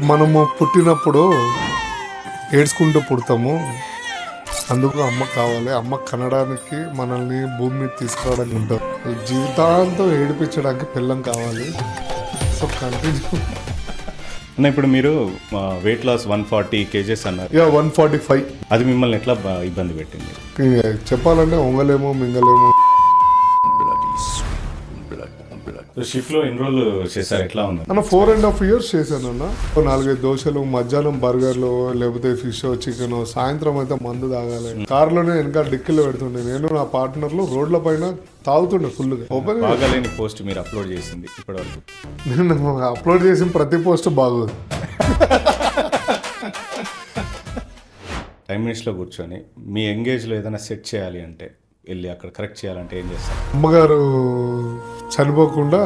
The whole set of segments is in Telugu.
మనము పుట్టినప్పుడు ఏడ్చుకుంటూ పుడతాము. అందుకు అమ్మ కావాలి. అమ్మ కనడానికి మనల్ని భూమి మీద తీసుకురావడానికి ఉంటుంది. జీవితాంతం ఏడిపించడానికి పిల్లం కావాలి. So continue. ఇప్పుడు మీరు వెయిట్ లాస్ 140 kgs అన్నారు. 145. అది మిమ్మల్ని ఎట్లా ఇబ్బంది పెట్టింది? చెప్పాలంటే ఒంగలేమో మింగలేమో. షిఫ్ట్ లో ఎన్ని రోజులు చేశారు? ఎట్లా ఉంది అన్న? 4.5 years చేశాను అన్న. 4-5 దోశలు, మధ్యాహ్నం బర్గర్లు, లేకపోతే ఫిష్, చికెన్, సాయంత్రం అయితే మందు తాగాలి. కారులోనే వెనక డిక్కీలో పెడుతుండే. నేను నా పార్ట్నర్లు రోడ్ల పైన తాగుతుండే ఫుల్గా. ఓపెన్ బాగాలేని పోస్ట్ మీరు అప్లోడ్ చేసింది ఇప్పటివరకు? నేను అప్లోడ్ చేసిన ప్రతి పోస్ట్ బాగోదు. టైం మినిట్స్లో కూర్చొని మీ ఎంగేజ్లో ఏదైనా సెట్ చేయాలి అంటే, వెళ్ళి అక్కడ కరెక్ట్ చేయాలంటే ఏం చేస్తారు? అమ్మగారు చనిపోకుండా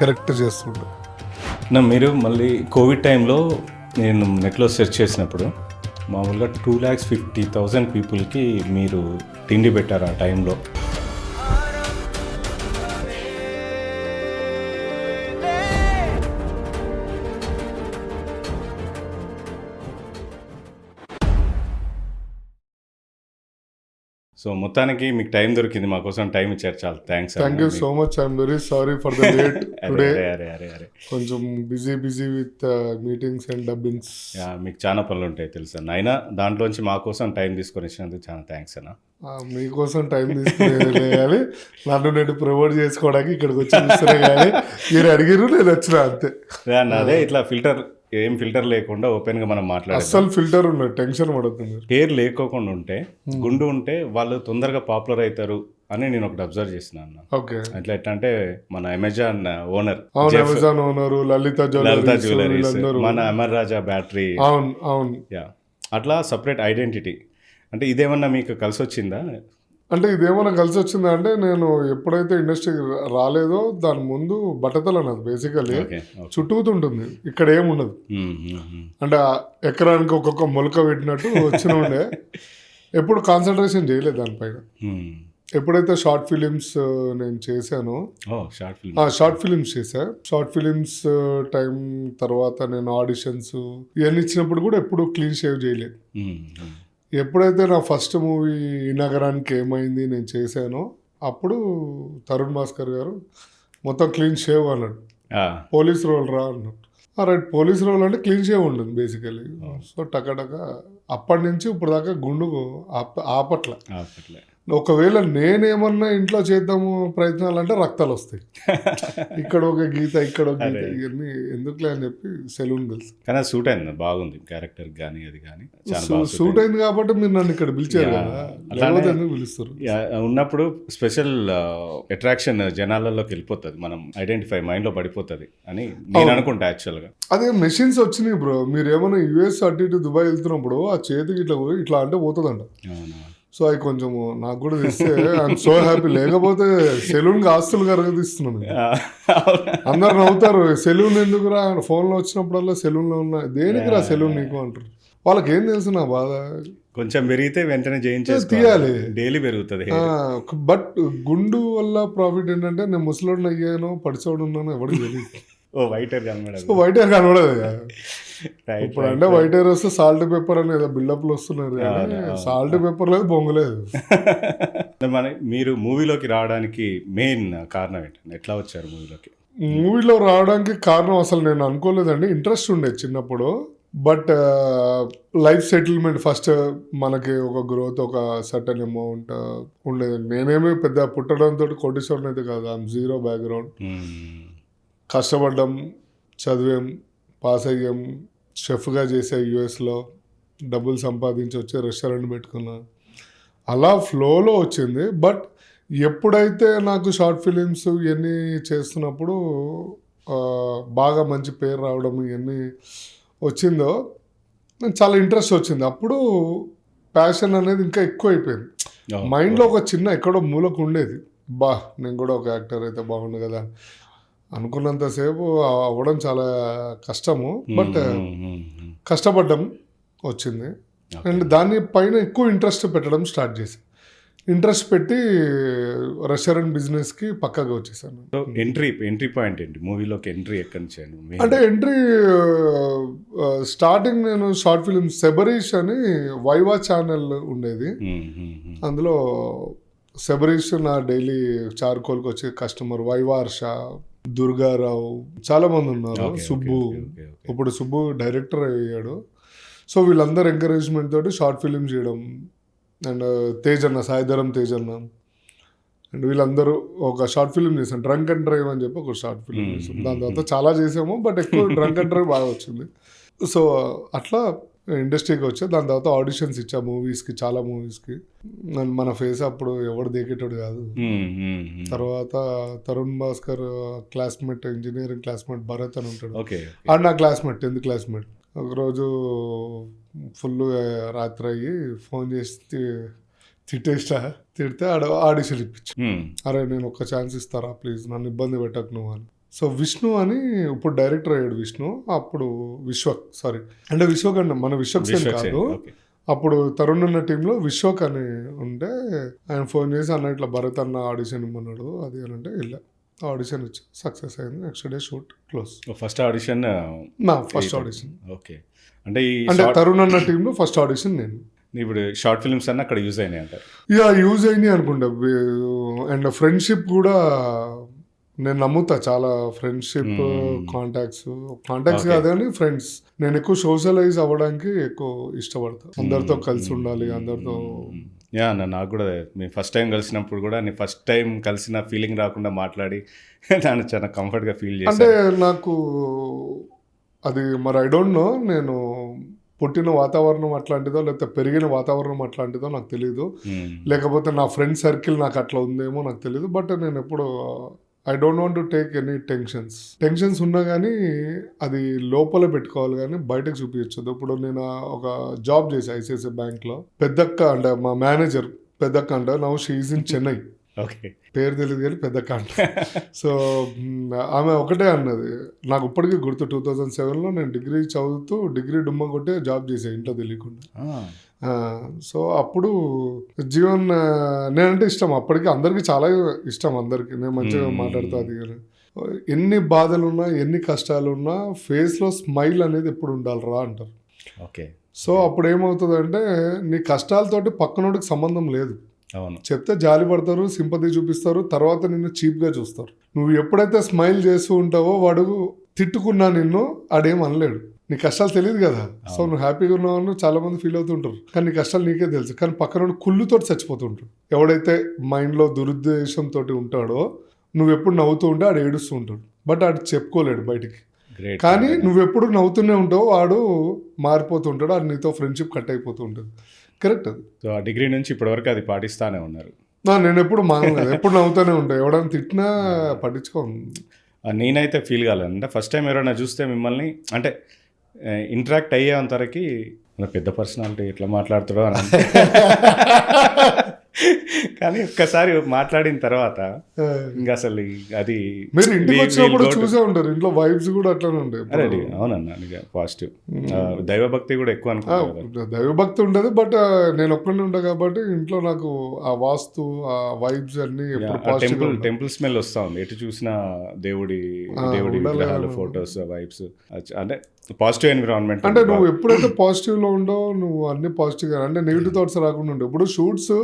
కరెక్ట్ చేస్తుంటారు. మీరు మళ్ళీ కోవిడ్ టైంలో నేను నెట్లో సెర్చ్ చేసినప్పుడు మామూలుగా 2,50,000 పీపుల్కి మీరు తిండి పెట్టారు ఆ టైంలో. సో మొత్తానికి మీకు టైం దొరికింది, మా కోసం టైం ఇచ్చారు, చాలా thanks. Thank you so much. I'm very sorry for the late today. కొంచెం busy with meetings and dubbings. మీకు చాలా పనులు ఉంటాయి తెలుసా, అయినా దాంట్లోంచి మా కోసం టైం తీసుకొని ఇచ్చినందుకు చాలా థ్యాంక్స్ అన్న. మీకోసం టైం తీసుకుని నన్ను నేను ప్రమోట్ చేసుకోవడానికి ఇక్కడికి వచ్చి చూస్తున్నా కానీ మీరు అడిగిరు, నేను వచ్చిన అంతే. అదే ఇట్లా ఏం ఫిల్టర్ లేకుండా ఓపెన్ గా మనం మాట్లాడాలి. అసలు ఫిల్టర్ ఉన్నది, టెన్షన్ పడుతుంది. హెయిర్ లేకోకుండా ఉంటే, గుండు ఉంటే వాళ్ళు తొందరగా పాపులర్ అవుతారు అని నేను ఒకటి అబ్జర్వ్ చేసిన అన్న. ఓకే. అట్లా ఎట్లా అంటే మన అమెజాన్ ఓనర్, అమెజాన్ ఓనర్, లలిత జ్యువెలరీస్, మన అమర్ రాజా బ్యాటరీ. అవును. యా, అట్లా సపరేట్ ఐడెంటిటీ. అంటే ఇదేమన్నా మీకు కలిసి వచ్చిందా? అంటే ఇదేమన్నా కలిసి వచ్చిందా అంటే, నేను ఎప్పుడైతే ఇండస్ట్రీకి రాలేదో దాని ముందు బట్టతల అన్నది బేసికలీ చుట్టూతుంటుంది, ఇక్కడ ఏముండదు. అంటే ఎకరానికి ఒక్కొక్క మొలక పెట్టినట్టు వచ్చిన ఉండే. ఎప్పుడు కాన్సన్ట్రేషన్ చేయలేదు దానిపైన. ఎప్పుడైతే షార్ట్ ఫిలిమ్స్ నేను చేశానో, షార్ట్ ఫిలిమ్స్ చేశా. షార్ట్ ఫిలిమ్స్ టైం తర్వాత నేను ఆడిషన్స్ ఇవన్నీ ఇచ్చినప్పుడు కూడా ఎప్పుడు క్లీన్ షేవ్ చేయలేదు. ఎప్పుడైతే నా ఫస్ట్ మూవీ ఈ నగరానికి ఏమైంది నేను చేశానో, అప్పుడు తరుణ్ భాస్కర్ గారు మొత్తం క్లీన్ షేవ్ అన్నాడు. పోలీస్ రోల్ రా అన్నాడు. రైట్, పోలీస్ రోల్ అంటే క్లీన్ షేవ్ ఉంటుంది బేసికలీ. సో టకటక అప్పటి నుంచి ఇప్పుడు దాకా గుండు ఆపట్ల. ఒకవేళ నేనేమన్నా ఇంట్లో చేద్దాము ప్రయత్నాలు అంటే రక్తాలు వస్తాయి. ఇక్కడ ఒక గీత, ఇక్కడ ఒక గీత, ఇవన్నీ ఎందుకులే అని చెప్పి సెలూన్ కలిసి. కానీ సూట్ అయింది, బాగుంది క్యారెక్టర్ కానీ అది కానీ సూట్ అయింది కాబట్టి మీరు నన్ను ఇక్కడ పిలిచారు కదా, లేకపోతే ఎందుకు పిలుస్తారు? ఉన్నప్పుడు స్పెషల్ అట్రాక్షన్ జనాలలోకి వెళ్ళిపోతుంది, మనం ఐడెంటిఫై మైండ్ లో పడిపోతుంది అని నేను అనుకుంటా. యాక్చువల్గా అదే మెషిన్స్ వచ్చినాయి బ్రో. మీరు ఏమైనా యుఎస్ అటు ఇటు దుబాయ్ వెళ్తున్నప్పుడు ఆ చేతికి ఇట్లా ఇట్లా అంటే పోతుందంట. సో అవి కొంచెము నాకు కూడా తెస్తే ఐఎమ్ సో హ్యాపీ. లేకపోతే సెలూన్కి ఆస్తులు కరగదీస్తున్నాను. అందరు నవ్వుతారు, సెలూన్ ఎందుకురా, ఫోన్లో వచ్చినప్పుడల్లా సెలూన్లో ఉన్నా, దేనికి రా సెలూన్ నీకు అంటారు. వాళ్ళకి ఏం తెలుసు నా బాధ. కొంచెం పెరిగితే వెంటనే తీయాలి, డైలీ పెరుగుతుంది. బట్ గుండు వల్ల ప్రాఫిట్ ఏంటంటే, నేను ముసలోడిని అయ్యాను, పడిచోడు ఉన్నాను, ఎవరికి తెలియదు. వైట్ హెయిర్ కనబడదు. ఇప్పుడు అంటే వైట్ హెయిర్ వస్తే సాల్ట్ పేపర్ అని ఏదో బిల్డప్లు వస్తున్నారు, సాల్ట్ పేపర్ లేదు, బొంగలేదు. మీరు మూవీలోకి రావడానికి మెయిన్ కారణం ఏంటంటే, ఎట్లా వచ్చారు మూవీలోకి? మూవీలో రావడానికి కారణం అసలు నేను అనుకోలేదండి. ఇంట్రెస్ట్ ఉండేది చిన్నప్పుడు. బట్ లైఫ్ సెటిల్మెంట్ ఫస్ట్, మనకి ఒక గ్రోత్, ఒక సర్టన్ అమౌంట్ ఉండేది. నేనేమి పెద్ద పుట్టడంతో కోటీశ్వరుని అయితే కాదు, ఐఎమ్ జీరో బ్యాక్గ్రౌండ్. కష్టపడ్డాం, చదివాం, పాస్ అయ్యాం, షెఫ్గా చేసా యూఎస్లో, డబ్బులు సంపాదించి వచ్చి రెస్టారెంట్ పెట్టుకున్నా. అలా ఫ్లోలో వచ్చింది. బట్ ఎప్పుడైతే నాకు షార్ట్ ఫిలిమ్స్ ఇవన్నీ చేస్తున్నప్పుడు బాగా మంచి పేరు రావడం ఇవన్నీ వచ్చిందో, నాకు చాలా ఇంట్రెస్ట్ వచ్చింది. అప్పుడు ప్యాషన్ అనేది ఇంకా ఎక్కువ అయిపోయింది. మైండ్లో ఒక చిన్న ఎక్కడో మూలకు ఉండేది, నేను కూడా ఒక యాక్టర్ అయితే బాగుండు కదా అనుకున్నంతసేపు అవ్వడం చాలా కష్టము. బట్ కష్టపడ్డం వచ్చింది. అండ్ దాని పైన ఎక్కువ ఇంట్రెస్ట్ పెట్టడం స్టార్ట్ చేశాను. ఇంట్రెస్ట్ పెట్టి రెస్టారెంట్ బిజినెస్కి పక్కగా వచ్చేసాను. సో ఎంట్రీ పాయింట్ ఏంటి మూవీలోకి? ఎంట్రీ ఎక్కడి నుంచి అండి? అంటే ఎంట్రీ స్టార్టింగ్ నేను షార్ట్ ఫిల్మ్ శబరీష్ అని వైవా ఛానల్ ఉండేది. అందులో శబరీష్ నా డైలీ చార్కోల్కి వచ్చే కస్టమర్, వైవా హర్ష, దుర్గారావు, చాలా మంది ఉన్నారు. సుబ్బు, ఇప్పుడు సుబ్బు డైరెక్టర్ అయ్యాడు. సో వీళ్ళందరూ ఎంకరేజ్మెంట్ తోటి షార్ట్ ఫిల్మ్ చేయడం. అండ్ తేజన్న, సాయిధరం తేజన్న అండ్ వీళ్ళందరూ ఒక షార్ట్ ఫిల్మ్ చేసాం, డ్రంక్ అండ్ డ్రైవ్ అని చెప్పి ఒక షార్ట్ ఫిల్మ్ చేసాం. దాని తర్వాత చాలా చేసాము, బట్ ఎక్కువ డ్రంక్ అండ్ డ్రైవ్ బాగా వచ్చింది. సో అట్లా ఇండస్ట్రీకి వచ్చా. దాని తర్వాత ఆడిషన్స్ ఇచ్చా మూవీస్కి, చాలా మూవీస్కి. అండ్ మన ఫేస్ అప్పుడు ఎవడు దేకేటోడు కాదు. తర్వాత Tarun Bhaskar classmate, engineering classmate Bharat అని ఉంటాడు. ఆడు నా క్లాస్మేట్, 10th క్లాస్మేట్. ఒకరోజు ఫుల్ రాత్రి అయ్యి ఫోన్ చేసి తిడితే ఆడిషన్ ఇప్పించు. అరే నేను ఒక్క ఛాన్స్ ఇస్తారా ప్లీజ్, నన్ను ఇబ్బంది పెట్టకు నువ్వు అని. సో విష్ణు అని ఇప్పుడు డైరెక్టర్ అయ్యాడు విష్ణు. అప్పుడు విశ్వక్ అంటే మన విశ్వక్ సేన్ కాదు. అప్పుడు తరుణ్ ఉన్న టీంలో విశ్వక్ అని ఉంటే ఆయన ఫోన్ చేసి అన్న ఇట్లా భరత్ అన్న ఆడిషన్ ఇమ్మన్నాడు అది అని అంటే వెళ్ళా. ఆడిషన్ ఇచ్చి సక్సెస్ అయింది. Next day shoot close. First audition first audition. Okay. అంటే తరుణ్ అన్న టీంలో ఫస్ట్ ఆడిషన్ నేను. ఇప్పుడు షార్ట్ ఫిల్మ్స్ అన్న అక్కడ యూజ్ అయినాయి అంటారు? యూజ్ అయినాయి అనుకుంటా. అండ్ ఫ్రెండ్షిప్ కూడా నేను నమ్ముతా చాలా. ఫ్రెండ్షిప్, కాంటాక్ట్స్ కాదు కానీ ఫ్రెండ్స్. నేను ఎక్కువ సోషలైజ్ అవ్వడానికి ఎక్కువ ఇష్టపడతా. అందరితో కలిసి ఉండాలి, అందరితో. నాకు కూడా మేము ఫస్ట్ టైం కలిసినప్పుడు కూడా నేను ఫస్ట్ టైం కలిసిన ఫీలింగ్ రాకుండా మాట్లాడి దాన్ని చాలా కంఫర్ట్గా ఫీల్ చేశాను. అంటే నాకు అది మరి ఐ డోంట్ నో, నేను పుట్టిన వాతావరణం అట్లాంటిదో లేకపోతే పెరిగిన వాతావరణం అట్లాంటిదో నాకు తెలియదు. లేకపోతే నా ఫ్రెండ్ సర్కిల్ నాకు అట్లా ఉందేమో నాకు తెలియదు. బట్ నేను ఎప్పుడు I don't want to take any tensions ఉన్నా కానీ అది లోపల పెట్టుకోవాలి కానీ బయటకు చూపించదు. ఇప్పుడు నేను ఒక జాబ్ చేసి ఐసిఐసిఐ బ్యాంక్లో పెద్దక్క అంటే మా మేనేజర్ పెద్దక్క అంటే now she is in Chennai. Okay, పేరు తెలియదు కానీ పెద్దక్క అంట. సో ఆమె ఒకటే అన్నది నాకు ఇప్పటికీ గుర్తు. 2007లో నేను డిగ్రీ చదువుతూ డిగ్రీ డుమ్మ కొట్టే జాబ్ చేసాను ఇంట్లో తెలియకుండా. సో అప్పుడు జీవన్ నేనంటే ఇష్టం అప్పటికి, అందరికీ చాలా ఇష్టం. అందరికీ నేను మంచిగా మాట్లాడుతా. అది కానీ ఎన్ని బాధలున్నా ఎన్ని కష్టాలున్నా ఫేస్లో స్మైల్ అనేది ఎప్పుడు ఉండాలిరా అంటారు. ఓకే. సో అప్పుడు ఏమవుతుందంటే నీ కష్టాలతోటి పక్కనోడికి సంబంధం లేదు. అవును, చెప్తే జాలి పడతారు, సింపతి చూపిస్తారు, తర్వాత నిన్ను చీప్గా చూస్తారు. నువ్వు ఎప్పుడైతే స్మైల్ చేస్తూ ఉంటావో వాడు తిట్టుకున్నా నిన్ను ఆడేం అనలేడు. నీ కష్టాలు తెలియదు కదా. సో నువ్వు హ్యాపీగా ఉన్నావు చాలా మంది ఫీల్ అవుతుంటారు, కానీ నీ కష్టాలు నీకే తెలుసు. కానీ పక్కన కుళ్ళుతోటి చచ్చిపోతుంటాడు. ఎవడైతే మైండ్లో దురుద్దేశంతో ఉంటాడో నువ్వు ఎప్పుడు నవ్వుతూ ఉంటే ఆడు ఏడుస్తూ ఉంటాడు, బట్ ఆడు చెప్పుకోలేడు బయటికి. కానీ నువ్వెప్పుడు నవ్వుతూనే ఉంటావు, వాడు మారిపోతుంటాడు, ఆడు నీతో ఫ్రెండ్షిప్ కట్ అయిపోతూ ఉంటుంది. కరెక్ట్. అది సో ఆ డిగ్రీ నుంచి ఇప్పటి వరకు అది పాటిస్తానే ఉన్నారు? నేను ఎప్పుడు మానలేదు, ఎప్పుడు నవ్వుతూనే ఉంటాను. ఎవడైనా తిట్టినా పట్టించుకోను. నేనైతే ఫీల్ కాలేదు. అంటే ఫస్ట్ టైం ఎవరైనా చూస్తే మిమ్మల్ని అంటే ఇంటరాక్ట్ అయ్యేంతవరకు పెద్ద పర్సనాలిటీ ఎట్లా మాట్లాడుతాడో అని, కానీ ఒక్కసారి మాట్లాడిన తర్వాత ఇంకా అసలు అది మీరు ఇంటికి వచ్చినప్పుడు చూసే ఉంటారు. ఇంట్లో వైబ్స్ కూడా అట్లానే ఉంటాయి. అదే అవునన్నా, పాజిటివ్. దైవభక్తి కూడా ఎక్కువ అనుకుంటా. దైవభక్తి ఉండదు, బట్ నేను ఒక్కడే ఉంటా కాబట్టి ఇంట్లో నాకు ఆ వాస్తు ఆ వైబ్స్ అన్ని టెంపుల్ స్మెల్ వస్తా ఉంది. ఎటు చూసినా దేవుడి విగ్రహాలు, ఫొటోస్, వైబ్స్. అంటే పాజిటివ్ ఎన్విరాన్మెంట్. అంటే నువ్వు ఎప్పుడైతే పాజిటివ్ లో ఉండో నువ్వు అన్ని పాజిటివ్ గా, అంటే నెగిటివ్ థాట్స్ రాకుండా ఉండవు. ఇప్పుడు షూట్స్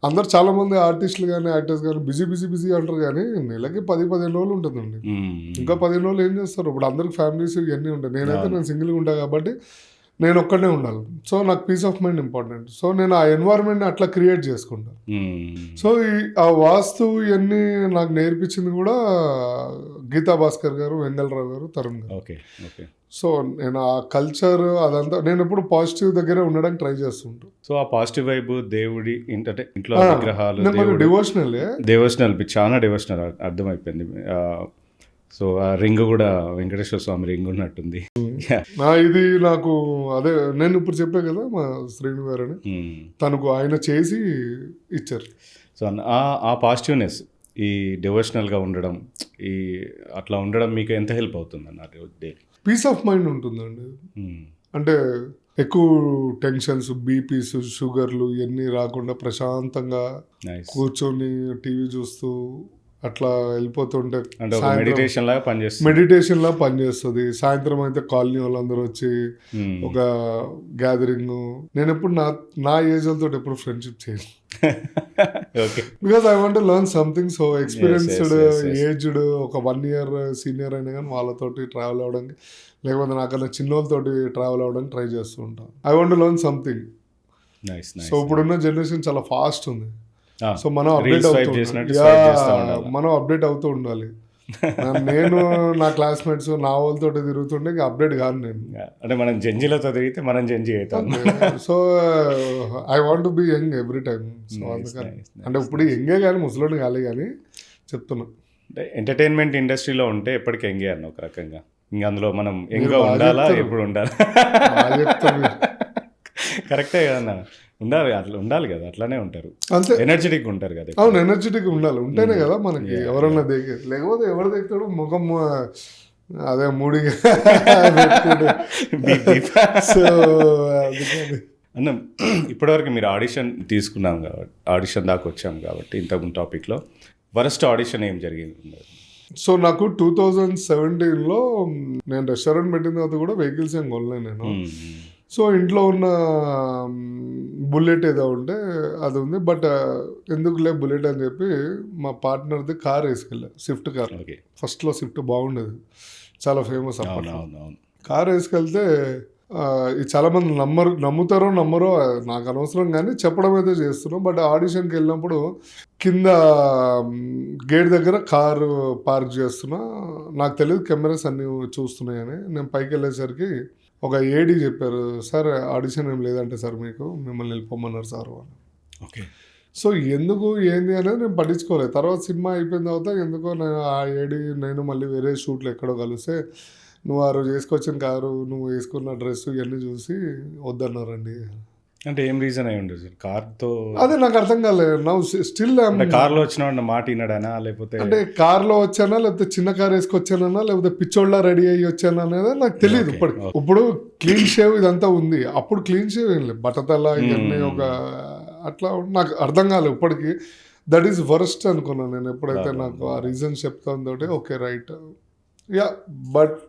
అందరు చాలా మంది ఆర్టిస్టులు కానీ యాక్టర్స్ కానీ బిజీ అంటారు, కానీ నెలకి 10-15 రోజులు ఉంటుందండి. ఇంకా 15 రోజులు ఏం చేస్తారు? ఇప్పుడు అందరికి ఫ్యామిలీస్ ఇవన్నీ ఉంటాయి. నేను సింగిల్గా ఉంటాను కాబట్టి నేను ఒక్కడనే ఉండాలి. సో నాకు peace of mind important. So నేను ఆ ఎన్వైరన్మెంట్ని అట్లా క్రియేట్ చేసుకుంటాను. సో ఆ వాస్తు ఇవన్నీ నాకు నేర్పించింది కూడా గీతా భాస్కర్ గారు, వెంగళరావు గారు, తరుణ్ గారు. Okay okay. సో నేను ఆ కల్చర్ అదంతా నేను ఎప్పుడు పాజిటివ్ దగ్గరే ఉండడానికి ట్రై చేస్తుంటాను. సో ఆ పాజిటివ్ వైబ్ దేవుడి అంటే ఇంట్లో విగ్రహాలు డివోషనల్ చాలా డివోషనల్ అర్థమైపోయింది. సో ఆ రింగ్ కూడా వెంకటేశ్వర స్వామి రింగ్ ఉన్నట్టుంది. ఇది నాకు అదే నేను ఇప్పుడు చెప్పే కదా మా శ్రీను గారని, తనకు ఆయన చేసి ఇచ్చారు. సో ఆ పాజిటివ్నెస్, ఈ డివోషనల్గా ఉండడం, అట్లా ఉండడం మీకు ఎంత హెల్ప్ అవుతుంది అన్నారు? పీస్ ఆఫ్ మైండ్ ఉంటుందండి. అంటే ఎక్కువ టెన్షన్స్, బీపీస్, షుగర్లు ఇవన్నీ రాకుండా ప్రశాంతంగా నైస్. కూర్చొని టీవీ చూస్తూ అట్లా వెళ్ళిపోతుంటే అంటే ఒక మెడిటేషన్ లాగా పనిచేస్తుంది. మెడిటేషన్ లా పనిచేస్తుంది. సాయంత్రం అయితే కాలనీ వాళ్ళందరూ వచ్చి Hmm. ఒక గ్యాదరింగ్. నేను ఎప్పుడు నా ఏజ్ వాళ్ళతో ఎప్పుడు ఫ్రెండ్షిప్ చేయను, okay. Because I want learn something. So experienced, yes. Aged, ఒక 1 year సీనియర్ అయినా కానీ వాళ్ళతోటి ట్రావెల్ అవ్వడానికి, లేకపోతే నాకన్నా చిన్నోళ్ళతోటి ట్రావెల్ అవ్వడానికి ట్రై చేస్తూ ఉంటాను. I want learn something. Nice nice. So ఇప్పుడున్న జనరేషన్ చాలా ఫాస్ట్ ఉంది. Ah, సో మనం అప్డేట్ Reels swipe అవుతూ చేసినట్టు ఉండాలి. swipe చేస్తా ఉండాలి. మనం అప్డేట్ అవుతూ ఉండాలి. నేను నా క్లాస్మేట్స్ నా వాళ్ళతో తిరుగుతుంటే ఇంకా అప్డేట్ కాను నేను. అంటే మనం జంజీలతో తిరిగితే మనం జంజీ అవుతాం. So I want be young every time. So అందుకని అంటే ఇప్పుడు యంగే కానీ ముసలోని కాలే కానీ చెప్తున్నా. అంటే ఎంటర్టైన్మెంట్ ఇండస్ట్రీలో ఉంటే ఎప్పటికీ ఎంగే అన్న ఒక రకంగా. ఇంకా అందులో మనం ఎంగా బాగా ఉండాలా, చెప్తారు. ఎప్పుడు ఉండాలి? బాగా చెప్తారు మీరు. కరెక్టే కదన్నా, ఉండాలి, అట్లా ఉండాలి కదా, అట్లానే ఉంటారు, అంతే. ఎనర్జెటిక్ ఉంటారు కదా. అవును, ఎనర్జెటిక్ ఉండాలి, ఉంటేనే కదా మనకి ఎవరన్నా దిగే. లేకపోతే ఎవరు దిగుతాడు ముఖం అదే మూడిగా సో అందుకని అన్న ఇప్పటివరకు మీరు ఆడిషన్ తీసుకున్నాం కాబట్టి, ఆడిషన్ దాకా వచ్చాం కాబట్టి ఇంతకుముందు టాపిక్లో వరస్ట్ ఆడిషన్ ఏం జరిగింది? సో నాకు 2017లో నేను రెస్టారెంట్ పెట్టిన తర్వాత కూడా వెహికల్స్ ఏం కొనలేను నేను. సో ఇంట్లో ఉన్న బుల్లెట్ ఏదో ఉంటే అది ఉంది. బట్ ఎందుకులే బుల్లెట్ అని చెప్పి మా పార్ట్నర్ది కార్ వేసుకెళ్ళా, స్విఫ్ట్ కార్. ఓకే. ఫస్ట్లో స్విఫ్ట్ బాగుండేది, చాలా ఫేమస్ అప్పుడు. అవునవును. కార్ వేసుకెళ్తే ఇది చాలామంది నమ్ముతారో నమ్మరో నాకు అనవసరం, కానీ చెప్పడం అయితే చేస్తున్నాం. బట్ ఆడిషన్కి వెళ్ళినప్పుడు కింద గేట్ దగ్గర కారు పార్క్ చేస్తున్నా, నాకు తెలియదు కెమెరాస్ అన్నీ చూస్తున్నాయని. నేను పైకి వెళ్ళేసరికి ఒక ఏడీ చెప్పారు, సార్ ఆడిషన్ ఏం లేదంటే సార్ మీకు, మిమ్మల్ని వెళ్ళిపోమన్నారు సార్ అని. ఓకే. సో ఎందుకు ఏంది అనేది నేను పట్టించుకోలేదు. తర్వాత సినిమా అయిపోయిన తర్వాత ఎందుకో ఆ ఏడీ నేను మళ్ళీ వేరే షూట్లో ఎక్కడో కలిస్తే, నువ్వు ఆ రోజు వేసుకొచ్చిన కారు, నువ్వు వేసుకున్న డ్రెస్ ఇవన్నీ చూసి వద్దన్నారండి. అంటే ఏం రీజన్ అయి ఉండదు సార్ కార్తో? అదే నాకు అర్థం కాలేదు. నా స్టిల్ కార్లో వచ్చిన మాట విన్నాడనా, లేకపోతే అంటే కార్లో వచ్చానా, లేకపోతే చిన్న కార్ వేసుకొచ్చానా, లేకపోతే పిచ్చోళ్ళ రెడీ అయ్యి వచ్చానా అనేది నాకు తెలియదు. ఇప్పుడు క్లీన్ షేవ్ ఇదంతా ఉంది, అప్పుడు క్లీన్ షేవ్ ఏం లేదు, బట్టతల ఇవన్నీ ఒక అట్లా నాకు అర్థం కాలేదు ఇప్పటికి. దట్ ఈస్ వరస్ట్ అనుకున్నాను నేను ఎప్పుడైతే నాకు ఆ రీజన్ చెప్తాను తోటి. Okay right, yeah. బట్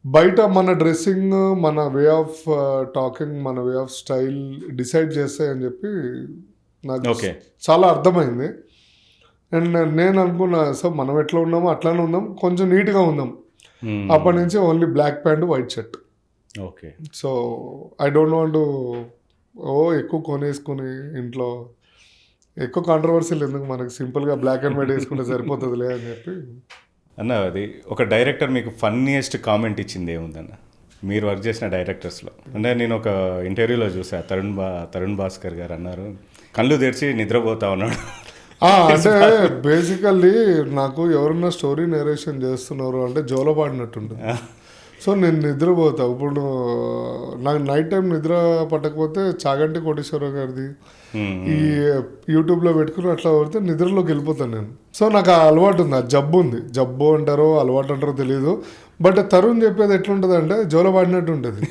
బయట మన డ్రెస్సింగ్, మన వే ఆఫ్ టాకింగ్, మన వే ఆఫ్ స్టైల్ డిసైడ్ చేస్తాయని చెప్పి నాకు చాలా అర్థమైంది. అండ్ నేను అనుకున్నా, సో మనం ఎట్లా ఉన్నామో అట్లానే ఉందాం, కొంచెం నీట్గా ఉందాం. అప్పటి నుంచి only black pant, white shirt. Okay. So I don't want ఎక్కువ కొనేసుకుని ఇంట్లో ఎక్కువ కాంట్రవర్సీలు ఎందుకు, మనకి సింపుల్గా బ్లాక్ అండ్ వైట్ వేసుకుంటే సరిపోతుందిలే అని చెప్పి. అన్న అది ఒక డైరెక్టర్ మీకు ఫన్నీయెస్ట్ కామెంట్ ఇచ్చింది ఏముందన్న మీరు వర్క్ చేసిన డైరెక్టర్స్లో? అంటే నేను ఒక ఇంటర్వ్యూలో చూసా, తరుణ్ భాస్కర్ గారు అన్నారు, కళ్ళు తెరిచి నిద్రపోతా ఉన్నాడు. అంటే బేసికల్లీ నాకు ఎవరన్నా స్టోరీ నేరేషన్ చేస్తున్నారు అంటే జోలపాడినట్టుంటుంది. సో నేను నిద్రపోతా. ఇప్పుడు నాకు నైట్ టైం నిద్ర పట్టకపోతే చాగంటి కోటేశ్వరరావు గారిది ఈ యూట్యూబ్లో పెట్టుకుని అట్లా పడితే నిద్రలోకి వెళ్ళిపోతాను నేను. సో నాకు ఆ అలవాటు ఉంది, ఆ జబ్బు ఉంది. జబ్బు అంటారో అలవాటు అంటారో తెలియదు. బట్ తరుణ్ చెప్పేది ఎట్లుంటుంది అంటే జోలపాడినట్టు ఉంటుంది.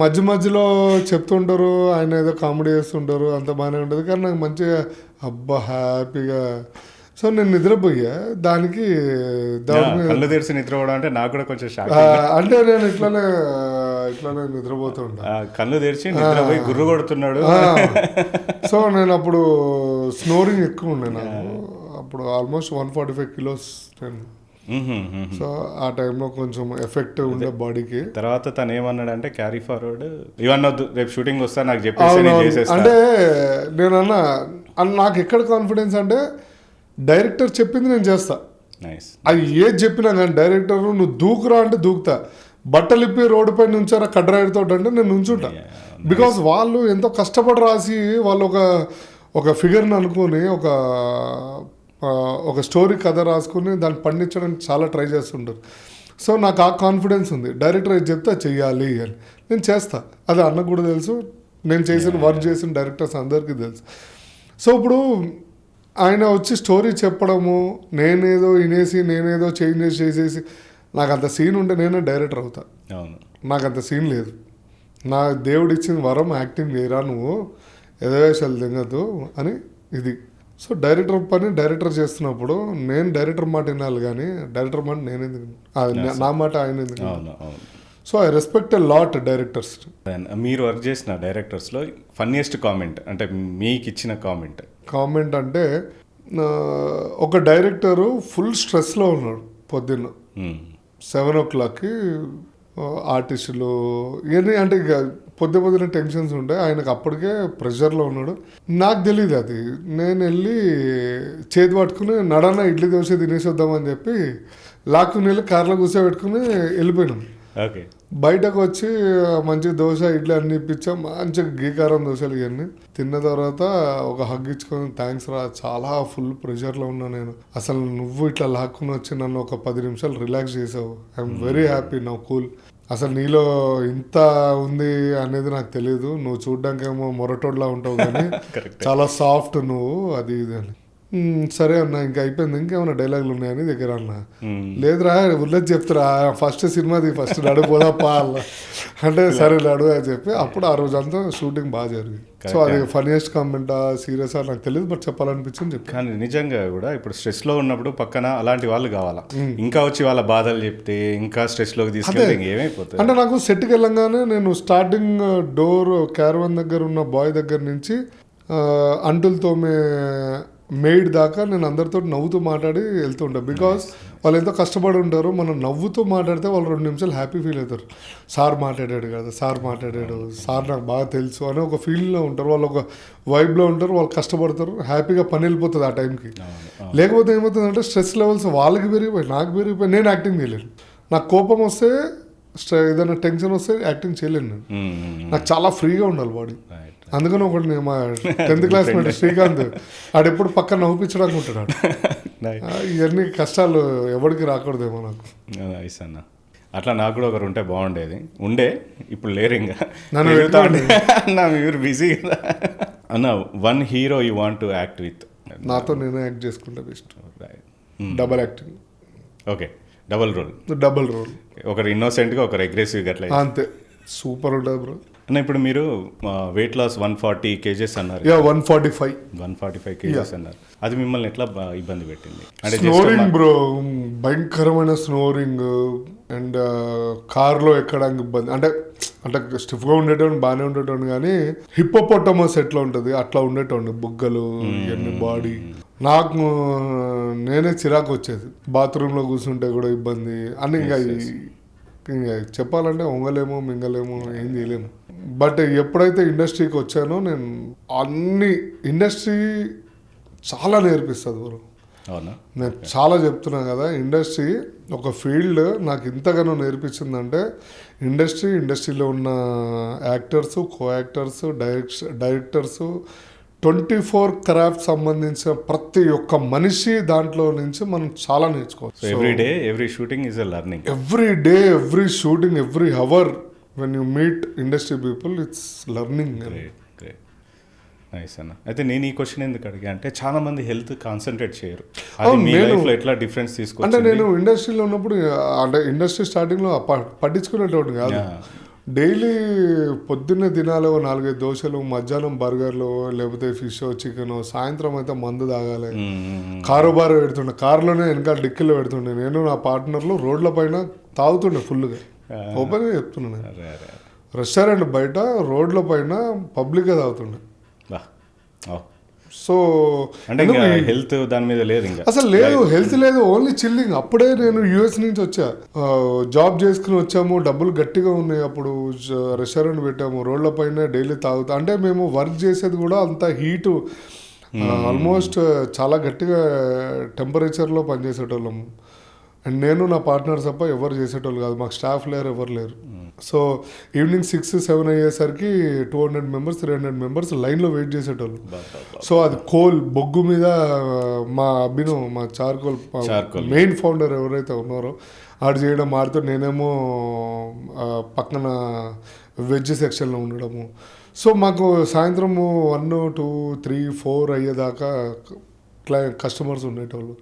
మధ్య మధ్యలో చెప్తుంటారు, ఆయన ఏదో కామెడీ చేస్తుంటారు, అంత బాగానే ఉంటుంది. కానీ నాకు మంచిగా అబ్బా హ్యాపీగా. సో నేను నిద్రపోయా దానికి. కళ్ళు తెరిచి నిద్రపోవడం అంటే నాకు కూడా కొంచెం షాక్. అంటే నేను ఇట్లానే నిద్రపోతూ ఉంటా, కళ్ళు తెరిచి నిద్రపోయి గుర్రు కొడుతున్నాడు. సో నేను అప్పుడు స్నోరింగ్ ఎక్కువ ఉండే నాకు. అప్పుడు ఆల్మోస్ట్ 145 kilos నేను. సో ఆ టైంలో కొంచెం ఎఫెక్ట్ ఉండే బాడీకి. తర్వాత తను ఏమన్నాడంటే క్యారీ ఫార్వర్డ్ ఇవన్నీ వద్దు, రేపు షూటింగ్ వస్తా నాకు చెప్పేసి. అంటే నేనన్నా నాకు ఎక్కడ కాన్ఫిడెన్స్ అంటే డైరెక్టర్ చెప్పింది నేను చేస్తా. అది ఏది చెప్పినా కానీ డైరెక్టర్ నువ్వు దూకురా అంటే దూకుతా. బట్టలు ఇప్పి రోడ్డు పైన నుంచారా కడ్రాయితో అంటే నేను నుంచుంటా. బికాస్ వాళ్ళు ఎంతో కష్టపడి రాసి వాళ్ళు ఒక ఫిగర్ని అనుకుని ఒక స్టోరీ కథ రాసుకుని దాన్ని పండించడానికి చాలా ట్రై చేస్తుంటారు. సో నాకు ఆ కాన్ఫిడెన్స్ ఉంది, డైరెక్టర్ ఏది చెప్తే చెయ్యాలి అని నేను చేస్తా. అది అన్నకు కూడా తెలుసు, నేను చేసిన వర్క్ చేసిన డైరెక్టర్స్ అందరికీ తెలుసు. సో ఇప్పుడు ఆయన వచ్చి స్టోరీ చెప్పడము, నేనేదో వినేసి నేనేదో చేంజ్ చేసేసి నాకు అంత సీన్ ఉంటే నేనే డైరెక్టర్ అవుతా. నాకు అంత సీన్ లేదు, నా దేవుడు ఇచ్చిన వరం యాక్టింగ్ చేయరా నువ్వు, ఎదవేశాలు దిగదు అని ఇది. సో డైరెక్టర్ పని డైరెక్టర్ చేస్తున్నప్పుడు నేను డైరెక్టర్ మాట వినాలి కానీ డైరెక్టర్ మాట నేనెందుకు, నా మాట ఆయన ఎందుకు. So I respect a lot directors. మీరు వర్క్ చేసిన డైరెక్టర్స్లో ఫన్నీయెస్ట్ కామెంట్ అంటే మీకు ఇచ్చిన కామెంట్ అంటే ఒక డైరెక్టరు ఫుల్ స్ట్రెస్లో ఉన్నాడు పొద్దున్న 7 o'clock ఆర్టిస్టులు ఇవన్నీ అంటే ఇక పొద్దున టెన్షన్స్ ఉంటాయి, ఆయనకు అప్పటికే ప్రెషర్లో ఉన్నాడు. నాకు తెలియదు అది, నేను వెళ్ళి చేతి పట్టుకుని నడన ఇడ్లీ దోశ తినేసి వద్దామని చెప్పి లాక్కుని వెళ్ళి కార్లో కూర్చోబెట్టుకుని వెళ్ళిపోయినాం. ఓకే, బయటకు వచ్చి మంచి దోశ ఇడ్లీ అన్ని ఇప్పించాం, మంచిగా గీకారం దోశలు ఇవన్నీ తిన్న తర్వాత ఒక హగ్ ఇచ్చుకొని థ్యాంక్స్ రా, చాలా ఫుల్ ప్రెషర్లో ఉన్నా నేను, అసలు నువ్వు ఇట్లా లాక్కుని వచ్చి నన్ను ఒక 10 నిమిషాలు రిలాక్స్ చేసావు, I'm very happy now, cool. అసలు నీలో ఇంత ఉంది అనేది నాకు తెలియదు, నువ్వు చూడ్డానికి ఏమో మొరటోడ్లా ఉంటావు కానీ చాలా సాఫ్ట్ నువ్వు, అది ఇది అని. సరే అన్న ఇంకా అయిపోయింది, ఇంకేమైనా డైలాగులు ఉన్నాయని దగ్గర అన్న. లేదురా ఉల్లెది చెప్తారా, ఫస్ట్ సినిమాది ఫస్ట్ నడిపోదాపా అలా అంటే సరే నడు అని చెప్పి అప్పుడు ఆ రోజంతా షూటింగ్ బాగా జరిగింది. సో అది ఫన్నీయెస్ట్ కామెంట్ సీరియస్ నాకు తెలియదు, బట్ చెప్పాలనిపించింది చెప్పి. కానీ నిజంగా కూడా ఇప్పుడు స్ట్రెస్లో ఉన్నప్పుడు పక్కన అలాంటి వాళ్ళు కావాలా, ఇంకా వచ్చి వాళ్ళ బాధలు చెప్తే ఇంకా స్ట్రెస్లోకి తీసుకెళ్తే ఏమైపోతుంది. అంటే నాకు సెట్కి వెళ్ళంగానే నేను స్టార్టింగ్ డోర్ క్యారవన్ దగ్గర ఉన్న బాయ్ దగ్గర నుంచి అంటులతోమే మెయిడ్ దాకా నేను అందరితో నవ్వుతూ మాట్లాడి వెళ్తుంటా. బికాస్ వాళ్ళు ఎంతో కష్టపడి ఉంటారు, మనం నవ్వుతూ మాట్లాడితే వాళ్ళు 2 నిమిషాలు హ్యాపీ ఫీల్ అవుతారు. సార్ మాట్లాడాడు కదా, సార్ మాట్లాడాడు, సార్ నాకు బాగా తెలుసు అని ఒక ఫీల్లో ఉంటారు, వాళ్ళు ఒక వైబ్లో ఉంటారు, వాళ్ళు కష్టపడతారు, హ్యాపీగా పని వెళ్ళిపోతుంది ఆ టైంకి. లేకపోతే ఏమవుతుందంటే స్ట్రెస్ లెవెల్స్ వాళ్ళకి పెరిగిపోయి నాకు పెరిగిపోయి నేను యాక్టింగ్ చేయలేను. నాకు కోపం వస్తే ఏదైనా టెన్షన్ వస్తే యాక్టింగ్ చేయలేను నేను, నాకు చాలా ఫ్రీగా ఉండాలి బాడీ. అందుకని ఒకటి మా 10th క్లాస్ మేట్ శ్రీకాంత్ ఆడెప్పుడు పక్కన నవ్వుపించడానికి ఉంటాడు. ఇవన్నీ కష్టాలు ఎవరికి రాకూడదేమో నాకు. అన్న అట్లా నాకు కూడా ఒకరు ఉంటే బాగుండేది, ఉండే ఇప్పుడు లేరు ఇంకా, అన్న మీరు బిజీ కదా అన్న. One hero you want to act with? నాతో నేను యాక్ట్ చేసుకుంటే best. Double acting. Okay, double role. ఒకరు ఇన్నోసెంట్గా ఒకరు అగ్రెసివ్గా అట్లా అంతే, సూపర్ ఉంటుంది బ్రో. అన్న ఇప్పుడు మీరు వెయిట్ లాస్ 140 kgs అన్నారు. 145 kgs అన్నారు. అది మిమ్మల్ని ఎట్లా ఇబ్బంది పెట్టింది? అంటే స్నోరింగ్ బ్రో, భయంకరమైన స్నోరింగ్ అండ్ కార్లో ఎక్కడానికి ఇబ్బంది. అంటే స్టిఫ్గా ఉండేటోని బాగానే ఉండేటోని కానీ హిప్పోపోటమస్ ఎట్లా ఉంటుంది అట్లా ఉండేటోండి, బుగ్గలు ఇవన్నీ బాడీ. నాకు నేనే చిరాకు వచ్చేది, బాత్రూంలో కూర్చుంటే కూడా ఇబ్బంది అని. ఇంకా చెప్పాలంటే వంగలేము మింగలేము ఏం చేయలేము. బట్ ఎప్పుడైతే ఇండస్ట్రీకి వచ్చానో నేను ఇండస్ట్రీ చాలా నేర్పిస్తుంది బ్రో. నేను చాలా చెప్తున్నా కదా, ఇండస్ట్రీ ఒక ఫీల్డ్ నాకు ఇంతగానో నేర్పించిందంటే ఇండస్ట్రీలో ఉన్న actors, co actors, directors 24 craft సంబంధించిన ప్రతి ఒక్క మనిషి దాంట్లో నుంచి మనం చాలా నేర్చుకోవచ్చు. Every shooting is a learning. Every day, every shooting, every hour when you meet industry people it's learning. Nice అన్న. అయితే నేను ఈ క్వశ్చన్ ఎందుకు అడిగా అంటే చాలా మంది హెల్త్ కాన్సన్ట్రేట్ చేయరు. అది మీ లైఫ్లో ఎట్లా డిఫరెన్స్ తీసుకొచ్చింది? అంటే నేను ఇండస్ట్రీలో ఉన్నప్పుడు అంటే ఇండస్ట్రీ స్టార్టింగ్లో పట్టించుకునేటోడు కాదు. డైలీ పొద్దున్నే తినాలి 4-5 దోశలు, మధ్యాహ్నం బర్గర్లు, లేకపోతే ఫిష్ చికెన్, సాయంత్రం అయితే మందు తాగాలి. కారోబార్ పెడుతుండే, కార్లోనే వెనకాల డిక్కీలో పెడుతుండే. నేను నా పార్ట్నర్లు రోడ్ల పైన తాగుతుండే ఫుల్గా, ఓపెన్గా చెప్తున్నాను. రెస్టారెంట్ బయట రోడ్ల పైన పబ్లిక్గా తాగుతుండే. సో అంటే హెల్త్ దాని మీద లేదు, ఇంకా అసలు లేదు, హెల్త్ లేదు, ఓన్లీ చిల్లింగ్. అప్పుడే నేను US నుంచి వచ్చా, జాబ్ చేసుకుని వచ్చాము, డబ్బులు గట్టిగా ఉన్నాయి. అప్పుడు రెస్టారెంట్ పెట్టాము, రోడ్ల పైన డైలీ తాగుతా. అంటే మేము వర్క్ చేసేది కూడా అంత హీటు, ఆల్మోస్ట్ చాలా గట్టిగా టెంపరేచర్లో పనిచేసేటోళ్ళము. అండ్ నేను నా పార్ట్నర్ తప్ప ఎవరు చేసేటోళ్ళు కాదు, మాకు స్టాఫ్ లేరు, ఎవరు లేరు. సో ఈవినింగ్ 6-7 అయ్యేసరికి 200 members 300 members లైన్లో వెయిట్ చేసేటోళ్ళు. సో అది బొగ్గు మీద మా అభినవ్, మా చార్కోల్ మెయిన్ ఫౌండర్ ఎవరైతే ఉన్నారో ఆడు చేయడం, ఆడితో నేనేమో పక్కన వెజ్ సెక్షన్లో ఉండడము. సో మాకు సాయంత్రము 1, 2, 3, 4 అయ్యేదాకా కస్టమర్స్ ఉండేటోళ్ళు.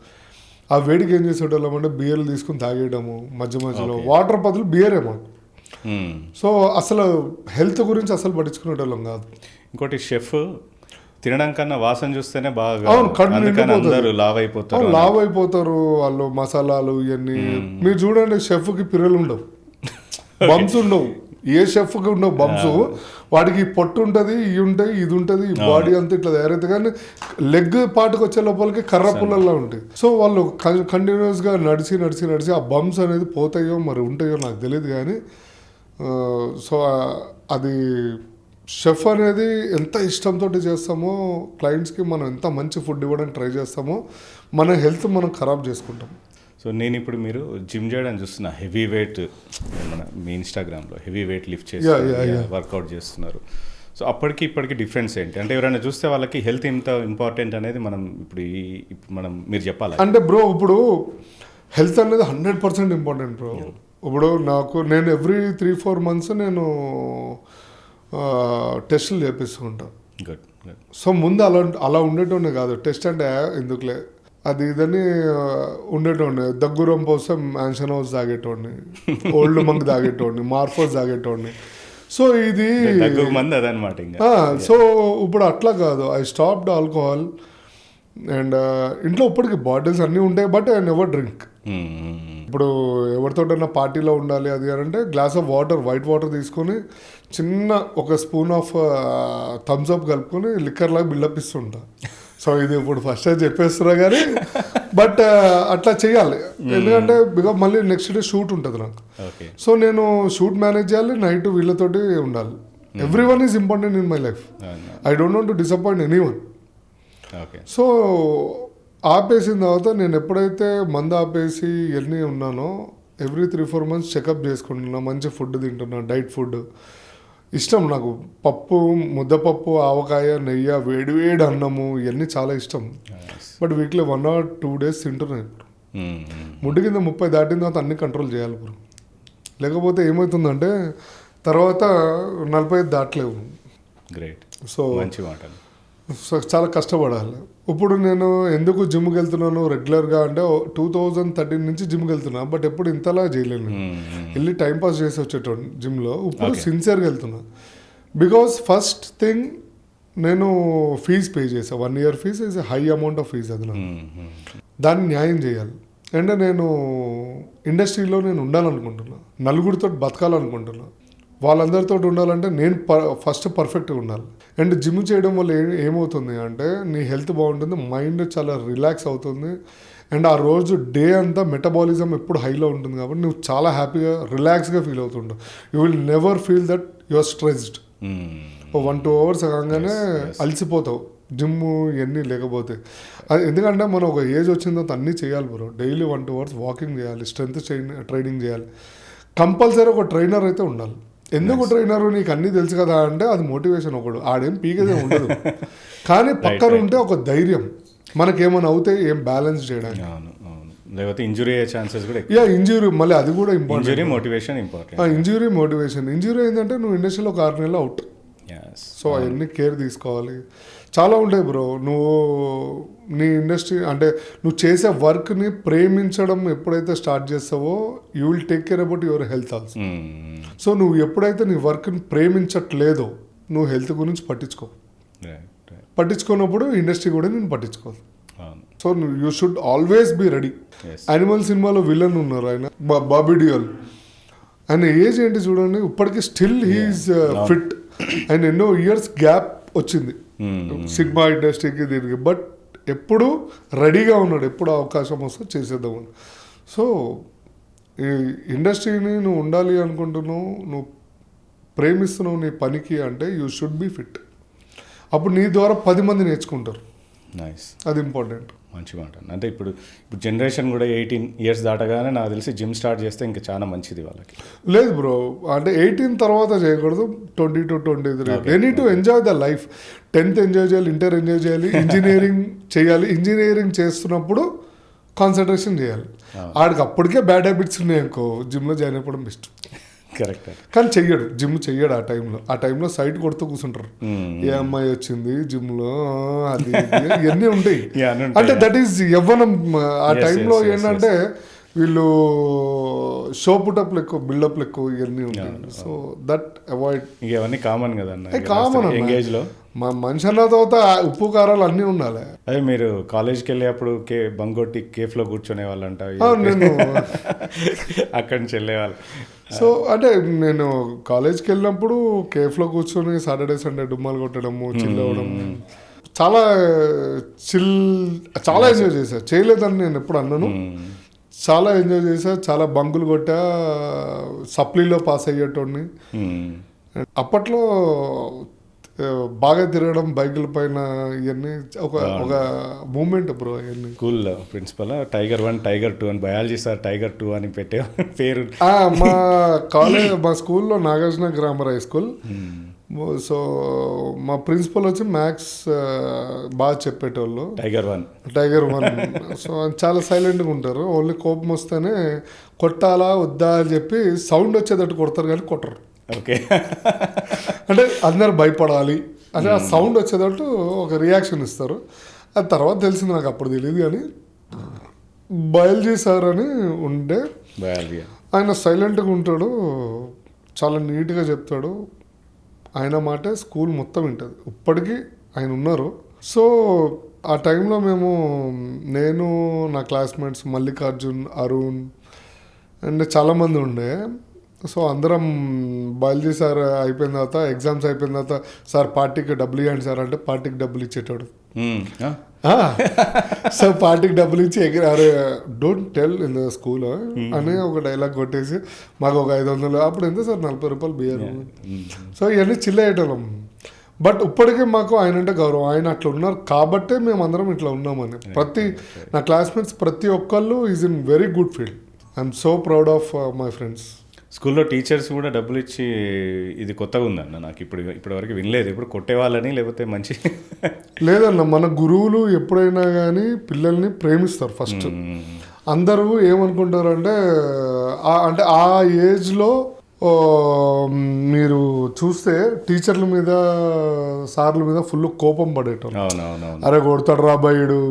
ఆ వేడికి ఏం చేసేటోళ్ళం అంటే బియర్లు తీసుకుని తాగేయడము, మధ్యలో వాటర్ బదులు బియరే మాకు. సో అసలు హెల్త్ గురించి అసలు పట్టించుకునేటోళ్ళం కాదు. ఇంకోటి షెఫ్ తినడం కన్నా వాసన చూస్తేనే బాగా అవును, కడుపు అందుకని అందరూ లావ్ అయిపోతారు. లావ్ అయిపోతారు వాళ్ళు, మసాలాలు ఇవన్నీ. మీరు చూడండి, షెఫ్కి పిర్రలు ఉండవు, బంప్స్ ఉండవు. ఏ షెఫ్కి ఉండవు బంప్స్. వాడికి పొట్టు ఉంటుంది, ఇవి ఉంటాయి, ఇది ఉంటుంది, ఈ బాడీ అంతా ఇట్లా తయారైతే. కానీ లెగ్ పార్ట్కి వచ్చే లోపలికి కర్ర పుల్లల్లో ఉంటాయి. సో వాళ్ళు కంటిన్యూస్గా నడిచి నడిచి నడిచి ఆ బంప్స్ అనేది పోతాయో మరి ఉంటాయో నాకు తెలియదు. కానీ సో అది షెఫ్ అనేది ఎంత ఇష్టంతో చేస్తామో, క్లయింట్స్కి మనం ఎంత మంచి ఫుడ్ ఇవ్వడానికి ట్రై చేస్తామో, మన హెల్త్ మనం ఖరాబ్ చేసుకుంటాం. సో నేను ఇప్పుడు మీరు జిమ్ చేయడం చూస్తున్నా, హెవీ వెయిట్ మన మీ ఇన్స్టాగ్రామ్లో హెవీ వెయిట్ లిఫ్ట్ చేసి వర్కౌట్ చేస్తున్నారు. సో అప్పటికి ఇప్పటికి డిఫరెన్స్ ఏంటి? అంటే ఎవరైనా చూస్తే వాళ్ళకి హెల్త్ ఎంత ఇంపార్టెంట్ అనేది మనం ఇప్పుడు మనం మీరు చెప్పాలి. అంటే బ్రో ఇప్పుడు హెల్త్ అనేది 100% ఇంపార్టెంట్ బ్రో. ఇప్పుడు నేను ఎవ్రీ 3-4 months నేను టెస్టులు చేపిస్తుంటా. Good good. సో ముందు అలా ఉండేటోనే కాదు. టెస్ట్ అంటే ఎందుకులే అది ఇదని ఉండేటోడిని. దగ్గురం కోసం మ్యాన్షన్ హౌస్ తాగేటోడిని, ఓల్డ్ మంక్ తాగేటోడిని, మార్ఫోస్ తాగేటోడిని. సో ఇది మంది అదనమాట. సో ఇప్పుడు అట్లా కాదు. ఐ స్టాప్డ్ ఆల్కహాల్ అండ్ ఇంట్లో ఇప్పటికి బాటిల్స్ అన్నీ ఉంటాయి, బట్ ఐ నెవర్ డ్రింక్. ఇప్పుడు ఎవరితోటైనా పార్టీలో ఉండాలి అది అని అంటే glass of water, white water తీసుకొని చిన్న ఒక స్పూన్ ఆఫ్ థమ్స్ అప్ కలుపుకొని లిక్కర్ లాగా బిల్డప్ ఇస్తుంటా. సో ఇది ఇప్పుడు ఫస్ట్ టైం చెప్పేస్తున్నా కానీ బట్ అట్లా చేయాలి. ఎందుకంటే బికాజ్ మళ్ళీ నెక్స్ట్ డే షూట్ ఉంటుంది నాకు. సో నేను షూట్ మేనేజ్ చేయాలి, నైట్ వీళ్ళతోటి ఉండాలి. Every one is important in my life. I don't want to disappoint any one. So ఆపేసిన తర్వాత నేను ఎప్పుడైతే మందు ఆపేసి ఎన్ని ఉన్నానో ఎవ్రీ 3-4 months చెకప్ చేసుకుంటున్నా, మంచి ఫుడ్ తింటున్నా, డైట్ ఫుడ్ ఇష్టం నాకు. పప్పు, ముద్దపప్పు, ఆవకాయ, నెయ్యి, వేడివేడి అన్నము ఇవన్నీ చాలా ఇష్టం. బట్ వీక్లీ 1 or 2 days తింటున్నాను. ఇప్పుడు ముడ్డు కింద 30 దాటిన తర్వాత అన్ని కంట్రోల్ చేయాలి ఇప్పుడు. లేకపోతే ఏమవుతుందంటే తర్వాత 45 దాటలేవు. గ్రేట్. సో మంచి మాట. సో చాలా కష్టపడాలి. ఇప్పుడు నేను ఎందుకు జిమ్కి వెళ్తున్నాను రెగ్యులర్గా అంటే 2013 నుంచి జిమ్కి వెళ్తున్నా, బట్ ఎప్పుడు ఇంతలా చేయలేను. వెళ్ళి టైంపాస్ చేసి వచ్చేటోడు జిమ్లో. ఇప్పుడు సిన్సియర్గా వెళ్తున్నా. బికాస్ ఫస్ట్ థింగ్ నేను ఫీజు పే చేసా. 1 year fees is high amount of fees. అది నాకు దాన్ని న్యాయం చేయాలి. అండ్ నేను ఇండస్ట్రీలో నేను ఉండాలనుకుంటున్నా, నలుగురితో బతకాలనుకుంటున్నా. వాళ్ళందరితో ఉండాలంటే నేను ఫస్ట్ పర్ఫెక్ట్గా ఉండాలి. అండ్ జిమ్ చేయడం వల్ల ఏమవుతుంది అంటే నీ హెల్త్ బాగుంటుంది, మైండ్ చాలా రిలాక్స్ అవుతుంది. అండ్ ఆ రోజు డే అంతా మెటబాలిజం ఎప్పుడు హైలో ఉంటుంది కాబట్టి నువ్వు చాలా హ్యాపీగా రిలాక్స్గా ఫీల్ అవుతుంటావు. You will never feel that you are stressed. 1-2 hours కాగానే అలసిపోతావు జిమ్ ఇవన్నీ లేకపోతే. అది ఎందుకంటే మనం ఒక ఏజ్ వచ్చిన తర్వాత అన్నీ చేయాలి బ్రో. డైలీ 1-2 hours వాకింగ్ చేయాలి, స్ట్రెంత్ ట్రైనింగ్ చేయాలి. కంపల్సరీ ఒక ట్రైనర్ అయితే ఉండాలి. ఎందుకు ట్రైనరు నీకు అన్నీ తెలుసు కదా అంటే అది మోటివేషన్. ఒకడు ఆడేం పీకేదే ఉండదు, కానీ పక్కన ఉంటే ఒక ధైర్యం మనకేమైనా అవుతే ఏం బ్యాలెన్స్ చేయడానికి. లేకపోతే ఇంజురీ అయ్యే ఛాన్సెస్ కూడా. ఇంజురీ మళ్ళీ అది కూడా important. Injury motivation important. Injury ఏంటంటే నువ్వు ఇండస్ట్రీలో ఒక 6 నెలలు అవుట్. సో అవన్నీ కేర్ తీసుకోవాలి. చాలా ఉంటాయి బ్రో. నువ్వు నీ ఇండస్ట్రీ అంటే నువ్వు చేసే వర్క్ని ప్రేమించడం ఎప్పుడైతే స్టార్ట్ చేస్తావో you will take care about your health also. So నువ్వు ఎప్పుడైతే నీ వర్క్ని ప్రేమించట్లేదో నువ్వు హెల్త్ గురించి పట్టించుకున్నప్పుడు ఇండస్ట్రీ కూడా నేను పట్టించుకోదు. So you should always be ready. Animal సినిమాలో విలన్ ఉన్నారు ఆయన, బాబీ డియోల్. ఆయన ఏజ్ ఏంటి చూడండి, ఇప్పటికీ స్టిల్ హీఈస్ ఫిట్. ఆయన ఎన్నో ఇయర్స్ గ్యాప్ వచ్చింది సినిమా ఇండస్ట్రీకి దీనికి, బట్ ఎప్పుడు రెడీగా ఉన్నాడు, ఎప్పుడు అవకాశం వస్తే చేసేద్దామని. సో ఈ ఇండస్ట్రీని నువ్వు ఉండాలి అనుకుంటున్నావు, నువ్వు ప్రేమిస్తున్నావు నీ పనికి అంటే యూ షుడ్ బీ ఫిట్. అప్పుడు నీ ద్వారా 10 మంది నేర్చుకుంటారు. నైస్. అది ఇంపార్టెంట్. మంచి మాట. అంటే ఇప్పుడు జనరేషన్ కూడా 18 years దాటగానే నాకు తెలిసి జిమ్ స్టార్ట్ చేస్తే ఇంకా చాలా మంచిది వాళ్ళకి. లేదు బ్రో, అంటే 18 తర్వాత చేయకూడదు, 20 to 23. They need to enjoy the life. 10th enjoy చేయాలి, ఇంటర్ ఎంజాయ్ చేయాలి, ఇంజనీరింగ్ చేయాలి. ఇంజనీరింగ్ చేస్తున్నప్పుడు కాన్సన్ట్రేషన్ చేయాలి. ఆడికి అప్పటికే బ్యాడ్ హ్యాబిట్స్ ఉన్నాయి అనుకో, జిమ్లో జాయిన్ అయిపోవడం బెస్ట్. కరెక్ట్. కానీ చెయ్యడు, జిమ్ చెయ్యడు. ఆ టైంలో సైడ్ కొడుతూ కూర్చుంటారు. ఏ అమ్మాయి వచ్చింది జిమ్లో, అది ఇవన్నీ ఉంటాయి. అంటే దట్ ఈస్ యవ్వనం. ఆ టైంలో ఏంటంటే వీళ్ళు షో పుటప్లు ఎక్కువ, బిల్డప్లు ఎక్కువ, ఇవన్నీ ఉంటాయి. So that avoid. ఇవన్నీ కామన్ కదా అన్న, కామన్ ఎంగేజ్ లో మా మనిషి అన్న తర్వాత ఉప్పు కారాలు అన్నీ ఉండాలి. అదే మీరు కాలేజ్కి వెళ్ళేప్పుడు బంగొట్టి కేఫ్లో కూర్చునే వాళ్ళంట, నేను అక్కడి నుంచి వెళ్ళేవాళ్ళు. సో అంటే నేను కాలేజ్కి వెళ్ళినప్పుడు కేఫ్లో కూర్చొని సాటర్డే సండే డుమ్మాలు కొట్టడము, చిల్ అవ్వడం, చాలా చాలా ఎంజాయ్ చేశా. చేయలేదని నేను ఎప్పుడు అన్నాను. చాలా ఎంజాయ్ చేశా, చాలా బంకులు కొట్టా, సప్లీలో పాస్ అయ్యేటోడిని. అప్పట్లో బాగా తిరగడం బైకుల పైన, ఇవన్నీ ఒక మూమెంట్ బ్రో. ఇవన్నీ స్కూల్లో ప్రిన్సిపల్ Tiger 1 Tiger 2 అని, బయాలజీ సార్ Tiger 2 అని పెట్టే పేరు. మా స్కూల్లో Nagarjuna grammar high school. So మా ప్రిన్సిపల్ వచ్చి మ్యాథ్స్ బాగా చెప్పేటోళ్ళు. Tiger 1. సో చాలా సైలెంట్గా ఉంటారు. ఓన్లీ కోపం వస్తేనే కొట్టాలా వద్దా అని చెప్పి సౌండ్ వచ్చేటట్టు కొడతారు కానీ కొట్టరు. ఓకే. అంటే అందరు భయపడాలి అంటే ఆ సౌండ్ వచ్చేటట్టు ఒక రియాక్షన్ ఇస్తారు. అది తర్వాత తెలిసింది, నాకు అప్పుడు తెలియదు. కానీ బయాలజీ సార్ అని ఉండే, ఆయన సైలెంట్గా ఉంటాడు, చాలా నీట్గా చెప్తాడు. ఆయన మాటే స్కూల్ మొత్తం వింటుంది. ఇప్పటికీ ఆయన ఉన్నారు. సో ఆ టైంలో నేను నా క్లాస్మేట్స్ మల్లికార్జున్, అరుణ్ అండ్ చాలామంది ఉండే. సో అందరం బయాలజీ సార్ అయిపోయిన తర్వాత, ఎగ్జామ్స్ అయిపోయిన తర్వాత, సార్ పార్టీకి డబ్బులు ఇవ్వండి సార్ అంటే పార్టీకి డబ్బులు ఇచ్చేటాడు. సో పార్టీకి డబ్బులు ఇచ్చి అరే don't tell in the school అని ఒక డైలాగ్ కొట్టేసి మాకు ఒక 500, అప్పుడు ఎంత సార్ 40 రూపాయలు బియ్యం. సో ఇవన్నీ చిల్ అయ్యేటోళ్ళం. బట్ ఇప్పటికీ మాకు ఆయన అంటే గౌరవం. ఆయన అట్లా ఉన్నారు కాబట్టే మేము అందరం ఇట్లా ఉన్నామని. నా క్లాస్మేట్స్ ప్రతి ఒక్కళ్ళు is in very good field. I'm so proud of my friends. స్కూల్లో టీచర్స్ కూడా డబ్బులు ఇచ్చి, ఇది కొత్తగా ఉందన్న, నాకు ఇప్పటివరకు వినలేదు. ఇప్పుడు కొట్టేవాళ్ళని లేకపోతే మంచి లేదన్న, మన గురువులు ఎప్పుడైనా కానీ పిల్లల్ని ప్రేమిస్తారు ఫస్ట్. అందరూ ఏమనుకుంటారు అంటే ఆ ఏజ్లో మీరు చూస్తే టీచర్ల మీద, సార్ల మీద ఫుల్ కోపం పడేటోళ్ళు. అరే కొడతాడు రాబాయుడు,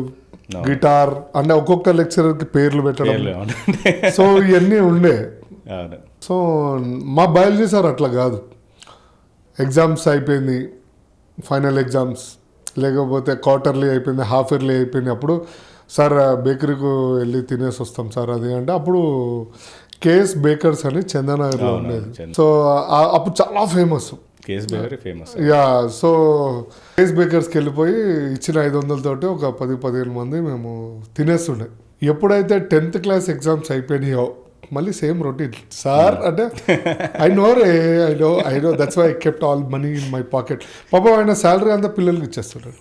గిటార్ అంటే ఒక్కొక్క లెక్చరర్కి పేర్లు పెట్టడం. సో ఇవన్నీ ఉండే. సో మా బయాలజీ సార్ అట్లా కాదు. ఎగ్జామ్స్ అయిపోయింది, ఫైనల్ ఎగ్జామ్స్ లేకపోతే క్వార్టర్లీ అయిపోయింది, హాఫ్ ఇయర్లీ అయిపోయింది, అప్పుడు సార్ బేకరీకి వెళ్ళి తినేసి వస్తాం సార్ అది అంటే, అప్పుడు కేఎస్ బేకర్స్ అని చందనగర్లో ఉండేది. సో అప్పుడు చాలా ఫేమస్ యా. సో కేఎస్ బేకర్స్కి వెళ్ళిపోయి ఇచ్చిన 500 తోటి ఒక 10-15 మంది మేము తినేస్తుండే. ఎప్పుడైతే 10th క్లాస్ ఎగ్జామ్స్ అయిపోయినాయో మళ్ళీ సేమ్ రొటీన్ సార్ అంటే I know that's why I kept all money in my pocket. పాపం ఆయన శాలరీ అంతా పిల్లలకి ఇచ్చేస్తున్నాడు.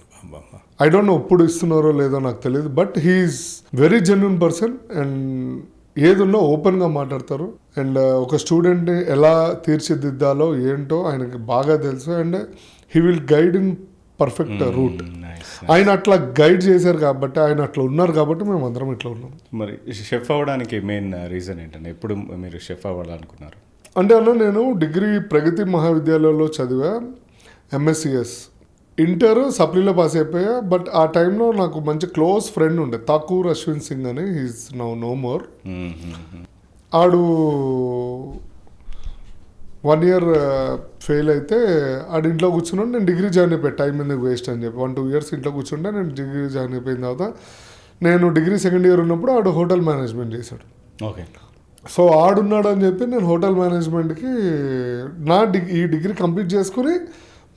ఐ డోంట్ నో ఇప్పుడు ఇస్తున్నారో లేదో నాకు తెలియదు. But he's very genuine person and ఏదున్నా ఓపెన్గా మాట్లాడతారు. అండ్ ఒక స్టూడెంట్ని ఎలా తీర్చిదిద్దాలో ఏంటో ఆయనకి బాగా తెలుసు. And he will guide in perfect route. ఆయన అట్లా గైడ్ చేశారు కాబట్టి, ఆయన అట్లా ఉన్నారు కాబట్టి మేము అందరం ఇట్లా ఉన్నాం. మరి షెఫ్ అవ్వడానికి మెయిన్ రీజన్ ఏంటంటే, ఎప్పుడు మీరు షెఫ్ అవ్వాలనుకున్నారు? అంటే నేను డిగ్రీ ప్రగతి మహావిద్యాలయంలో చదివా, MSCS. ఇంటర్ సప్లీలో పాస్ అయిపోయా. బట్ ఆ టైంలో నాకు మంచి క్లోజ్ ఫ్రెండ్ ఉండే, ఠాకూర్ అశ్విన్ సింగ్ అని. He's no more. ఆడు 1 year ఫెయిల్ అయితే ఆడు ఇంట్లో కూర్చున్నాడు. నేను డిగ్రీ జాయిన్ అయిపోయి టైం ఎందుకు వేస్ట్ అని చెప్పి 1-2 years ఇంట్లో కూర్చుంటే నేను డిగ్రీ జాయిన్ అయిపోయిన తర్వాత, నేను డిగ్రీ 2nd year ఉన్నప్పుడు ఆడు హోటల్ మేనేజ్మెంట్ చేశాడు. ఓకే. సో ఆడున్నాడు అని చెప్పి నేను హోటల్ మేనేజ్మెంట్కి ఈ డిగ్రీ కంప్లీట్ చేసుకుని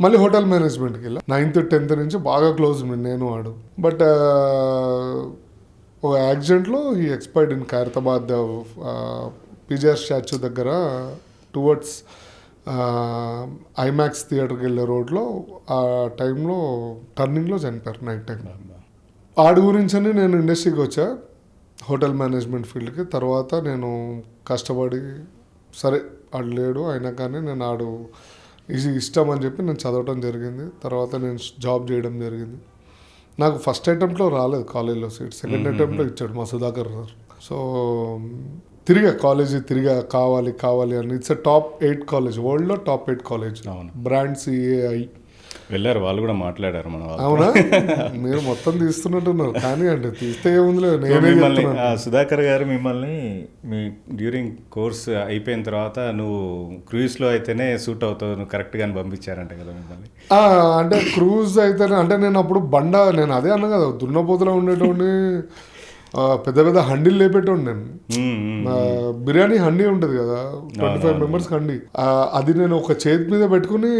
మళ్ళీ హోటల్ మేనేజ్మెంట్కి వెళ్ళా. 9th 10th నుంచి బాగా క్లోజ్ నేను ఆడు. బట్ ఒక యాక్సిడెంట్లో ఈ expired in Khairatabad PGR statue దగ్గర టువర్డ్స్ ఐమాక్స్ థియేటర్కి వెళ్ళే రోడ్లో ఆ టైంలో టర్నింగ్లో చనిపోయారు నైట్ టైం. ఆడు గురించని నేను ఇండస్ట్రీకి వచ్చా, హోటల్ మేనేజ్మెంట్ ఫీల్డ్కి. తర్వాత నేను కష్టపడి, సరే ఆడు లేడు అయినా కానీ నేను ఆడు ఇష్టం అని చెప్పి నేను చదవటం జరిగింది. తర్వాత నేను జాబ్ చేయడం జరిగింది. నాకు ఫస్ట్ అటెంప్ట్లో రాలేదు కాలేజ్లో సీట్, 2nd అటెంప్ట్లో ఇచ్చాడు మా సుధాకర్ సార్. సో కాలేజీ కావాలి అని. ఇట్స్ top 8 కాలేజ్, వరల్డ్లో top 8 కాలేజ్, బ్రాండ్ CAI. వెళ్ళారు, వాళ్ళు కూడా మాట్లాడారు మన వాళ్ళు. అవునా, మీరు మొత్తం తీస్తున్నట్టున్నారు. కానీ అంటే తీస్తే ఏముందిలే, నేనే మిమ్మల్ని చెప్తున్నాను. సుధాకర్ గారు మిమ్మల్ని మీ డ్యూరింగ్ కోర్స్ అయిపోయిన తర్వాత నువ్వు క్రూయిస్లో అయితేనే సూట్ అవుతావు, నువ్వు కరెక్ట్గా పంపించారంట కదా మిమ్మల్ని. అంటే క్రూజ్ అయితేనే అంటే నేను అప్పుడు నేను అదే అన్నా కదా, దున్నపోతులో ఉండేటోడిని, పెద్ద పెద్ద హండీలు లేపేటోండి నేను. బిర్యానీ హండీ ఉంటుంది కదా, 25 మెంబర్స్ హండీ, అది నేను ఒక చేతి మీద పెట్టుకుని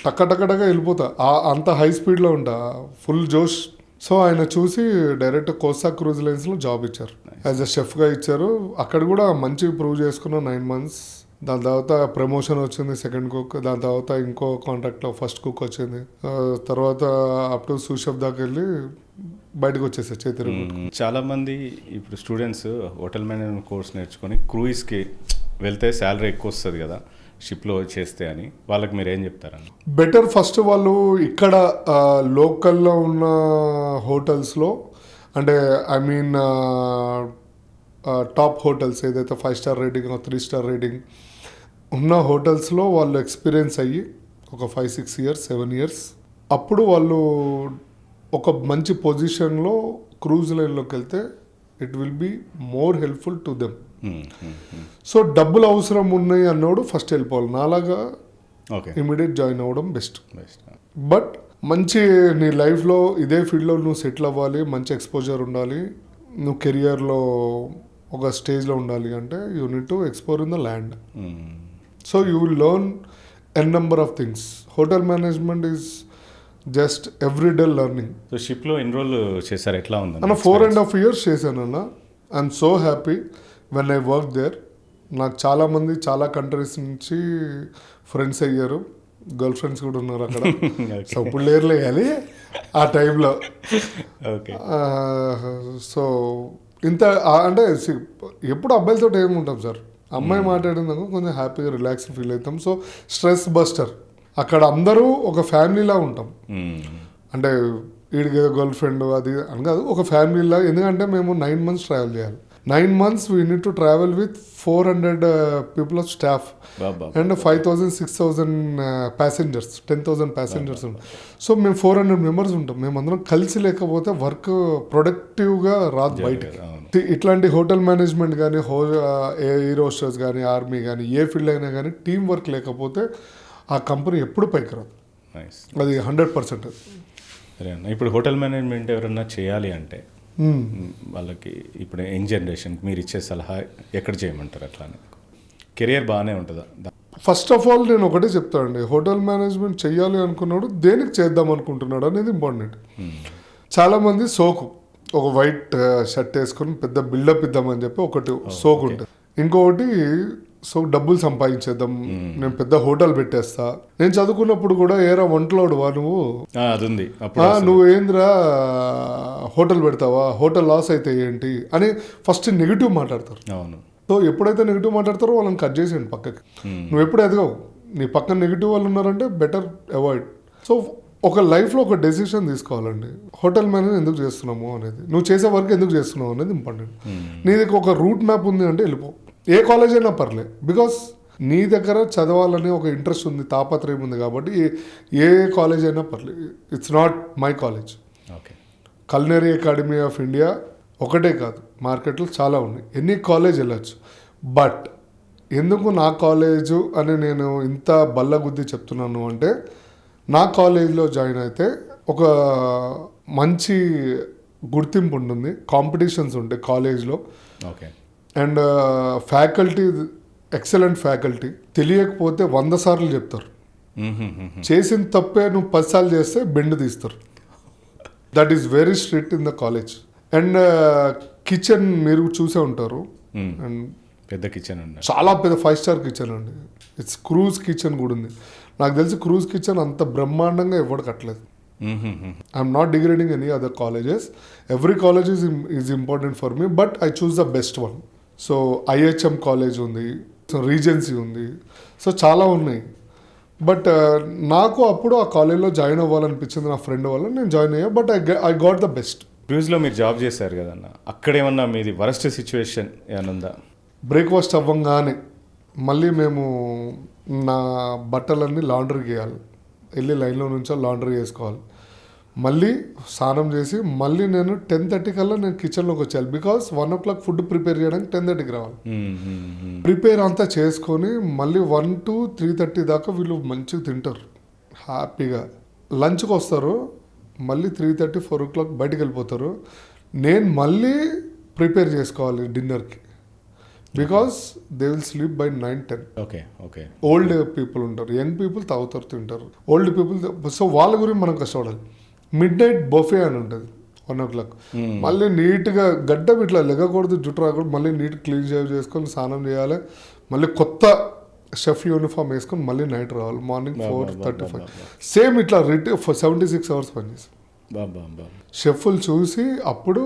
టక్క టక్క టక్క వెళ్ళిపోతా, అంత హై స్పీడ్లో ఉంటా, ఫుల్ జోష్. సో ఆయన చూసి డైరెక్ట్ కోస్తా క్రూజ్ లైన్స్లో జాబ్ ఇచ్చారు, యాజ్ అ షెఫ్గా ఇచ్చారు. అక్కడ కూడా మంచి ప్రూవ్ చేసుకున్న 9 months. దాని తర్వాత ప్రమోషన్ వచ్చింది, సెకండ్ కుక్. దాని తర్వాత ఇంకో కాంట్రాక్ట్లో ఫస్ట్ కుక్ వచ్చింది. తర్వాత అప్ టు సూషెఫ్ దాకా వెళ్ళి బయటకు వచ్చేసారు చేతి. చాలా మంది ఇప్పుడు స్టూడెంట్స్ హోటల్ మేనేజ్మెంట్ కోర్స్ నేర్చుకొని క్రూయిస్కి వెళ్తే శాలరీ ఎక్కువ వస్తుంది కదా షిప్లో చేస్తే అని, వాళ్ళకి మీరు ఏం చెప్తారని? బెటర్ ఫస్ట్ వాళ్ళు ఇక్కడ లోకల్లో ఉన్న హోటల్స్లో, అంటే ఐ మీన్ టాప్ హోటల్స్ ఏదైతే 5 star రేటింగ్ 3 star రేటింగ్ ఉన్న హోటల్స్లో వాళ్ళు ఎక్స్పీరియన్స్ అయ్యి ఒక 5-6 years 7 years, అప్పుడు వాళ్ళు ఒక మంచి పొజిషన్లో క్రూజ్ లైన్లోకి వెళ్తే it will be more helpful to them. So డబ్బులు అవసరం ఉన్నాయి అన్నోడు ఫస్ట్ వెళ్ళిపోవాలి, నాలాగా ఇమీడియట్ జాయిన్ అవ్వడం బెస్ట్. బట్ మంచి నీ లైఫ్లో ఇదే ఫీల్డ్లో నువ్వు సెటిల్ అవ్వాలి, మంచి ఎక్స్పోజర్ ఉండాలి, నువ్వు కెరియర్లో ఒక స్టేజ్లో ఉండాలి అంటే you need to explore in the land. So you will learn n number of things. Hotel management is just everyday learning. So షిప్లో ఎన్రోల్ చేశారు, ఎట్లా ఉంది అన్న? 4.5 years చేశానన్న. I'm so happy when I work there. నాకు చాలామంది చాలా కంట్రీస్ నుంచి ఫ్రెండ్స్ అయ్యారు, గర్ల్ ఫ్రెండ్స్ కూడా ఉన్నారు అక్కడ. సో ఇప్పుడు లేరులే కానీ ఆ టైంలో. సో ఇంత అంటే ఎప్పుడు అబ్బాయిలతో ఏముంటాం సార్, అమ్మాయి మాట్లాడిందాక కొంచెం హ్యాపీగా రిలాక్స్ ఫీల్ అవుతాం. So stress buster. అక్కడ అందరూ ఒక ఫ్యామిలీలా ఉంటాం. అంటే వీడికి గర్ల్ ఫ్రెండ్ అది అని కాదు, ఒక ఫ్యామిలీలా. ఎందుకంటే మేము 9 months ట్రావెల్ చేయాలి. 9 months we need to travel with 400 people of staff and 5,000-6,000 passengers, 10,000 passengers ఉంటాం. సో మేము 400 members ఉంటాం. మేమందరం కలిసి లేకపోతే వర్క్ ప్రొడక్టివ్గా రాదు బయటకి. ఇట్లాంటి హోటల్ మేనేజ్మెంట్ కానీ ఎయిర్ హోస్టర్స్ కానీ ఆర్మీ కానీ ఏ ఫీల్డ్ అయినా కానీ టీం వర్క్ లేకపోతే ఆ కంపెనీ ఎప్పుడు పైకి రాదు. అది 100%. ఇప్పుడు హోటల్ మేనేజ్మెంట్ ఎవరన్నా చేయాలి అంటే వాళ్ళకి ఇప్పుడు యంగ్ జనరేషన్ మీరు ఇచ్చే సలహా ఎక్కడ చేయమంటారు? అట్లానే కెరియర్ బాగానే ఉంటుందా? ఫస్ట్ ఆఫ్ ఆల్ నేను ఒకటే చెప్తానండి, హోటల్ మేనేజ్మెంట్ చెయ్యాలి అనుకున్నాడు దేనికి చేద్దాం అనుకుంటున్నాడు అనేది ఇంపార్టెంట్. చాలామంది సోకు, ఒక వైట్ షర్ట్ వేసుకొని పెద్ద బిల్డప్ ఇద్దామని చెప్పి ఒకటి సోకు ఉంటుంది. ఇంకొకటి సో డబ్బులు సంపాదించేద్దాం, నేను పెద్ద హోటల్ పెట్టేస్తా. నేను చదువుకున్నప్పుడు కూడా ఏరా వంటలోడువా నువ్వు, నువ్వు ఏంద్రా హోటల్ పెడతావా, హోటల్ లాస్ అయితే ఏంటి అని ఫస్ట్ నెగిటివ్ మాట్లాడతారు. సో ఎప్పుడైతే నెగిటివ్ మాట్లాడతారో వాళ్ళని కట్ చేసేయండి పక్కకి. నువ్వు ఎప్పుడు ఎదగవు, నీ పక్కన నెగిటివ్ వాళ్ళు ఉన్నారంటే బెటర్ అవాయిడ్. సో ఒక లైఫ్లో ఒక డెసిషన్ తీసుకోవాలండి, హోటల్ మేనేజ్ ఎందుకు చేస్తున్నాము అనేది, నువ్వు చేసే వర్క్ ఎందుకు చేస్తున్నావు అనేది ఇంపార్టెంట్. నీది ఒక రూట్ మ్యాప్ ఉంది అంటే వెళ్ళిపో, ఏ కాలేజ్ అయినా పర్లే. బికాస్ నీ దగ్గర చదవాలని ఒక ఇంట్రెస్ట్ ఉంది, తాపత్రయం ఉంది కాబట్టి ఏ కాలేజ్ అయినా పర్లేదు. It's not my college. Culinary academy of India ఒకటే కాదు, మార్కెట్లో చాలా ఉన్నాయి, ఎన్ని కాలేజ్ వెళ్ళచ్చు. బట్ ఎందుకు నా కాలేజు అని నేను ఇంత బల్లగుద్ది చెప్తున్నాను అంటే, నా కాలేజ్లో జాయిన్ అయితే ఒక మంచి గుర్తింపు ఉంటుంది, కాంపిటీషన్స్ ఉంటాయి కాలేజ్లో. And faculty excellent faculty. తెలియకపోతే 100 సార్లు చెప్తారు, చేసిన తప్పే నువ్వు 10 సార్లు చేస్తే బెండ్ తీస్తారు. That is very strict in the college. And kitchen మీరు చూసే ఉంటారు, అండ్ పెద్ద కిచెన్, చాలా పెద్ద 5 star కిచెన్ అండి. ఇట్స్ క్రూజ్ కిచెన్ కూడా ఉంది. నాకు తెలిసి క్రూజ్ కిచెన్ అంత బ్రహ్మాండంగా ఎవరు కట్టలేదు. I'm not degrading any other colleges, every college is important for me, but I choose the best one. So IHM college ఉంది, సో రీజెన్సీ ఉంది, సో చాలా ఉన్నాయి. బట్ నాకు అప్పుడు ఆ కాలేజ్లో జాయిన్ అవ్వాలనిపించింది నా ఫ్రెండ్ వల్ల, నేను జాయిన్ అయ్యా. But I got the best. క్రూజ్లో మీరు జాబ్ చేశారు కదన్న, అక్కడేమన్నా మీది వరస్ట్ సిచ్యువేషన్ ఏమన్నా ఉందా? బ్రేక్ఫాస్ట్ అవ్వంగానే మళ్ళీ మేము నా బట్టలన్నీ లాండ్రీకి వేయాలి. వెళ్ళి లైన్లో నుంచో లాండ్రీ చేసుకోవాలి, మళ్ళీ స్నానం చేసి మళ్ళీ నేను 10:30 కల్లా నేను కిచెన్లోకి వచ్చేయాలి. బికాస్ 1 o'clock ఫుడ్ ప్రిపేర్ చేయడానికి 10:30కి రావాలి. ప్రిపేర్ అంతా చేసుకొని మళ్ళీ 1 to 3:30 దాకా వీళ్ళు మంచిగా తింటారు హ్యాపీగా. లంచ్కి వస్తారు, మళ్ళీ 3:30, 4 o'clock బయటికి వెళ్ళిపోతారు. నేను మళ్ళీ ప్రిపేర్ చేసుకోవాలి డిన్నర్కి, because they will sleep by 9-10. Okay okay. Old people ఉంటారు, యంగ్ పీపుల్ తాగుతారు తింటారు, ఓల్డ్ పీపుల్. సో వాళ్ళ గురించి మనం కష్టపడాలి. మిడ్ నైట్ బఫే అని ఉంటుంది 1 o'clock. మళ్ళీ నీట్గా గడ్డం ఇట్లా లెగకూడదు, జుట్టు రాకూడదు, మళ్ళీ నీట్ క్లీన్ షేవ్ చేసుకొని స్నానం చేయాలి, మళ్ళీ కొత్త షెఫ్ యూనిఫామ్ వేసుకొని మళ్ళీ నైట్ రావాలి. మార్నింగ్ 4:35. సేమ్ ఇట్లా 76 hours పనిచేస్తాం. షెఫ్లు చూసి అప్పుడు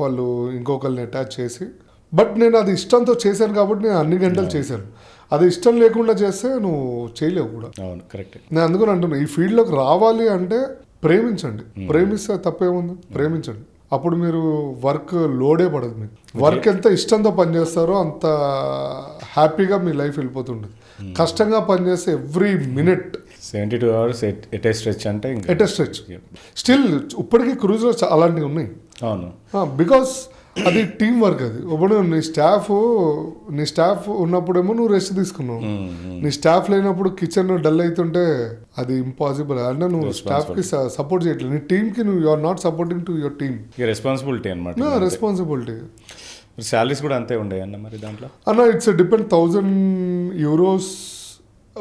వాళ్ళు ఇంకొకరిని అటాచ్ చేసి, బట్ నేను అది ఇష్టంతో చేశాను కాబట్టి నేను అన్ని గంటలు చేశాను. అది ఇష్టం లేకుండా చేస్తే నువ్వు చేయలేవు కూడా. అవును, కరెక్ట్. నేను అందుకని అంటున్నా, ఈ ఫీల్డ్లోకి రావాలి అంటే ప్రేమించండి. ప్రేమిస్తే తప్పేముంది, ప్రేమించండి. అప్పుడు మీరు వర్క్ లోడే పడదు. మీకు వర్క్ ఎంత ఇష్టంతో పనిచేస్తారో అంత హ్యాపీగా మీ లైఫ్ వెళ్ళిపోతుంటుంది. కష్టంగా పనిచేస్తే ఎవ్రీ మినిట్ 72 hours ఎటే స్ట్రెచ్ అంటే ఎటే స్ట్రెచ్. స్టిల్ ఇప్పటికీ క్రూజ్లో అలాంటివి ఉన్నాయి. అవును, బికాస్ అది టీం వర్క్. అది ఇప్పుడు నీ స్టాఫ్ ఉన్నప్పుడేమో నువ్వు రెస్ట్ తీసుకున్నావు, నీ స్టాఫ్ లేనప్పుడు కిచెన్ డల్ అవుతుంటే అది ఇంపాసిబుల్. అంటే నువ్వు స్టాఫ్కి సపోర్ట్ చేయట్లేదు, నీ టీమ్కి నువ్వు you are not supporting to your team. Responsibility అనమాట. రెస్పాన్సిబిలిటీ. శాలరీస్ కూడా అంతే ఉండే అన్న మరి దాంట్లో? అన్న ఇట్స్ డిపెండ్. 1,000 euros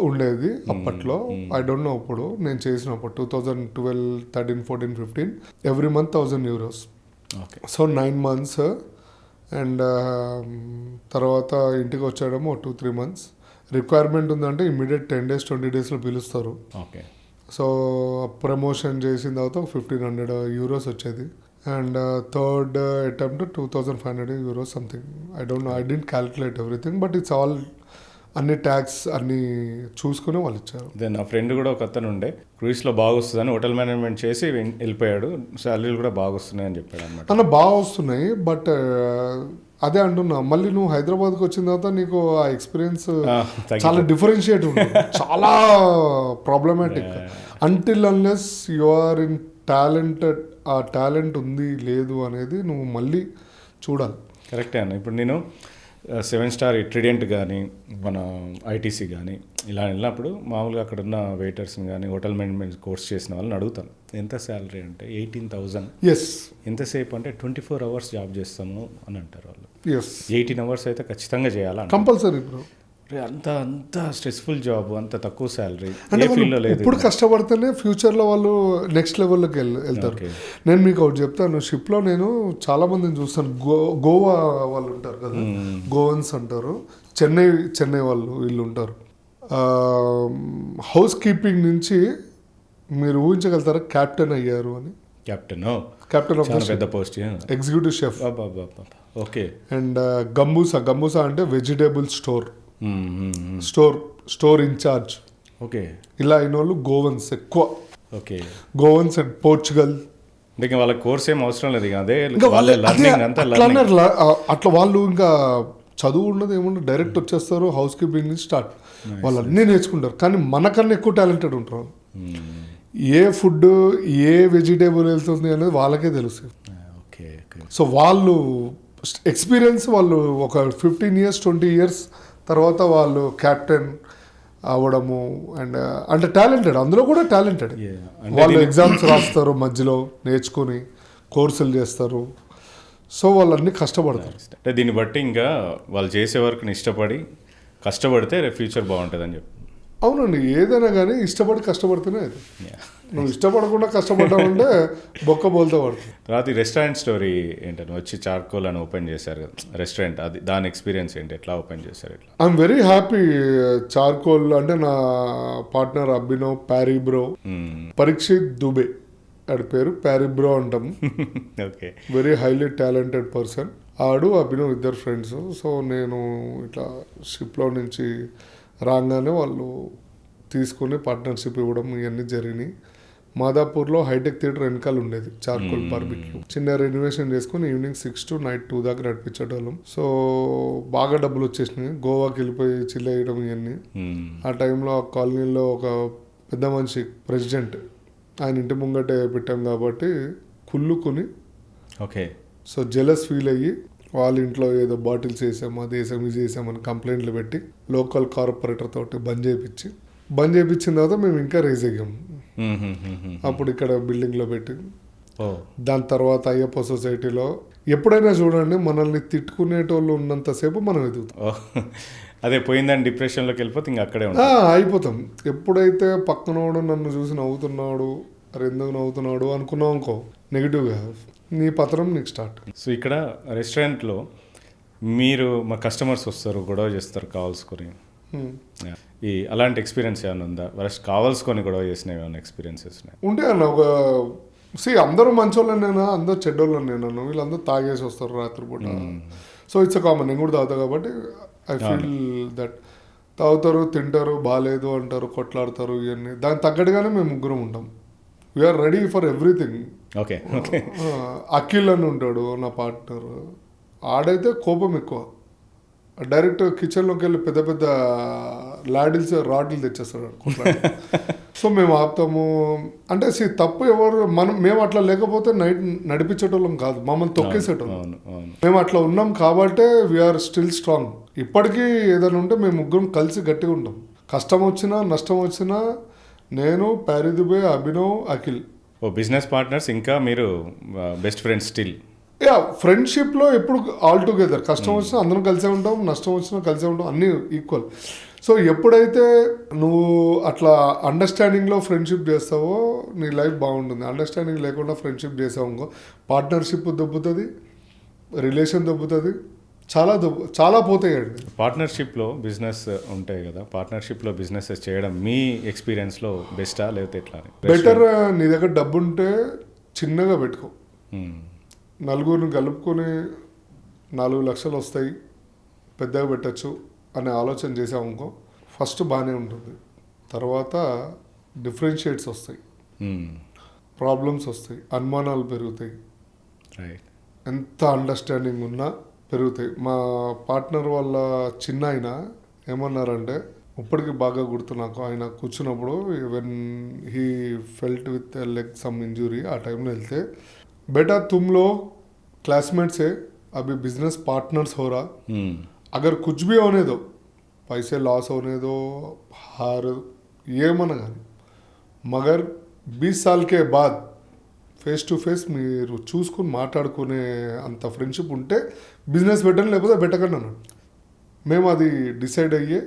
ఉండేది అప్పట్లో. ఐ డోంట్ నో ఇప్పుడు, నేను చేసినప్పుడు 2012, 13, 14, 15 every month 1,000 euros. Okay. So 9 months and తర్వాత ఇంటికి వచ్చాడేమో 2-3 months. రిక్వైర్మెంట్ ఉందంటే ఇమ్మీడియట్ 10 days 20 daysలో పిలుస్తారు. ఓకే. సో ప్రమోషన్ చేసిన తర్వాత 1,500 euros వచ్చేది. And third attempt 2,500 euros something. I don't know, I didn't calculate everything, but it's all అన్ని ట్యాక్స్ అన్ని చూసుకుని వాళ్ళు ఇచ్చారు. నా ఫ్రెండ్ కూడా ఒక అతను ఉండే, క్రూయిస్లో బాగా వస్తుందని హోటల్ మేనేజ్మెంట్ చేసి వెళ్ళిపోయాడు, శాలరీలు కూడా బాగా వస్తున్నాయి అని చెప్పాడు అనమాట. అన్న బాగా వస్తున్నాయి, బట్ అదే అంటున్నా, మళ్ళీ నువ్వు హైదరాబాద్కి వచ్చిన తర్వాత నీకు ఆ ఎక్స్పీరియన్స్ చాలా డిఫరెన్షియేట్ ఉంటుంది, చాలా problematic. Until unless you are in talented, ఆ టాలెంట్ ఉంది లేదు అనేది నువ్వు మళ్ళీ చూడాలి. కరెక్టే అన్న. ఇప్పుడు నేను 7-star ట్రిడెంట్ కానీ మన ఐటీసీ కానీ ఇలా వెళ్ళినప్పుడు మామూలుగా అక్కడ ఉన్న వెయిటర్స్ని కానీ హోటల్ మేనేజ్మెంట్ కోర్స్ చేసిన వాళ్ళని అడుగుతాను, ఎంత శాలరీ అంటే 18,000. ఎస్. ఎంతసేపు అంటే 24 hours జాబ్ చేస్తాము అని అంటారు వాళ్ళు. ఎస్. 18 hours అయితే ఖచ్చితంగా చేయాలా, కంపల్సరీ బ్రో. అంత స్ట్రెస్ఫుల్ జాబ్, అంత తక్కువ శాలరీ ఏ ఫీల్డ్లో లేదు. ఇప్పుడు కష్టపడితేనే ఫ్యూచర్లో వాళ్ళు నెక్స్ట్ లెవెల్లోకి వెళ్తారు. నేను మీకు ఒకటి చెప్తాను, షిప్లో నేను చాలా మందిని చూస్తాను. గోవా వాళ్ళు ఉంటారు కదా, గోవన్స్ అంటారు, చెన్నై వాళ్ళు వీళ్ళు ఉంటారు. హౌస్ కీపింగ్ నుంచి మీరు ఊహించగలుగుతారా క్యాప్టెన్ అయ్యారు అని? కెప్టెన్ ఆఫ్ పెద్ద post, executive chef. Okay. And గంబూసా అంటే వెజిటేబుల్ స్టోర్ ఇన్ఛార్జ్. ఓకే. ఇలా అయిన వాళ్ళు గోవన్స్ ఎక్కువ. ఓకే. Goans and Portugal. ఇంకా వాళ్ళ కోర్స్ ఏం అవసరం లేదు, అదే అట్లా వాళ్ళు ఇంకా చదువు ఉన్నది ఏమన్నా డైరెక్ట్ వచ్చేస్తారు, హౌస్ కీపింగ్ నుంచి స్టార్ట్, వాళ్ళు అన్నీ నేర్చుకుంటారు. కానీ మనకన్నా ఎక్కువ టాలెంటెడ్ ఉంటారు. ఏ ఫుడ్ ఏ వెజిటేబుల్ వెళ్తుంది అనేది వాళ్ళకే తెలుస్తుంది. సో వాళ్ళు ఎక్స్పీరియన్స్, వాళ్ళు ఒక 15 years 20 years తర్వాత వాళ్ళు క్యాప్టెన్ అవ్వడము. అండ్ అంటే టాలెంటెడ్, అందులో కూడా టాలెంటెడ్. వాళ్ళు ఎగ్జామ్స్ రాస్తారు, మధ్యలో నేర్చుకుని కోర్సులు చేస్తారు. సో వాళ్ళన్నీ కష్టపడతారు. అంటే దీన్ని బట్టి ఇంకా వాళ్ళు చేసే వర్క్ని ఇష్టపడి కష్టపడితే ఫ్యూచర్ బాగుంటుంది అని చెప్పి. అవునండి, ఏదైనా కానీ ఇష్టపడి కష్టపడితేనే అది. నువ్వు ఇష్టపడకుండా కష్టపడ్డావంటే బొక్క బోల్తో పడుతుంది. తర్వాత ఈ రెస్టారెంట్ స్టోరీ ఏంటని వచ్చి చార్కోల్ అని ఓపెన్ చేశారు కదా రెస్టారెంట్, అది దాని ఎక్స్పీరియన్స్ ఏంటి, ఎట్లా ఓపెన్ చేశారు? ఎట్లా? I'm very happy. చార్కోల్ అంటే నా పార్ట్నర్ అభినవ్ ప్యారీబ్రో, పరీక్షిత్ దుబే ఆడి పేరు, ప్యారీబ్రో అంటాము. Okay. Very highly talented person. ఆడు అభినవ్ ఇద్దరు ఫ్రెండ్స్. సో నేను ఇట్లా షిప్లో నుంచి రాగానే వాళ్ళు తీసుకుని పార్ట్నర్షిప్ ఇవ్వడం ఇవన్నీ జరిగినాయి. మాదాపూర్లో హైటెక్ థియేటర్ వెనకాల ఉండేది చార్కోల్ బార్బిక్యూ. చిన్న రెనోవేషన్ చేసుకుని ఈవినింగ్ 6 to night 2 దాకా నడిపించేటోళ్ళం. సో బాగా డబ్బులు వచ్చేసినాయి. గోవాకి వెళ్ళిపోయి చిల్ వేయడం ఇవన్నీ. ఆ టైంలో ఆ కాలనీలో ఒక పెద్ద మనిషి ప్రెసిడెంట్, ఆయన ఇంటి ముంగటే పెట్టాం కాబట్టి కుళ్ళుకొని ఓకే. సో జెలస్ ఫీల్ అయ్యి వాళ్ళ ఇంట్లో ఏదో బాటిల్స్ వేసాము, అది వేసాము, ఇది వేసామని కంప్లైంట్లు పెట్టి లోకల్ కార్పొరేటర్ తోటి బంద్ చేయించిన తర్వాత మేము ఇంకా రేజ్ అయ్యాము. అప్పుడు ఇక్కడ బిల్డింగ్లో పెట్టి దాని తర్వాత అయ్యప్ప సొసైటీలో ఎప్పుడైనా చూడండి మనల్ని తిట్టుకునేటోళ్ళు ఉన్నంతసేపు మనం ఎదుగుతాం. అదే పోయిందని డిప్రెషన్లోకి వెళ్ళిపోతే ఇంకా అక్కడే అయిపోతాం. ఎప్పుడైతే పక్కనోడు నన్ను చూసి నవ్వుతున్నాడు, అరే ఎందుకు నవ్వుతున్నాడు అనుకున్నావు అనుకో, నెగిటివ్గా నీ పత్రం నీకు స్టార్ట్. సో ఇక్కడ రెస్టారెంట్లో మీరు మా కస్టమర్స్ వస్తారు, గొడవ చేస్తారు కావాల్సుకొని, ఈ అలాంటి ఎక్స్పీరియన్స్ ఏమైనా ఉందా? కావాల్సుకొని గొడవ చేసిన ఏమైనా ఎక్స్పీరియన్సెస్ ఉంటే అన్న ఒక అందరూ మంచోళ్ళనేనా, అందరూ చెడ్డోళ్ళనేనా, వీళ్ళందరూ తాగేసి వస్తారు రాత్రిపూట. సో ఇట్స్ కామన్, నేను కూడా తాగుతా కాబట్టి ఐ ఫీల్ దట్ తాగుతారు, తింటారు, బాగాలేదు అంటారు, కొట్లాడతారు, ఇవన్నీ దానికి తగ్గట్టుగానే మేము ముగ్గురం ఉంటాం. We are ready for everything. Okay okay. Akhil అని ఉంటాడు నా పార్ట్నర్, ఆడైతే కోపం ఎక్కువ, డైరెక్ట్ కిచెన్లోకి వెళ్ళి పెద్ద పెద్ద రాడ్లు తెచ్చేస్తాడు. సో మేము ఆపుతాము అంటే తప్పు ఎవరు మేము అట్లా లేకపోతే నైట్ నడిపించేటోళ్ళం కాదు, మమ్మల్ని తొక్కేసేటోళ్ళం. మేము అట్లా ఉన్నాం కాబట్టే వీఆర్ స్టిల్ స్ట్రాంగ్. ఇప్పటికీ ఏదైనా ఉంటే మేము ముగ్గురం కలిసి గట్టిగా ఉంటాం. కష్టం వచ్చినా నష్టం వచ్చినా నేను, ప్యారిదుబే, అభినవ్, అఖిల్ బిజినెస్ పార్ట్నర్స్. ఇంకా మీరు బెస్ట్ ఫ్రెండ్స్ స్టిల్? ఫ్రెండ్షిప్లో ఎప్పుడు ఆల్ టుగెదర్, కష్టం వచ్చినా అందరం కలిసే ఉంటాం, నష్టం వచ్చినా కలిసే ఉంటాం, అన్నీ ఈక్వల్. సో ఎప్పుడైతే నువ్వు అట్లా అండర్స్టాండింగ్లో ఫ్రెండ్షిప్ చేస్తావో నీ లైఫ్ బాగుంటుంది. అండర్స్టాండింగ్ లేకుండా ఫ్రెండ్షిప్ చేసావు ఇంకో పార్ట్నర్షిప్ దొబ్బుతుంది, రిలేషన్ దొబ్బుతుంది, చాలా పోతాయండి. పార్ట్నర్షిప్లో బిజినెస్ ఉంటాయి కదా, పార్ట్నర్షిప్లో బిజినెస్ చేయడం మీ ఎక్స్పీరియన్స్లో బెస్టా లేకపోతే ఎట్లా? బెటర్. నీ దగ్గర డబ్బు ఉంటే చిన్నగా పెట్టుకో, నలుగురిని కలుపుకొని 4 లక్షలు వస్తాయి, పెద్దగా పెట్టచ్చు అనే ఆలోచన చేసావు అనుకో, ఫస్ట్ బాగానే ఉంటుంది. తర్వాత డిఫరెన్షియేట్స్ వస్తాయి, ప్రాబ్లమ్స్ వస్తాయి, అనుమానాలు పెరుగుతాయి, ఎంత అండర్స్టాండింగ్ ఉన్నా పెరుగుతాయి. మా పార్ట్నర్ వాళ్ళ చిన్న ఆయన ఏమన్నారంటే, ఇప్పటికీ బాగా గుర్తు నాకు, ఆయన కూర్చున్నప్పుడు when he felt with leg some injury, ఆ టైంలో వెళ్తే, बेटा तुम लोग क्लासमेट्स है, अभी बिजनेस पार्टनर्स हो रहा, अगर कुछ भी होने दो, पैसे लॉस होने दो, हार ये मन కానీ, मगर 20 साल के बाद ఫేస్ టు ఫేస్ మీరు చూసుకుని మాట్లాడుకునే అంత ఫ్రెండ్షిప్ ఉంటే బిజినెస్ పెట్టండి, లేకపోతే పెట్టకండి అన్నాడు. మేము అది డిసైడ్ అయ్యే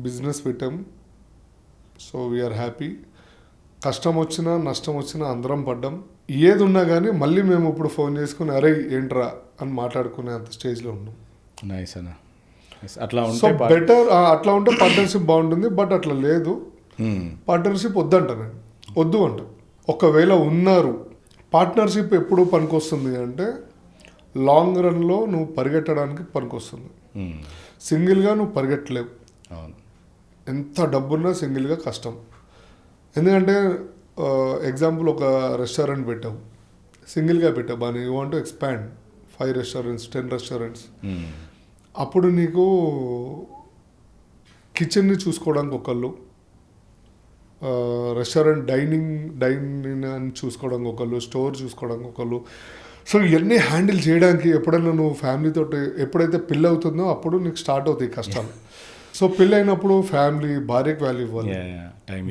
బిజినెస్ పెట్టాము. So we are happy. కష్టం వచ్చినా నష్టం వచ్చినా అందరం పడ్డాం. ఏది ఉన్నా కానీ మళ్ళీ మేము ఇప్పుడు ఫోన్ చేసుకుని అరే ఏంట్రా అని మాట్లాడుకునే అంత స్టేజ్లో ఉన్నాం. నైస్ అన్న. అట్లా సో బెటర్, అట్లా ఉంటే పార్ట్నర్షిప్ బాగుంటుంది. బట్ అట్లా లేదు, పార్ట్నర్షిప్ వద్దంట, నేను వద్దు అంట. ఒకవేళ ఉన్నారు, పార్ట్నర్షిప్ ఎప్పుడు పనికొస్తుంది అంటే లాంగ్ రన్లో నువ్వు పరిగెట్టడానికి పనికొస్తుంది. సింగిల్గా నువ్వు పరిగెట్టలేవు. ఎంత డబ్బున్నా సింగిల్గా కష్టం. ఎందుకంటే ఎగ్జాంపుల్ ఒక రెస్టారెంట్ పెట్టావు, సింగిల్గా పెట్టావు, బాగా you want to expand 5 restaurants 10 restaurants. అప్పుడు నీకు కిచెన్ని చూసుకోవడానికి ఒకళ్ళు, రెస్టారెంట్ డైనింగ్ అని చూసుకోవడానికి ఒకళ్ళు, స్టోర్ చూసుకోవడానికి ఒకళ్ళు. సో ఇవన్నీ హ్యాండిల్ చేయడానికి ఎప్పుడైనా నువ్వు ఫ్యామిలీతో ఎప్పుడైతే పెళ్ళి అవుతుందో అప్పుడు నీకు స్టార్ట్ అవుతాయి కష్టాలు. సో పెళ్ళి అయినప్పుడు ఫ్యామిలీ, భార్యకి వాల్యూ ఇవ్వాలి.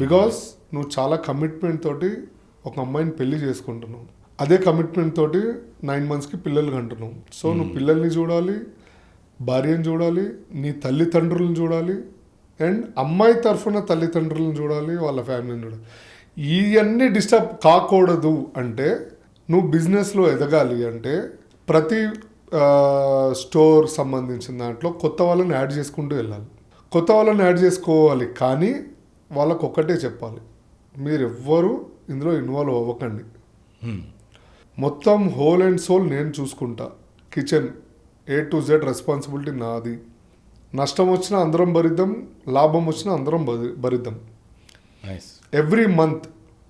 బికాస్ నువ్వు చాలా కమిట్మెంట్ తోటి ఒక అమ్మాయిని పెళ్లి చేసుకుంటున్నావు, అదే కమిట్మెంట్ తోటి 9 monthsకి పిల్లలు కంటున్నావు. సో నువ్వు పిల్లల్ని చూడాలి, భార్యను చూడాలి, నీ తల్లిదండ్రులను చూడాలి, అండ్ అమ్మాయి తరఫున తల్లిదండ్రులను చూడాలి, వాళ్ళ ఫ్యామిలీని చూడాలి. ఇవన్నీ డిస్టర్బ్ కాకూడదు అంటే, నువ్వు బిజినెస్లో ఎదగాలి అంటే ప్రతి స్టోర్ సంబంధించిన దాంట్లో కొత్త వాళ్ళని యాడ్ చేసుకుంటూ వెళ్ళాలి. కొత్త వాళ్ళని యాడ్ చేసుకోవాలి, కానీ వాళ్ళకు ఒక్కటే చెప్పాలి, మీరు ఎవ్వరూ ఇందులో ఇన్వాల్వ్ అవ్వకండి, మొత్తం హోల్ అండ్ సోల్ నేను చూసుకుంటా, kitchen A to Z responsibility నాది, నష్టం వచ్చినా అందరం భరిద్దాం, లాభం వచ్చినా అందరం భరిద్దాం. ఎవ్రీ మంత్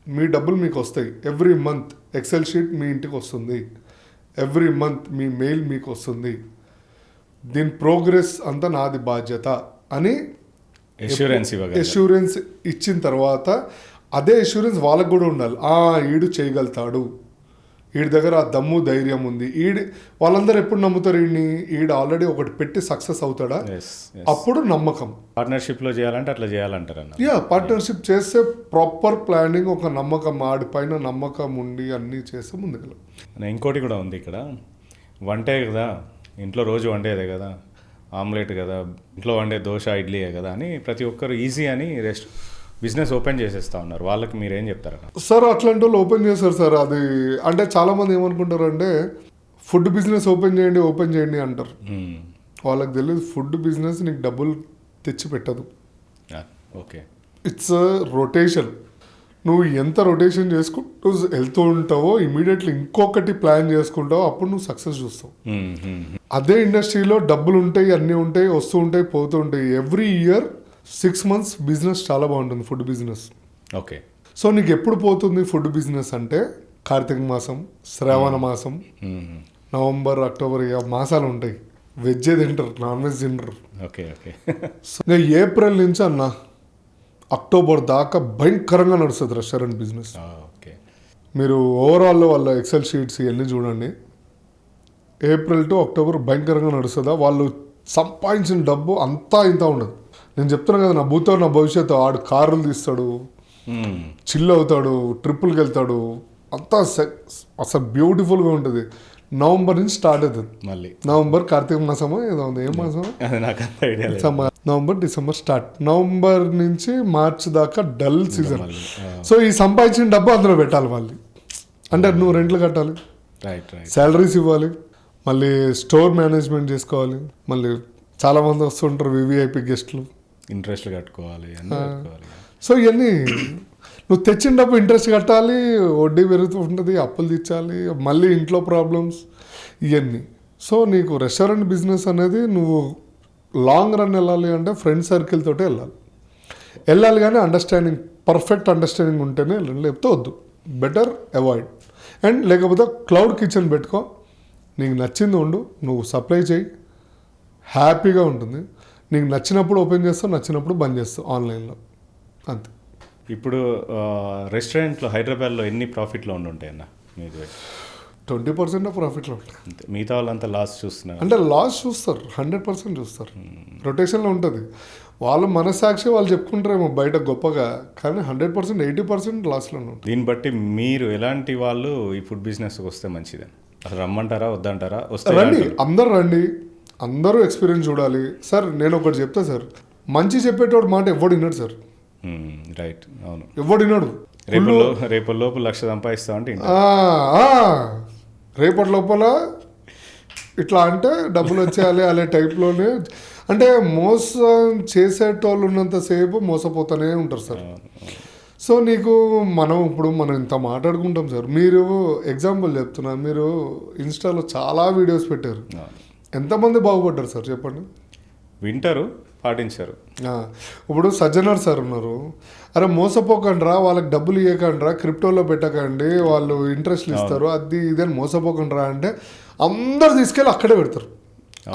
మీ డబ్బులు మీకు వస్తాయి, ఎవ్రీ మంత్ ఎక్సెల్ షీట్ మీ ఇంటికి వస్తుంది, ఎవ్రీ మంత్ మీ మెయిల్ మీకు వస్తుంది, దీని ప్రోగ్రెస్ అంతా నాది బాధ్యత అని ఎష్యూరెన్స్ ఇచ్చిన తర్వాత అదే ఎష్యూరెన్స్ వాళ్ళకు కూడా ఉండాలి. ఈడు చేయగలుగుతాడు, వీడి దగ్గర ఆ దమ్ము ధైర్యం ఉంది, వాళ్ళందరూ ఎప్పుడు నమ్ముతారు ఈడు ఆల్రెడీ ఒకటి పెట్టి సక్సెస్ అవుతాడా, అప్పుడు నమ్మకం. పార్ట్నర్షిప్లో చేయాలంటే అట్లా చేయాలంటారు అన్న. పార్ట్నర్షిప్ చేస్తే ప్రాపర్ ప్లానింగ్, ఒక నమ్మకం, ఆడిపైన నమ్మకం ఉండి అన్నీ చేస్తే ముందుకెళ్ళం. ఇంకోటి కూడా ఉంది ఇక్కడ, వంటే కదా ఇంట్లో రోజు వండేదే కదా, ఆమ్లెట్ కదా ఇంట్లో వండే దోశ ఇడ్లీయే కదా అని ప్రతి ఒక్కరు ఈజీ అని బిజినెస్ ఓపెన్ చేసేస్తా ఉన్నారు. వాళ్ళకి మీరేం చెప్తారు సార్? అట్లాంటి వాళ్ళు ఓపెన్ చేస్తారు సార్. అది అంటే చాలామంది ఏమనుకుంటారు అంటే ఫుడ్ బిజినెస్ ఓపెన్ చేయండి అంటారు. వాళ్ళకి తెలియదు ఫుడ్ బిజినెస్ నీకు డబ్బులు తెచ్చి పెట్టదు. Okay, it's rotation. నువ్వు ఎంత రొటేషన్ చేసుకుంటూ వెళ్తూ ఉంటావో ఇమీడియట్లీ ఇంకొకటి ప్లాన్ చేసుకుంటావో అప్పుడు నువ్వు సక్సెస్ చూస్తావు. అదే ఇండస్ట్రీలో డబ్బులు ఉంటాయి, అన్నీ ఉంటాయి, వస్తూ ఉంటాయి, పోతూ ఉంటాయి. ఎవ్రీ ఇయర్ 6 months బిజినెస్ చాలా బాగుంటుంది, ఫుడ్ బిజినెస్. ఓకే, సో నీకు ఎప్పుడు పోతుంది ఫుడ్ బిజినెస్ అంటే కార్తీక మాసం, శ్రావణ మాసం, నవంబర్, అక్టోబర్, మాసాలు ఉంటాయి. వెజ్ తింటారు, నాన్ వెజ్ తింటారు. Okay okay. సో ఏప్రిల్ నుంచి అన్న అక్టోబర్ దాకా భయంకరంగా నడుస్తుంది రెస్టారెంట్ బిజినెస్. ఓకే, మీరు ఓవరాల్లో వాళ్ళ ఎక్సెల్ షీట్స్ ఇవన్నీ చూడండి. ఏప్రిల్ టు అక్టోబర్ భయంకరంగా నడుస్తుందా, వాళ్ళు సంపాదించిన డబ్బు అంతా ఇంత ఉండదు. నేను చెప్తున్నా కదా, నా భూతో నా భవిష్యత్తు. ఆడు కార్లు తీస్తాడు, చిల్ అవుతాడు, ట్రిప్పులకి వెళ్తాడు, అంతా అసలు బ్యూటిఫుల్గా ఉంటుంది. నవంబర్ నుంచి స్టార్ట్ అవుతుంది మళ్ళీ. నవంబర్ కార్తీక మాసమో ఏదో ఉంది, ఏం మాసం, నవంబర్ డిసెంబర్ స్టార్ట్. నవంబర్ నుంచి మార్చ్ దాకా డల్ సీజన్. సో ఈ సంపాదించిన డబ్బు అందులో పెట్టాలి మళ్ళీ. అంటే నువ్వు రెంట్లు కట్టాలి, శాలరీస్ ఇవ్వాలి, మళ్ళీ స్టోర్ మేనేజ్మెంట్ చేసుకోవాలి, మళ్ళీ చాలా మంది వస్తుంటారు వివిఐపి గెస్ట్లు, ఇంట్రెస్ట్ కట్టుకోవాలి. సో ఇవన్నీ నువ్వు తెచ్చిన డబ్బు ఇంట్రెస్ట్ కట్టాలి, వడ్డీ పెరుగుతూ ఉంటుంది, అప్పులు తీర్చాలి, మళ్ళీ ఇంట్లో ప్రాబ్లమ్స్ ఇవన్నీ. సో నీకు రెస్టారెంట్ బిజినెస్ అనేది నువ్వు లాంగ్ రన్ వెళ్ళాలి అంటే ఫ్రెండ్ సర్కిల్ తోటే వెళ్ళాలి కానీ అండర్స్టాండింగ్, పర్ఫెక్ట్ అండర్స్టాండింగ్ ఉంటేనే వెళ్ళండి, లేకపోతే వద్దు. Better avoid. అండ్ లేకపోతే క్లౌడ్ కిచెన్ పెట్టుకో, నీకు నచ్చింది ఉండు, నువ్వు సప్లై చేయి, హ్యాపీగా ఉంటుంది. నీకు నచ్చినప్పుడు ఓపెన్ చేస్తావు, నచ్చినప్పుడు బంద్ చేస్తావు ఆన్లైన్లో, అంతే. ఇప్పుడు రెస్టారెంట్లో హైదరాబాద్లో ఎన్ని ప్రాఫిట్లో ఉంటాయన్న మీకు? 20% ప్రాఫిట్లో ఉంటాయి. మిగతా వాళ్ళంతా లాస్ చూస్తున్నారు. అంటే లాస్ చూస్తారు, 100% చూస్తారు. రొటేషన్లో ఉంటుంది. వాళ్ళు మనసాక్షి వాళ్ళు చెప్పుకుంటారేమో బయట గొప్పగా, కానీ 100% 80% లాస్లో ఉంటుంది. దీన్ని బట్టి మీరు ఎలాంటి వాళ్ళు ఈ ఫుడ్ బిజినెస్కి వస్తే మంచిదని అసలు రమ్మంటారా వద్దంటారా? వస్తే రండి, అందరు రండి, అందరూ ఎక్స్పీరియన్స్ చూడాలి. సార్ నేను ఒకటి చెప్తా సార్, మంచి చెప్పేటోడు మాట ఎవడు విన్నాడు సార్. రైట్, అవును, ఎవడు విన్నాడు. రేపు లోపు 1,00,000 సంపాదిస్తావు అంటే రేపటి లోపల ఇట్లా అంటే డబ్బులు వచ్చేయాలి అనే టైప్లోనే. అంటే మోసం చేసేటోళ్ళు ఉన్నంతసేపు మోసపోతూనే ఉంటారు సార్. సో నీకు మనం ఇంత మాట్లాడుకుంటాం సార్. మీరు ఎగ్జాంపుల్ చెప్తున్నా, మీరు ఇన్స్టాలో చాలా వీడియోస్ పెట్టారు, ఎంతమంది బాగుపడ్డారు సార్ చెప్పండి? వింటారు, పాటించారు. ఇప్పుడు సజ్జనర్ సార్ ఉన్నారు, అరే మోసపోకండి రా, వాళ్ళకి డబ్బులు ఇవ్వకండి రా, క్రిప్టోలో పెట్టకండి, వాళ్ళు ఇంట్రెస్ట్లు ఇస్తారు, అది ఇదని మోసపోకండి రా అంటే అందరు తీసుకెళ్ళి అక్కడే పెడతారు.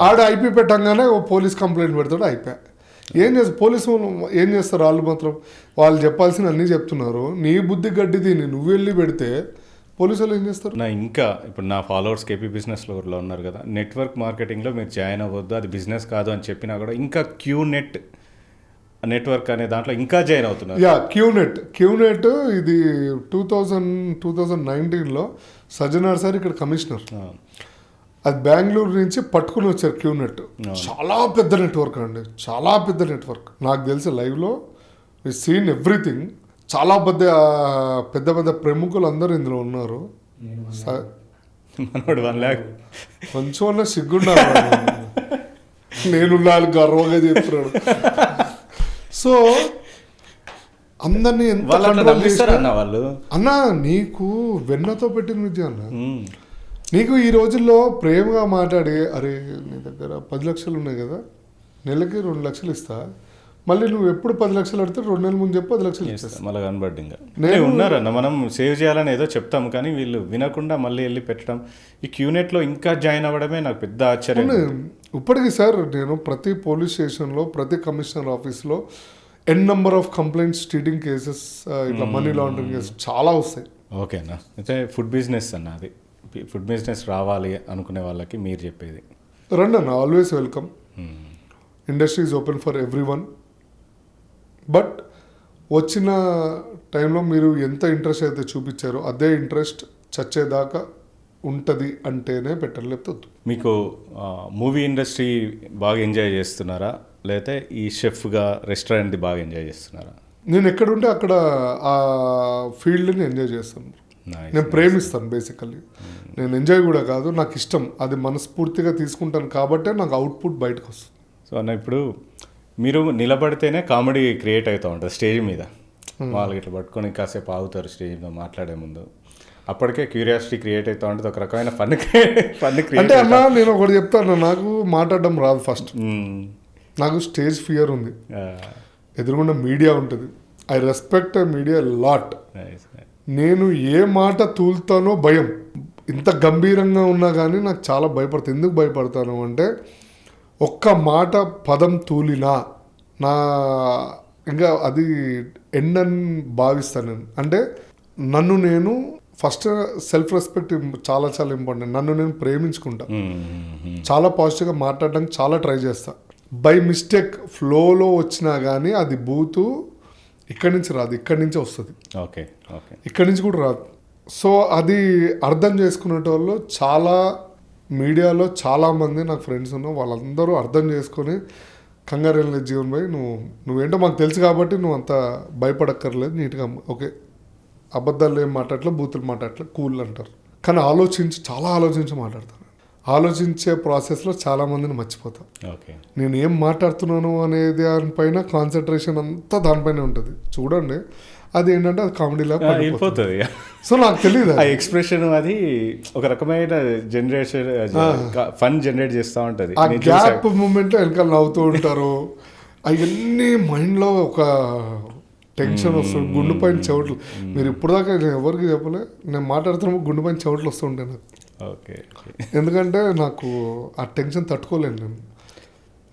ఆడ ఐపీ పెట్టంగానే పోలీస్ కంప్లైంట్ పెడతాడు, అయిపోయా. ఏం చేస్తారు పోలీసు ఏం చేస్తారు? వాళ్ళు మాత్రం వాళ్ళు చెప్పాల్సిన అన్నీ చెప్తున్నారు, నీ బుద్ధి గడ్డి తిని నువ్వు వెళ్ళి పెడితే పోలీసు వాళ్ళు ఏం చేస్తారు? ఇంకా ఇప్పుడు నా ఫాలోవర్స్ కేపీ బిజినెస్లో ఉన్నారు కదా, నెట్వర్క్ మార్కెటింగ్లో మీరు జాయిన్ అవ్వద్దు, అది బిజినెస్ కాదు అని చెప్పినా కూడా ఇంకా నెట్వర్క్ అనే దాంట్లో ఇంకా జాయిన్ అవుతున్నారు. క్యూనెట్ ఇది 2019లో సజ్జనార్ సార్ ఇక్కడ కమిషనర్, అది బెంగళూరు నుంచి పట్టుకుని వచ్చారు. క్యూనెట్ చాలా పెద్ద నెట్వర్క్ అండి, చాలా పెద్ద నెట్వర్క్. నాకు తెలిసి లైవ్లో వి సీన్ ఎవ్రీథింగ్. చాలా పెద్ద పెద్ద ప్రముఖులు అందరూ ఇందులో ఉన్నారు. కొంచెం సిగ్గుండాలి, నేను గర్వంగా చెప్తున్నాడు. సో అందరినీ ఎంత వాళ్ళు అన్నా, నీకు వెన్నతో పెట్టిన విద్య అన్న. నీకు ఈ రోజుల్లో ప్రేమగా మాట్లాడి, అరే నీ దగ్గర 10 లక్షలు ఉన్నాయి కదా, నెలకి 2 లక్షలు ఇస్తా, మళ్ళీ నువ్వు ఎప్పుడు 10 లక్షలు అడితే 2 నెలల ముందు చెప్పి 10 లక్షలు ఇచ్చేస్తా. మళ్ళీ కనబడ్డి ఇంకా ఉన్నారన్న మనం సేవ్ చేయాలని ఏదో చెప్తాం కానీ వీళ్ళు వినకుండా మళ్ళీ వెళ్ళి పెట్టడం. ఈ క్యూనెట్లో ఇంకా జాయిన్ అవ్వడమే నాకు పెద్ద ఆశ్చర్యం. ఇప్పటికీ సార్ నేను ప్రతి పోలీస్ స్టేషన్లో ప్రతి కమిషనర్ ఆఫీస్లో number of complaints, cheating cases, ఇట్లా మనీ లాండరింగ్ కేసెస్ చాలా వస్తాయి. ఓకేనా. అయితే ఫుడ్ బిజినెస్ అన్న, అది ఫుడ్ బిజినెస్ రావాలి అనుకునే వాళ్ళకి మీరు చెప్పేది? రండి అన్న, always welcome. Industry is open for every one. But వచ్చిన టైంలో మీరు ఎంత ఇంట్రెస్ట్ అయితే చూపించారో అదే ఇంట్రెస్ట్ చచ్చేదాకా ఉంటుంది అంటేనే పెట్టాలి, లేకపోతే మీకు మూవీ ఇండస్ట్రీ బాగా ఎంజాయ్ చేస్తున్నారా, లేకపోతే ఈ షెఫ్గా రెస్టారెంట్ది బాగా ఎంజాయ్ చేస్తున్నారా? నేను ఎక్కడుంటే అక్కడ ఆ ఫీల్డ్ని ఎంజాయ్ చేస్తాను. నేను ప్రేమిస్తాను బేసికల్లీ. నేను ఎంజాయ్ కూడా కాదు, నాకు ఇష్టం, అది మనస్ఫూర్తిగా తీసుకుంటాను కాబట్టే నాకు అవుట్పుట్ బయటకు వస్తుంది. సో అన్న, ఇప్పుడు మీరు నిలబడితేనే కామెడీ క్రియేట్ అవుతూ ఉంటుంది స్టేజ్ మీద. వాళ్ళకి ఇట్లా పట్టుకొని కాసేపు ఆగుతారు స్టేజ్ మీద మాట్లాడే ముందు, అప్పటికే క్యూరియాసిటీ క్రియేట్ అవుతూ ఉంటుంది, ఒక రకమైన ఫన్ క్రియేట్. అంటే అన్న నేను ఒకటి చెప్తాను, నాకు మాట్లాడడం రాదు ఫస్ట్. నాకు స్టేజ్ ఫియర్ ఉంది, ఎదురుగుండా మీడియా ఉంటుంది. I respect media lot. నేను ఏ మాట తూలుతానో భయం, ఇంత గంభీరంగా ఉన్నా కానీ నాకు చాలా భయపడతాను. ఎందుకు భయపడతాను అంటే ఒక్క మాట పదం తూలినా నా ఇంకా అది ఎండని భావిస్తాను నేను. అంటే నన్ను నేను ఫస్ట్ సెల్ఫ్ రెస్పెక్ట్ చాలా చాలా ఇంపార్టెంట్. నన్ను నేను ప్రేమించుకుంటా, చాలా పాజిటివ్గా మాట్లాడడానికి చాలా ట్రై చేస్తా. బై మిస్టేక్ ఫ్లోలో వచ్చినా కానీ అది బూతు ఇక్కడి నుంచి రాదు, ఇక్కడి నుంచే వస్తుంది. ఓకే ఓకే, ఇక్కడి నుంచి కూడా రాదు. సో అది అర్థం చేసుకునేటోళ్ళు చాలా మీడియాలో చాలామంది నాకు ఫ్రెండ్స్ ఉన్నారు. వాళ్ళందరూ అర్థం చేసుకొని కంగారు వెళ్ళిన జీవన్ భాయ్ నువ్వేంటో మాకు తెలుసు కాబట్టి నువ్వు అంత భయపడక్కర్లేదు, నీట్గా ఓకే అబద్ధాలు ఏం మాట్లాడలే, బూతులు మాట్లాడలే, కూల్ అంటారు. కానీ చాలా ఆలోచించి మాట్లాడతాను. ఆలోచించే ప్రాసెస్లో చాలామందిని మర్చిపోతాం. ఓకే, నేను ఏం మాట్లాడుతున్నాను అనేది దానిపైన కాన్సన్ట్రేషన్ అంతా దానిపైన ఉంటుంది. చూడండి, అది ఏంటంటే అది కామెడీలా వెళ్ళిపోతుంది. సో నాకు తెలియదు ఆ ఎక్స్ప్రెషన్, అది ఒక రకమైన జనరేషన్ ఫన్ జనరేట్ చేస్తూ ఉంటుంది. ఆ గ్యాప్ మూమెంట్లో వెనకాల నవ్వుతూ ఉంటారు. అవన్నీ మైండ్లో ఒక టెన్షన్ వస్తుంది. గుండు పైన చెవట్లు, మీరు ఇప్పుడు దాకా నేను ఎవరికి చెప్పలే, నేను మాట్లాడుతున్నప్పుడు గుండు పైన చెవట్లు వస్తుంటాయి నాకు. ఓకే, ఎందుకంటే నాకు ఆ టెన్షన్ తట్టుకోలేను.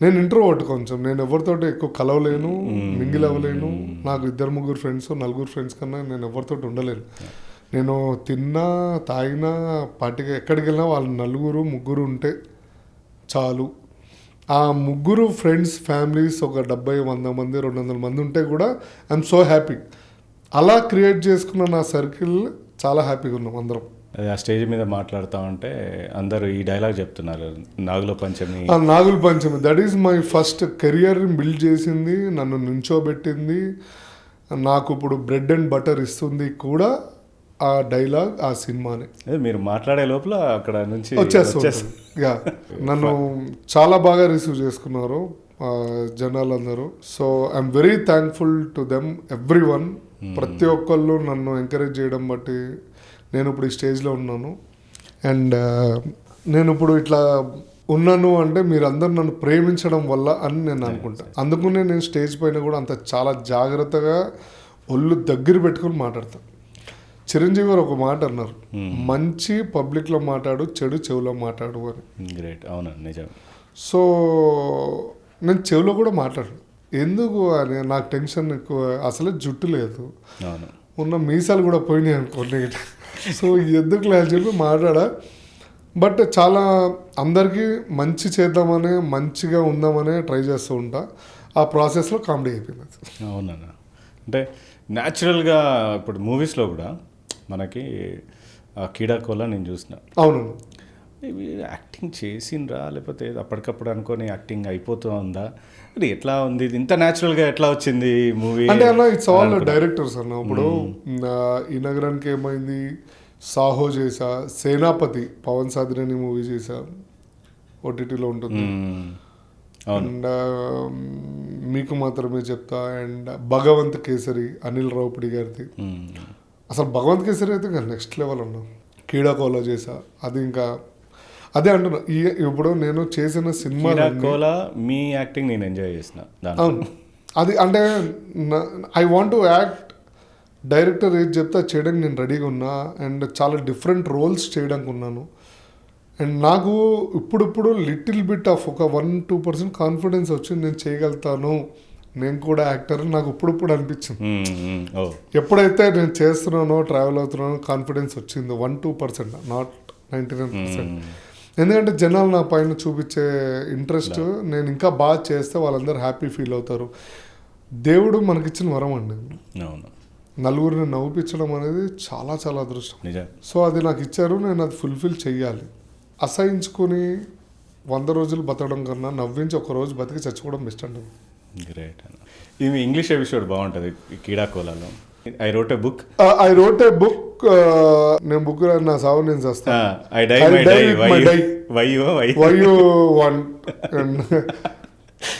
నేను ఇంట్రోవర్ట్ కొంచెం, నేను ఎవరితో ఎక్కువ కలవలేను, మింగిల్ అవ్వలేను. నాకు 2-3 ఫ్రెండ్స్, 4 ఫ్రెండ్స్ కన్నా నేను ఎవరితో ఉండలేను. నేను తిన్నా తాగినా పార్టీగా ఎక్కడికి వెళ్ళినా వాళ్ళు 4-3 ఉంటే చాలు. ఆ 3 ఫ్రెండ్స్ ఫ్యామిలీస్ ఒక 70-100 మంది 200 మంది ఉంటే కూడా ఐఎమ్ సో హ్యాపీ. అలా క్రియేట్ చేసుకున్న నా సర్కిల్ చాలా హ్యాపీగా ఉన్నాం అందరం. ఆ స్టేజ్ మీద మాట్లాడుతూ ఉంటే అందరూ ఈ డైలాగ్ చెప్తున్నారు, Nagula Panchami. Nagula Panchami that is my first career build చేసింది, నన్ను నుంచోబెట్టింది, నాకు ఇప్పుడు బ్రెడ్ అండ్ బటర్ ఇస్తుంది కూడా ఆ డైలాగ్, ఆ సినిమానే. మీరు మాట్లాడే లోపల అక్కడ నుంచి వచ్చేస్తుంది. నన్ను చాలా బాగా రిసీవ్ చేసుకున్నారు జనాలందరూ. So I'm very thankful to them every one. ప్రతి ఒక్కళ్ళు నన్ను ఎంకరేజ్ చేయడం బట్టి నేను ఇప్పుడు ఈ స్టేజ్లో ఉన్నాను. అండ్ నేను ఇప్పుడు ఇట్లా ఉన్నాను అంటే మీరందరూ నన్ను ప్రేమించడం వల్ల అని నేను అనుకుంటాను. అందుకనే నేను స్టేజ్ పైన కూడా అంత చాలా జాగ్రత్తగా ఒళ్ళు దగ్గర పెట్టుకొని మాట్లాడతాను. చిరంజీవి గారు ఒక మాట అన్నారు, మంచి పబ్లిక్లో మాట్లాడు, చెడు చెవిలో మాట్లాడు అని. గ్రేట్, అవును, నిజం. సో నేను చెవిలో కూడా మాట్లాడను. ఎందుకు అని నాకు టెన్షన్ ఎక్కువ. అసలే జుట్టు లేదు, ఉన్న మీసాలు కూడా పోయినాయి అనుకోండి. సో ఎందుకు లేదు చెప్పి మాట్లాడా. బట్ చాలా అందరికీ మంచి చేద్దామనే, మంచిగా ఉందామనే ట్రై చేస్తూ ఉంటా. ఆ ప్రాసెస్లో కామెడీ అయిపోయింది. అవునన్నా, అంటే న్యాచురల్గా ఇప్పుడు మూవీస్లో కూడా మనకి కీడాకోలా నేను చూసిన. అవును, యాక్టింగ్ చేసిండ్రా లేకపోతే అప్పటికప్పుడు అనుకొని యాక్టింగ్ అయిపోతూ ఉందా, అది ఎట్లా ఉంది, ఇంత న్యాచురల్గా ఎట్లా వచ్చింది మూవీ అంటే అన్న ఇట్స్ ఆల్ డైరెక్టర్స్ అన్న. ఇప్పుడు ఈ నగరానికి ఏమైంది, సాహో చేసా, సేనాపతి పవన్ సాధినేని మూవీ చేసా, ఓటీటీలో ఉంటుంది. అండ్ మీకు మాత్రమే చెప్తా, అండ్ భగవంత్ కేసరి అనిల్ రావుపూడి గారిది. అసలు భగవంత్ కేసరి అయితే ఇంకా నెక్స్ట్ లెవెల్ అన్నా. కీడాకోలా చేసా, అది ఇంకా అదే అంటున్నా. ఇప్పుడు నేను చేసిన సినిమా మీ యాక్టింగ్ నేను ఎంజాయ్ చేసిన. అవును, అది అంటే I want to act, director ఏది చెప్తే అది చేయడానికి నేను రెడీగా ఉన్నా. అండ్ చాలా డిఫరెంట్ రోల్స్ చేయడానికి ఉన్నాను. అండ్ నాకు ఇప్పుడు లిటిల్ బిట్ ఆఫ్ ఒక 1-2% కాన్ఫిడెన్స్ వచ్చి నేను చేయగలుగుతాను, నేను కూడా యాక్టర్ నాకు ఇప్పుడు అనిపించింది. ఎప్పుడైతే నేను చేస్తున్నానో ట్రావెల్ అవుతున్నానో కాన్ఫిడెన్స్ వచ్చింది 1-2%, నాట్ 99%. ఎందుకంటే జనాలు నా పైన చూపించే ఇంట్రెస్ట్, నేను ఇంకా బాగా చేస్తే వాళ్ళందరూ హ్యాపీ ఫీల్ అవుతారు. దేవుడు మనకిచ్చిన వరం అండి. నలుగురిని నవ్వుపించడం అనేది చాలా చాలా అదృష్టం. సో అది నాకు ఇచ్చారు, నేను అది ఫుల్ఫిల్ చెయ్యాలి. అసహించుకొని 100 రోజులు బతకడం కన్నా నవ్వించి ఒక రోజు బతికి చచ్చిపోవడం బెస్ట్ అండి. గ్రేట్ అన్న. ఇవి ఇంగ్లీష్ ఎపిసోడ్ బాగుంటుంది కీడాకోలాలో. ఐ రోట్ ఏ బుక్ నేను బుక్ నా సావు నేను చేస్తాను.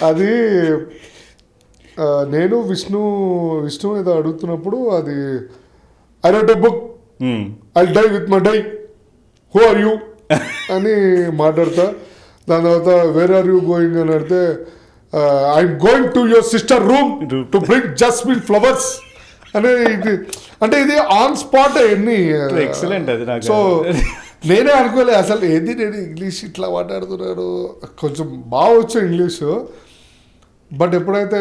అది నేను విష్ణు ఏదో అడుగుతున్నప్పుడు అది I wrote a book I die with my die who are you అని మాట్లాడతా. దాని తర్వాత వేర్ ఆర్ యూ గోయింగ్ అని అడితే I'm going to your sister room to bring jasmine flowers అనే ఇది. అంటే ఇది ఆన్ స్పాట్ ఎన్ని ఎక్సలెంట్. అది నాకు సో నేనే అనుకోలే అసలు ఏది నేను ఇంగ్లీష్ ఇట్లా మాట్లాడుతున్నాను. కొంచెం బాగా వచ్చు ఇంగ్లీషు, బట్ ఎప్పుడైతే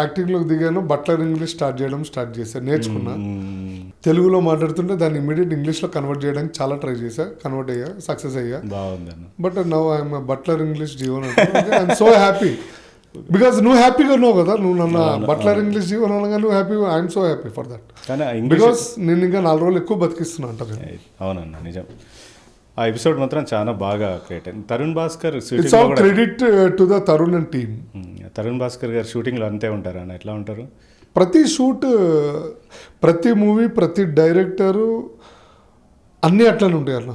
యాక్టింగ్లోకి దిగానో బట్లర్ ఇంగ్లీష్ స్టార్ట్ చేశాను, నేర్చుకున్నా. తెలుగులో మాట్లాడుతుంటే దాన్ని ఇమీడియట్ ఇంగ్లీష్లో కన్వర్ట్ చేయడానికి చాలా ట్రై చేశా, కన్వర్ట్ అయ్యా, సక్సెస్ అయ్యా. But now I'm butler English Jeevan. I'm so happy because నువ్వు హ్యాపీగా ఉన్నావు కదా, నువ్వు నన్ను బట్లర్ ఇంగ్లీష్ జీవన్ అనగా నువ్వు happy. I'm so happy for that, because నేను ఇంకా 4 రోజులు ఎక్కువ బతికిస్తున్నా అంటారు. అవునన్నా నిజం. ఆ ఎపిసోడ్ మాత్రం చాలా బాగా క్రియేట్ అయింది. Tarun Bhaskar it's all credit to the Tarun and team. Tarun Bhaskar గారు షూటింగ్లో అంతే ఉంటారు అన్న, ఎట్లా ఉంటారు? ప్రతి షూట్, ప్రతి మూవీ, ప్రతి డైరెక్టరు అన్నీ అట్లనే ఉంటాయి అన్న.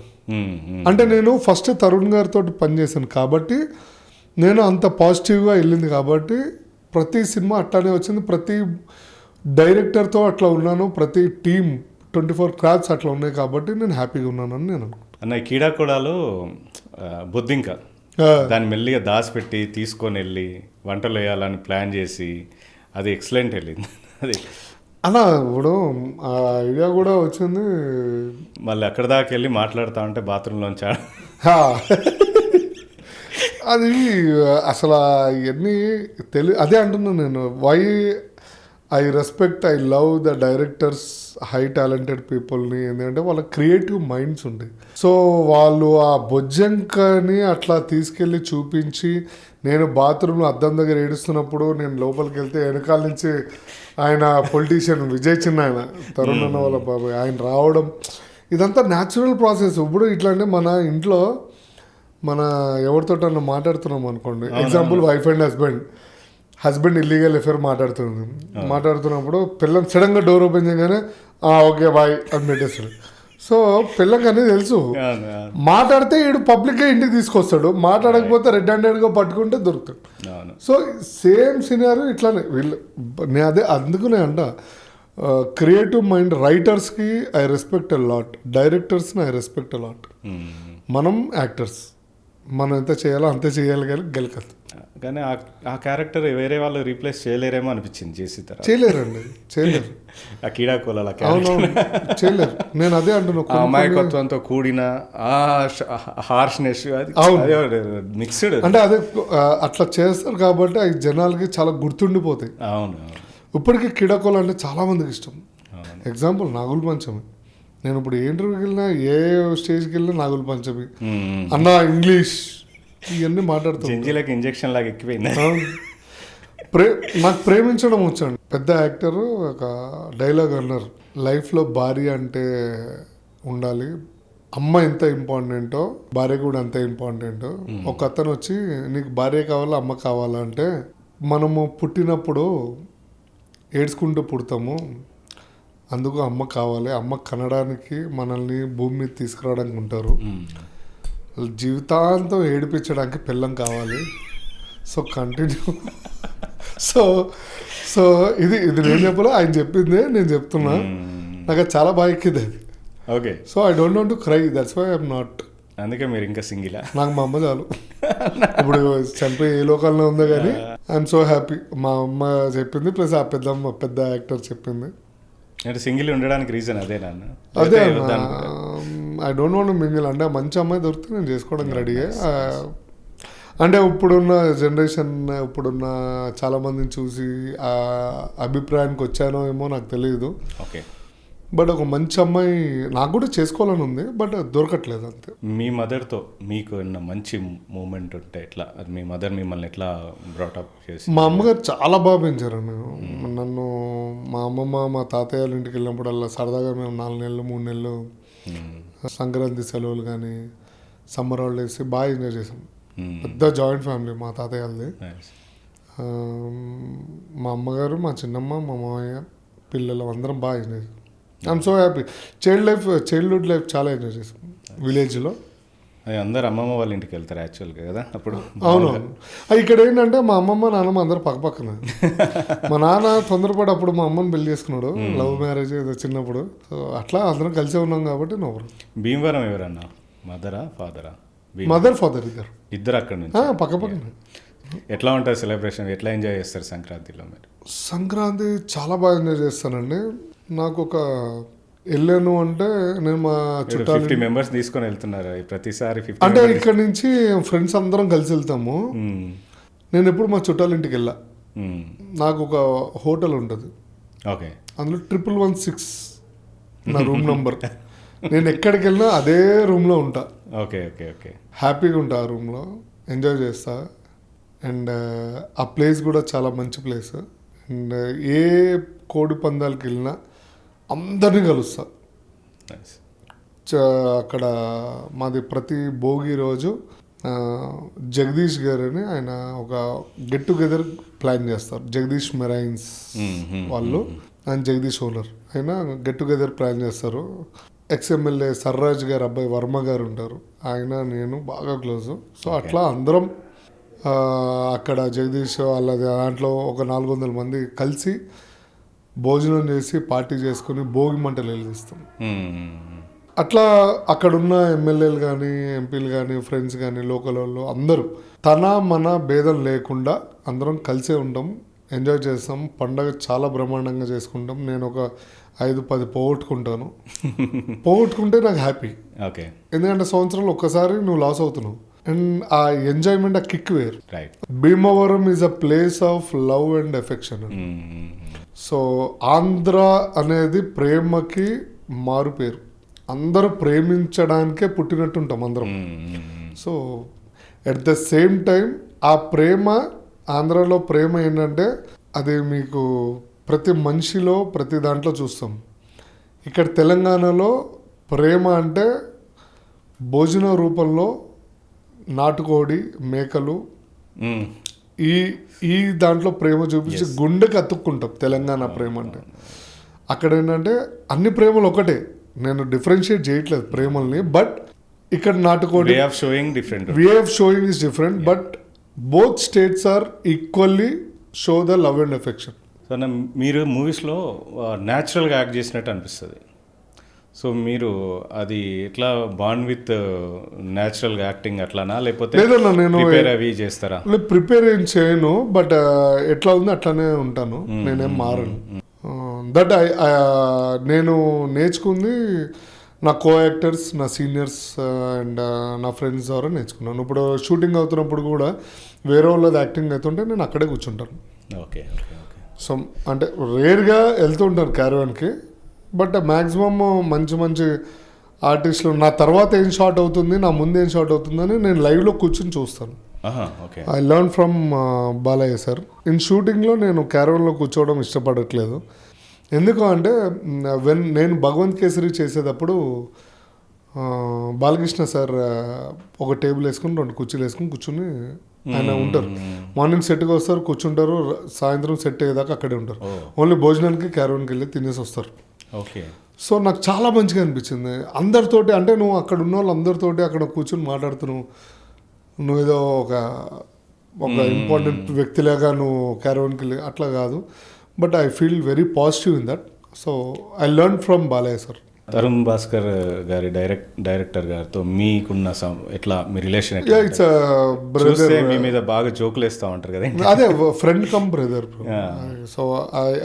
అంటే నేను ఫస్ట్ తరుణ్ గారితో పనిచేశాను కాబట్టి నేను అంత పాజిటివ్గా వెళ్ళింది కాబట్టి ప్రతి సినిమా అట్లానే వచ్చింది. ప్రతి డైరెక్టర్తో అట్లా ఉన్నాను, ప్రతి టీమ్ 24 క్రాఫ్ట్స్ అట్లా ఉన్నాయి కాబట్టి నేను హ్యాపీగా ఉన్నానని నేను అనుకుంటాను. అన్న కీడాకోడాలో బొద్దింక దాన్ని మెల్లిగా దాచిపెట్టి తీసుకొని వెళ్ళి వంటలు వేయాలని ప్లాన్ చేసి అది ఎక్సలెంట్ వెళ్ళింది. అది అన్న ఇప్పుడు ఆ ఐడియా కూడా వచ్చింది. మళ్ళీ అక్కడ దాకా వెళ్ళి మాట్లాడుతా ఉంటే బాత్రూంలోంచి అది అసలు ఇవన్నీ అదే అంటున్నాను నేను. Why I respect, I love the directors, high talented పీపుల్ని. ఎందుకంటే వాళ్ళ క్రియేటివ్ మైండ్స్ ఉంటాయి. సో వాళ్ళు ఆ బొజ్జంకని అట్లా తీసుకెళ్ళి చూపించి, నేను బాత్రూంలో అద్దం దగ్గర ఏడుస్తున్నప్పుడు నేను లోపలికి వెళ్తే వెనకాల నుంచి ఆయన పొలిటీషియన్ విజయ్ చిన్న, ఆయన తరుణ్ అన్న వాళ్ళ బాబాయ్, ఆయన రావడం, ఇదంతా న్యాచురల్ ప్రాసెస్. ఇప్పుడు ఇట్లా అంటే మన ఇంట్లో మన ఎవరితోటన్నా మాట్లాడుతున్నాం అనుకోండి, example wife and husband illegal affair మాట్లాడుతున్నప్పుడు పిల్లని సడన్గా డోర్ ఓపెన్ చేయగానే ఓకే బాయ్ అని పెట్టేస్తాడు. సో పిల్లకి అనేది తెలుసు, మాట్లాడితే వీడు పబ్లిక్గా ఇంటికి తీసుకొస్తాడు, మాట్లాడకపోతే రెడ్ హ్యాండెడ్గా పట్టుకుంటే దొరుకుతాడు. సో సేమ్ సినారియో ఇట్లానే వీళ్ళు. అదే అందుకునే అంట క్రియేటివ్ మైండ్ రైటర్స్కి ఐ రెస్పెక్ట్ అ లాట్, డైరెక్టర్స్ని ఐ రెస్పెక్ట్ అ లాట్. మనం యాక్టర్స్, మనం ఎంత చేయాలో అంతే చేయాలి కానీ గెలకదు. కానీ ఆ క్యారెక్టర్ వేరే వాళ్ళు రీప్లేస్ చేయలేరేమో అనిపించింది చేసి తర్వాత. చేయలేరండి, చేయలేరు. ఆ కీడాకోల చేయలేరు. నేను అదే అంటున్నాను, అమాయకత్వంతో కూడిన హార్ష్నెస్ మిక్స్డ్. అంటే అదే అట్లా చేస్తారు కాబట్టి అవి జనాలకి చాలా గుర్తుండిపోతాయి. అవును, ఇప్పటికీ కీడాకోల అంటే చాలా మందికి ఇష్టం. ఎగ్జాంపుల్ నాగుల పంచమి. నేను ఇప్పుడు ఏ ఇంటర్వ్యూకి వెళ్ళినా, ఏ స్టేజ్కి వెళ్ళినా నాగుల పంచమి అన్న, ఇంగ్లీష్ ఇవన్నీ మాట్లాడుతాను. ఇంజెక్షన్ లాగా ఎక్కిపోయింది. నాకు ప్రేమించడం వచ్చండి. పెద్ద యాక్టర్ ఒక డైలాగ్ అన్నారు, లైఫ్లో భార్య అంటే ఉండాలి, అమ్మ ఎంత ఇంపార్టెంటో భార్య కూడా అంతే ఇంపార్టెంట్. ఒక అతను వచ్చి నీకు భార్య కావాలా అమ్మ కావాలా అంటే, మనము పుట్టినప్పుడు ఏడ్చుకుంటూ పుడతాము, అందుకు అమ్మ కావాలి, అమ్మ కనడానికి మనల్ని భూమి మీద తీసుకురావడానికి ఉంటారు, జీవితాంతం ఏడిపించడానికి పిల్లం కావాలి. So continue. సో ఇది నేను చెప్పలే, ఆయన చెప్పిందే నేను చెప్తున్నా. నాకు అది చాలా బాగా ఎక్కింది అది. Okay. So I don't want to cry, that's why I'm not అందుకే మీరు ఇంకా సింగిలా? నాకు మా అమ్మ చాలు. ఇప్పుడు చనిపోయి ఏ లోకాల్లో ఉందో కానీ ఐఎమ్ సో హ్యాపీ. మా అమ్మ చెప్పింది ప్లస్ ఆ పెద్ద యాక్టర్ చెప్పింది. అంటే సింగిల్ ఉండడానికి రీజన్ అదేనా? అదే ఐ డోంట్ వాంట్ మింగిల్. అంటే మంచి అమ్మాయి దొరికితే నేను చేసుకోవడానికి రెడీగా. అంటే ఇప్పుడున్న జనరేషన్, ఇప్పుడున్న చాలామందిని చూసి ఆ అభిప్రాయానికి వచ్చానో ఏమో నాకు తెలియదు. ఓకే. బట్ ఒక మంచి అమ్మాయి నాకు కూడా చేసుకోవాలని ఉంది, బట్ దొరకట్లేదు అంతే. మీ మదర్తో మీకు ఉన్న మంచి మూమెంట్ ఉంటే ఎట్లా? అది మీ మదర్ మిమ్మల్ని ఎట్లా బ్రాటప్ చేసి? మా అమ్మగారు చాలా బాగా పెంచారు నన్ను. మా అమ్మమ్మ మా తాతయ్య వాళ్ళ ఇంటికి వెళ్ళినప్పుడల్లా సరదాగా మేము 4 నెలలు 3 నెలలు సంక్రాంతి సెలవులు కానీ సమ్మర్ హాలిడేస్ బాగా ఎంజాయ్ చేసాం. పెద్ద జాయింట్ ఫ్యామిలీ మా తాతయ్య వాళ్ళది. మా అమ్మగారు, మా చిన్నమ్మ, మా మామయ్య, పిల్లలు అందరం బాగా ఎంజాయ్ చేసాం. I'm so happy. Childhood life చాలా ఎంజాయ్ చేసాం విలేజ్లో. అది అందరు అమ్మమ్మ వాళ్ళ ఇంటికి వెళ్తారు యాక్చువల్గా కదా అప్పుడు. అవునవును. ఇక్కడ ఏంటంటే మా అమ్మమ్మ నాన్నమ్మ అందరు పక్కపక్కన. మా నాన్న తొందరపడి అప్పుడు మా అమ్మని పెళ్లి చేసుకున్నాడు, లవ్ మ్యారేజ్ ఏదో చిన్నప్పుడు. సో అట్లా అందరం కలిసే ఉన్నాం కాబట్టి నవ్వరు. భీమవరం ఎవరన్నా? మదరా ఫాదరా? మదర్ ఫాదర్ ఇద్దరు అక్కడ నుంచి పక్కపక్కన. ఎట్లా ఉంటుంది సెలబ్రేషన్? ఎట్లా ఎంజాయ్ చేస్తారు సంక్రాంతిలో మీరు? సంక్రాంతి చాలా బాగా ఎంజాయ్ చేస్తానండి. నాకు ఒక వెళ్ళాను అంటే నేను మా చుట్టాలు 50 మెంబర్స్ తీసుకొని వెళ్తున్నారు ప్రతిసారి. అంటే ఇక్కడ నుంచి ఫ్రెండ్స్ అందరం కలిసి వెళ్తాము. నేను ఎప్పుడు మా చుట్టాల ఇంటికి వెళ్ళా. నాకు ఒక హోటల్ ఉంటుంది, ఓకే, అందులో 1116 నా రూమ్ నంబర్. నేను ఎక్కడికి వెళ్ళినా అదే రూమ్లో ఉంటా. Okay okay okay. హ్యాపీగా ఉంటా ఆ రూమ్లో, ఎంజాయ్ చేస్తా. అండ్ ఆ ప్లేస్ కూడా చాలా మంచి ప్లేస్. అండ్ ఏ కోడి పందాలకి వెళ్ళినా అందరినీ కలుస్తా. అక్కడ మాది ప్రతి భోగి రోజు జగదీష్ గారు అని ఆయన ఒక గెట్ టుగెదర్ ప్లాన్ చేస్తారు. జగదీష్ మెరైన్స్ వాళ్ళు, ఆయన జగదీష్ ఓనర్, ఆయన గెట్ టుగెదర్ ప్లాన్ చేస్తారు. ఎక్స్ఎమ్మెల్యే సర్రాజ్ గారు అబ్బాయి వర్మ గారు ఉంటారు, ఆయన నేను బాగా క్లోజు. సో అట్లా అందరం అక్కడ జగదీష్ వాళ్ళ దాంట్లో ఒక 400 మంది కలిసి భోజనం చేసి పార్టీ చేసుకుని భోగి మంటలు వెలిగిస్తాం. అట్లా అక్కడున్న ఎమ్మెల్యేలు కానీ ఎంపీలు కానీ ఫ్రెండ్స్ కానీ లోకల్ వాళ్ళు అందరూ తన మన భేదం లేకుండా అందరం కలిసే ఉంటాం, ఎంజాయ్ చేస్తాం. పండగ చాలా బ్రహ్మాండంగా చేసుకుంటాం. నేను ఒక 5-10 పోగొట్టుకుంటే నాకు హ్యాపీ. ఓకే. ఎందుకంటే సంవత్సరంలో ఒక్కసారి నువ్వు లాస్ అవుతున్నావు అండ్ ఆ ఎంజాయ్మెంట్, ఆ కిక్ వేరు. Right. Bhimavaram is a place of love and affection. So Andhra అనేది ప్రేమకి మారు పేరు. అందరూ ప్రేమించడానికే పుట్టినట్టు ఉంటాం అందరం. So at the same time ఆ ప్రేమ, ఆంధ్రాలో ప్రేమ ఏంటంటే అది మీకు ప్రతి మనిషిలో ప్రతి దాంట్లో చూస్తాం. ఇక్కడ తెలంగాణలో ప్రేమ అంటే భోజన రూపంలో నాటుకోడి, మేకలు, ఈ దాంట్లో ప్రేమ చూపించి గుండెకి అతుక్కుంటాం తెలంగాణ ప్రేమ అంటే. అక్కడ ఏంటంటే అన్ని ప్రేమలు ఒకటే, నేను డిఫరెన్షియేట్ చేయట్లేదు ప్రేమల్ని. బట్ ఇక్కడ నాటుకోడి way of showing is different, but both states are equally show the love and affection. So మీరు మూవీస్లో న్యాచురల్గా యాక్ట్ చేసినట్టు అనిపిస్తుంది. సో మీరు అది ఎట్లా బాండ్ విత్ న్యాచురల్గా యాక్టింగ్ అట్లానా, లేకపోతే ప్రిపేర్ అవి చేస్తారా? ప్రిపేర్ ఏం చేయను, బట్ ఎట్లా ఉంది అట్లానే ఉంటాను, నేనేం మారను. దట్ నేను నేర్చుకుంది నా కో యాక్టర్స్, నా సీనియర్స్ అండ్ నా ఫ్రెండ్స్ ద్వారా నేర్చుకున్నాను. ఇప్పుడు షూటింగ్ అవుతున్నప్పుడు కూడా వేరే వాళ్ళది యాక్టింగ్ అవుతుంటే నేను అక్కడే కూర్చుంటాను. ఓకే. సో అంటే రేర్గా వెళ్తుంటాను క్యారవాన్కి, బట్ మ్యాక్సిమమ్ మంచి ఆర్టిస్టులు నా తర్వాత ఏం షాట్ అవుతుంది, నా ముందు ఏం షాట్ అవుతుందని నేను లైవ్లో కూర్చొని చూస్తాను. I learn from Balayya sir. In షూటింగ్లో నేను క్యారవాన్లో కూర్చోవడం ఇష్టపడట్లేదు. ఎందుకు అంటే నేను భగవంత్ కేసరి చేసేటప్పుడు బాలకృష్ణ సార్ ఒక టేబుల్ వేసుకుని 2 కుర్చీలు వేసుకుని కూర్చుని ఆయన ఉంటారు. మార్నింగ్ సెట్కి వస్తారు, కూర్చుంటారు, సాయంత్రం సెట్ అయ్యేదాకా అక్కడే ఉంటారు. ఓన్లీ భోజనానికి క్యారవాన్కి వెళ్ళి తినేసి వస్తారు. ఓకే. సో నాకు చాలా మంచిగా అనిపించింది అందరితోటి. అంటే నువ్వు అక్కడ ఉన్న వాళ్ళు అందరితోటి అక్కడ కూర్చొని మాట్లాడుతున్నావు, నువ్వేదో ఒక ఇంపార్టెంట్ వ్యక్తిలాగా నువ్వు క్యారవాన్కి వెళ్ళి అట్లా కాదు. But I feel very positive in that. So I learn from Balayya sir. Tarun Bhaskar గారి డైరెక్టర్ గారితో మీకున్న ఎట్లా మీ రిలేషన్ యా ఇట్స్ బ్రదర్, మీ మీద బాగా జోకులు వేస్తూ ఉంటారు కదా. అదే friend come brother. So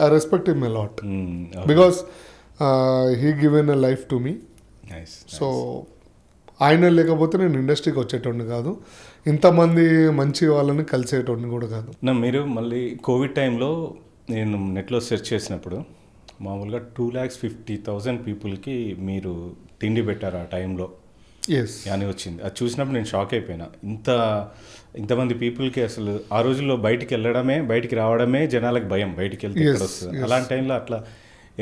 I respect him a lot because he given a life to me. So ఆయన లేకపోతే నేను ఇండస్ట్రీకి వచ్చేటోడిని కాదు, ఇంతమంది మంచి వాళ్ళని కలిసేటోడిని కూడా కాదు. మీరు మళ్ళీ కోవిడ్ టైంలో నేను నెట్లో సెర్చ్ చేసినప్పుడు మామూలుగా 2,50,000 పీపుల్కి మీరు తిండి పెట్టారు ఆ టైంలో అని వచ్చింది. అది చూసినప్పుడు నేను షాక్ అయిపోయినా. ఇంతమంది పీపుల్కి అసలు ఆ రోజుల్లో బయటికి రావడమే జనాలకు భయం, బయటికి వెళ్తే ఎక్కడ వస్తుంది. అలాంటి టైంలో అట్లా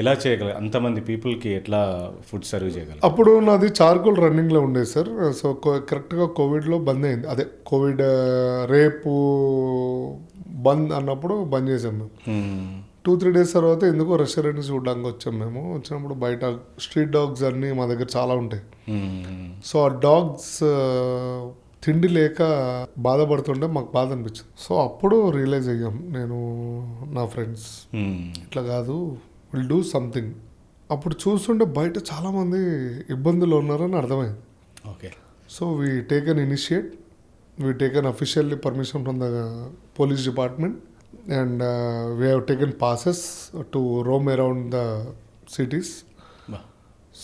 ఎలా చేయగలరు, అంతమంది పీపుల్కి ఎట్లా ఫుడ్ సర్వ్ చేయగలరు? అప్పుడు నాది చార్కోల్ రన్నింగ్లో ఉండేది సార్. సో కరెక్ట్గా కోవిడ్లో బంద్ అయింది. అదే కోవిడ్ రేపు బంద్ అన్నప్పుడు బంద్ చేసాం మేము. 2-3 డేస్ తర్వాత ఎందుకో రెస్టారెంట్స్ చూడడానికి వచ్చాం మేము. వచ్చినప్పుడు బయట స్ట్రీట్ డాగ్స్ అన్నీ మా దగ్గర చాలా ఉంటాయి. సో ఆ డాగ్స్ తిండి లేక బాధపడుతుంటే మాకు బాధ అనిపించింది. సో అప్పుడు రియలైజ్ అయ్యాం నేను నా ఫ్రెండ్స్, ఇట్లా కాదు, విల్ డూ సంథింగ్. అప్పుడు చూస్తుంటే బయట చాలామంది ఇబ్బందులు ఉన్నారని అర్థమైంది. Okay. So we taken initiate, we taken officially permission from the police department and we have taken passes to Rome around the cities.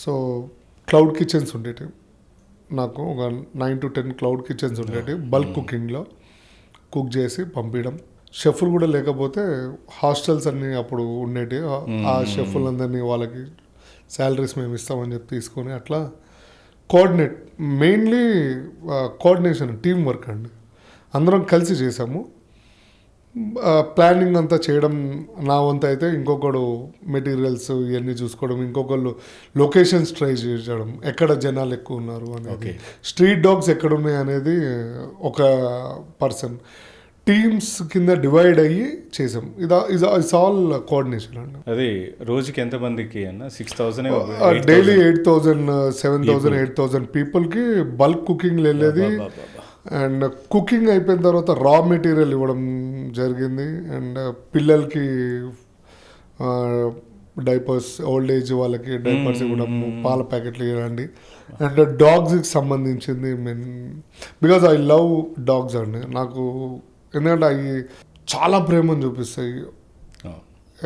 So cloud kitchens ఉండేవి నాకు, ఒక 9 to 10 క్లౌడ్ కిచెన్స్ ఉండేవి. బల్క్ కుకింగ్లో కుక్ చేసి పంపించడం. షెఫ్లు కూడా లేకపోతే హాస్టల్స్ అన్నీ అప్పుడు ఉండేవి. ఆ షెఫ్లందరినీ వాళ్ళకి శాలరీస్ మేము ఇస్తామని చెప్పి తీసుకొని అట్లా మెయిన్లీ కోఆర్డినేషన్, టీం వర్క్ అండి. అందరం కలిసి చేసాము. ప్లానింగ్ అంతా చేయడం నా వంతు అయితే, ఇంకొకడు మెటీరియల్స్ ఇవన్నీ చూసుకోవడం, ఇంకొకళ్ళు లొకేషన్స్ ట్రై చేయడం, ఎక్కడ జనాలు ఎక్కువ ఉన్నారు అనేది, స్ట్రీట్ డాగ్స్ ఎక్కడ ఉన్నాయి అనేది ఒక పర్సన్. టీమ్స్ కింద డివైడ్ అయ్యి చేసాం. ఇట్స్ ఆల్ కోఆర్డినేషన్ అండి. అది రోజుకి ఎంతమందికి అన్న? 6,000 డైలీ 8,000, 7,000, 8,000 పీపుల్కి బల్క్ కుకింగ్ వెళ్ళేది. అండ్ కుకింగ్ అయిపోయిన తర్వాత రా మెటీరియల్ ఇవ్వడం జరిగింది. అండ్ పిల్లలకి డైపర్స్, ఓల్డ్ ఏజ్ వాళ్ళకి డైపర్స్ ఇవ్వడం, పాల ప్యాకెట్లు ఇవ్వండి. అండ్ డాగ్స్కి సంబంధించింది బికాజ్ ఐ లవ్ డాగ్స్ అండి. నాకు ఎందుకంటే అవి చాలా ప్రేమను చూపిస్తాయి.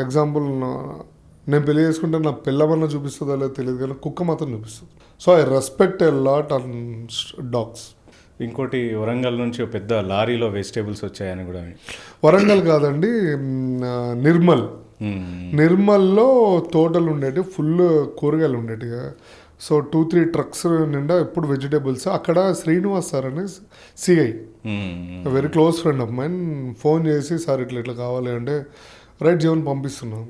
ఎగ్జాంపుల్, నేను పెళ్లి చేసుకుంటే నా పిల్లమన్నా చూపిస్తుందో లేదో తెలియదు, కానీ కుక్క మాత్రం చూపిస్తుంది. So I respect a lot on dogs. ఇంకోటి, వరంగల్ నుంచి ఒక పెద్ద లారీలో వెజిటేబుల్స్ వచ్చాయని కూడా. వరంగల్ కాదండి, నిర్మల్లో తోటలు ఉండేవి, ఫుల్ కూరగాయలు ఉండేవి. సో 2-3 ట్రక్స్ నిండా ఎప్పుడు వెజిటేబుల్స్. అక్కడ శ్రీనివాస్ సార్ అని CI, very close friend of mine, phone చేసి సార్ ఇట్లా కావాలి అంటే, రైట్ జీవన్ పంపిస్తున్నాం,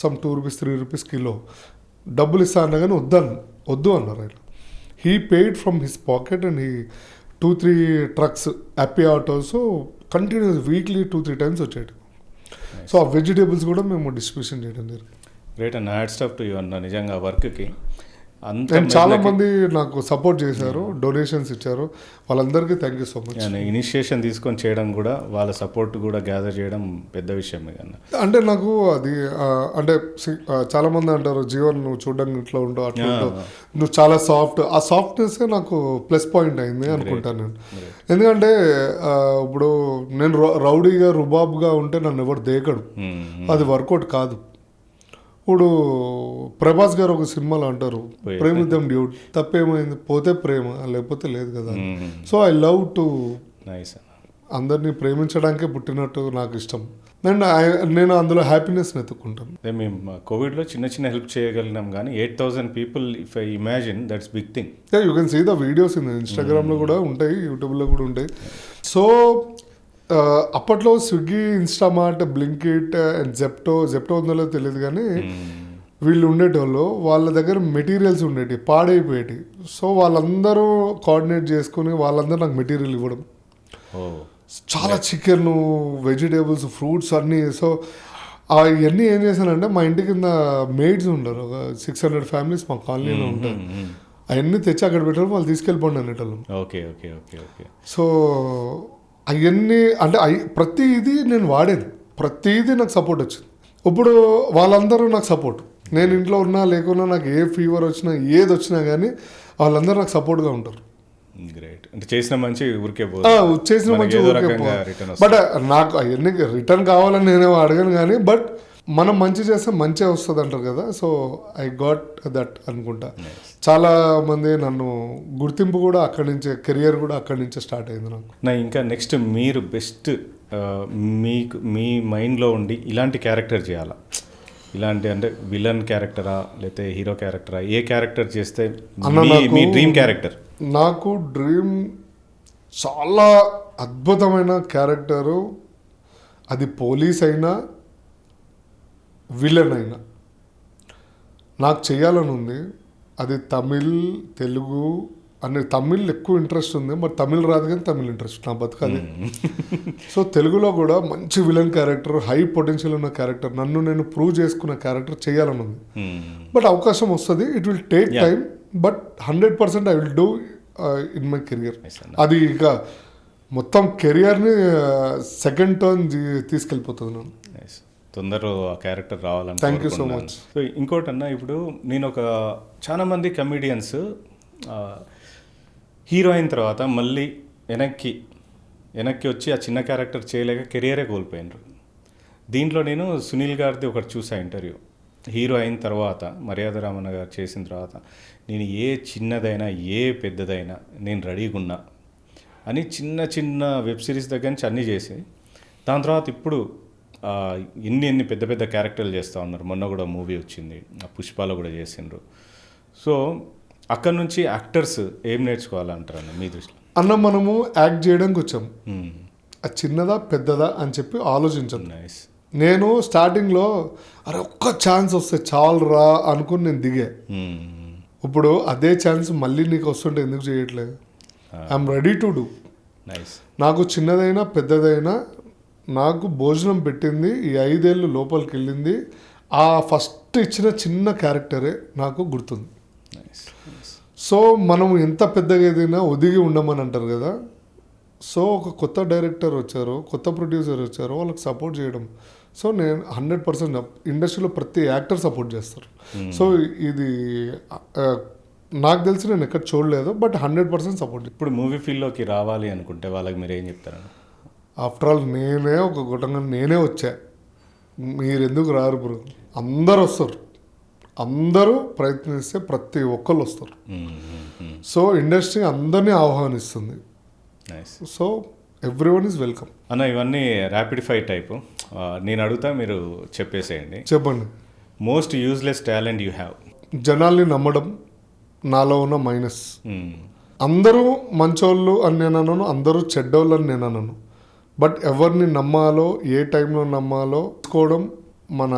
సమ్ 2 రూపీస్ 3 రూపీస్ కిలో డబ్బులు ఇస్తా అన్నా కానీ వద్దు అన్నారు ఆయన. He paid from his pocket and he 2-3 trucks happy autos continuous weekly 2-3 times వచ్చాయి. సో ఆ వెజిటేబుల్స్ కూడా మేము డిస్ట్రిబ్యూషన్ చేయడం జరిగింది. గ్రేట్ అన్న, హ్యాట్స్ ఆఫ్ టు యు అన్న. నిజంగా వర్క్కి చాలా మంది నాకు సపోర్ట్ చేశారు, డొనేషన్స్ ఇచ్చారు, వాళ్ళందరికీ thank you so much. Initiation తీసుకొని చేయడం కూడా, వాళ్ళ సపోర్ట్ కూడా గ్యాదర్ చేయడం పెద్ద విషయం కన్నా. అంటే నాకు అది అంటే చాలా మంది అంటారు, జీవన్ నువ్వు చూడడానికి ఇట్లా ఉంటావు, అట్లా ఉంటావు, నువ్వు చాలా సాఫ్ట్. ఆ సాఫ్ట్నెస్ నాకు ప్లస్ పాయింట్ అయింది అనుకుంటాను నేను. ఎందుకంటే ఇప్పుడు నేను రౌడీగా రుబాబ్గా ఉంటే నన్ను ఎవరు దేకడు, అది వర్కౌట్ కాదు. ఇప్పుడు ప్రభాస్ గారు ఒక సినిమాలో అంటారు, ప్రేమిద్దాం డ్యూడ్, తప్పేమైంది, పోతే ప్రేమ, లేకపోతే లేదు కదా. సో ఐ లవ్ టు అందరినీ ప్రేమించడానికే పుట్టినట్టు నాకు ఇష్టం. నేను అందులో హ్యాపీనెస్ ఎత్తుకుంటాను. మేము కోవిడ్లో చిన్న హెల్ప్ చేయగలిగినాం, కానీ 8,000 people, if I imagine, that's big thing. You can see the videos ఇన్స్టాగ్రామ్లో కూడా ఉంటాయి, యూట్యూబ్లో కూడా ఉంటాయి. సో అప్పట్లో స్విగ్గీ, ఇన్స్టామార్ట్, బ్లింకిట్ అండ్ జెప్టో ఉందో తెలియదు, కానీ వీళ్ళు ఉండేటోళ్ళు, వాళ్ళ దగ్గర మెటీరియల్స్ ఉండేవి, పాడైపోయేవి. సో వాళ్ళందరూ కోఆర్డినేట్ చేసుకుని వాళ్ళందరూ నాకు మెటీరియల్ ఇవ్వడం, చాలా చికెన్, వెజిటేబుల్స్, ఫ్రూట్స్ అన్నీ. సో అవన్నీ ఏం చేశానంటే, మా ఇంటి కింద మెయిడ్స్ ఉండరు, ఒక 600 ఫ్యామిలీస్ మా కాలనీలో ఉంటారు. అవన్నీ తెచ్చి అక్కడ పెట్టారు, వాళ్ళు తీసుకెళ్ళిపోండి అనేటోళ్ళు. Okay okay okay okay. So అవన్నీ అంటే ప్రతిదీ నేను వాడేది, ప్రతిదీ నాకు సపోర్ట్ వచ్చింది. ఇప్పుడు వాళ్ళందరూ నాకు సపోర్ట్. నేను ఇంట్లో ఉన్నా లేకున్నా నాకు ఏ ఫీవర్ వచ్చినా ఏది వచ్చినా కానీ వాళ్ళందరూ నాకు సపోర్ట్గా ఉంటారు. గ్రేట్. అంటే చేసిన మంచి ఊరికే చేసిన మంచి బట్ నాకు అవన్నీ రిటర్న్ కావాలని నేనేమో అడగను కానీ బట్ మనం మంచి చేస్తే మంచిగా వస్తుంది అంటారు కదా. సో ఐ గాట్ దట్ అనుకుంటా. చాలా మంది నన్ను గుర్తింపు కూడా అక్కడి నుంచే, కెరియర్ కూడా అక్కడి నుంచే స్టార్ట్ అయింది నాకు. ఇంకా నెక్స్ట్ మీరు బెస్ట్ మీకు మీ మైండ్లో ఉండి ఇలాంటి క్యారెక్టర్ చేయాలా, ఇలాంటి అంటే విలన్ క్యారెక్టరా లేకపోతే హీరో క్యారెక్టరా, ఏ క్యారెక్టర్ చేస్తే మీ డ్రీమ్ క్యారెక్టర్? నాకు డ్రీమ్ చాలా అద్భుతమైన క్యారెక్టరు, అది పోలీస్ అయినా విలన్ అయినా నాకు చేయాలని ఉంది. అది తమిళ్, తెలుగు అనే తమిళ్ ఎక్కువ ఇంట్రెస్ట్ ఉంది, మరి తమిళ్ రాదు కానీ తమిళ్ ఇంట్రెస్ట్ నా బతుకది. సో తెలుగులో కూడా మంచి విలన్ క్యారెక్టర్, హై పొటెన్షియల్ ఉన్న క్యారెక్టర్, నన్ను నేను ప్రూవ్ చేసుకున్న క్యారెక్టర్ చేయాలని ఉంది. బట్ అవకాశం వస్తుంది, it will take time, but 100% I will do in my career. అది ఇక మొత్తం కెరియర్ని సెకండ్ టర్న్ తీసుకెళ్ళిపోతుంది నన్ను. తొందరలో ఆ క్యారెక్టర్ రావాలని. Thank you so much. So ఇంకోటి అన్న, ఇప్పుడు నేను చాలా మంది కమెడియన్స్ హీరో అయిన తర్వాత మళ్ళీ వెనక్కి వచ్చి ఆ చిన్న క్యారెక్టర్ చేయలేక కెరియరే కోల్పోయినారు. దీంట్లో నేను సునీల్ గారిది ఒకటి చూసా ఇంటర్వ్యూ. హీరో అయిన తర్వాత మర్యాద రామన్న గారు చేసిన తర్వాత నేను ఏ చిన్నదైనా ఏ పెద్దదైనా నేను రెడీగా ఉన్నా అని చిన్న చిన్న వెబ్ సిరీస్ దగ్గర నుంచి అన్నీ చేసి దాని తర్వాత ఇప్పుడు ఎన్ని పెద్ద పెద్ద క్యారెక్టర్లు చేస్తూ ఉన్నారు. మొన్న కూడా మూవీ వచ్చింది, పుష్పాలో కూడా చేసిండ్రు. సో అక్కడ నుంచి యాక్టర్స్ ఏం నేర్చుకోవాలంటారన్న మీ దృష్టిలో? అన్న మనము యాక్ట్ చేయడానికి వచ్చాము, అది చిన్నదా పెద్దదా అని చెప్పి ఆలోచించాను. నైస్. నేను స్టార్టింగ్లో అరే ఒక్క ఛాన్స్ వస్తే చాలు రా అనుకుని నేను దిగా. ఇప్పుడు అదే ఛాన్స్ మళ్ళీ నీకు వస్తుంటే ఎందుకు చేయట్లేదు? I'm ready to do. Nice. నాకు చిన్నదైనా పెద్దదైనా నాకు భోజనం పెట్టింది ఈ 5 ఏళ్ళు లోపలికి వెళ్ళింది ఆ ఫస్ట్ ఇచ్చిన చిన్న క్యారెక్టరే నాకు గుర్తుంది. సో మనం ఎంత పెద్దగా ఏదైనా ఒదిగి ఉండమని అంటారు కదా. సో ఒక కొత్త డైరెక్టర్ వచ్చారు, కొత్త ప్రొడ్యూసర్ వచ్చారు, వాళ్ళకి సపోర్ట్ చేయడం. సో నేను 100% ఇండస్ట్రీలో ప్రతి యాక్టర్ సపోర్ట్ చేస్తారు. సో ఇది నాకు తెలిసి నేను ఎక్కడ చూడలేదు, బట్ 100% సపోర్ట్. ఇప్పుడు మూవీ ఫీల్డ్లోకి రావాలి అనుకుంటే వాళ్ళకి మీరు ఏం చెప్తారు? ఆఫ్టర్ ఆల్ నేనే ఒక గుటంగా నేనే వచ్చా, మీరు ఎందుకు రారు బ్రో? అందరు వస్తారు, అందరూ ప్రయత్నిస్తే ప్రతి ఒక్కళ్ళు వస్తారు. సో ఇండస్ట్రీ అందరినీ ఆహ్వానిస్తుంది. సో ఎవ్రీవన్ ఈజ్ వెల్కమ్ అన్న. ఇవన్నీ ర్యాపిడ్ ఫైర్ టైపు, నేను అడుగుతా మీరు చెప్పేసేయండి. చెప్పండి. Most useless talent you have? జనాల్ని నమ్మడం నాలో ఉన్న మైనస్. అందరూ మంచోళ్ళు అని నేను అన్నాను, అందరూ చెడ్డోళ్ళు అని నేను అన్నాను. బట్ ఎవరిని నమ్మాలో, ఏ టైంలో నమ్మాలో తెలుసుకోవడం మన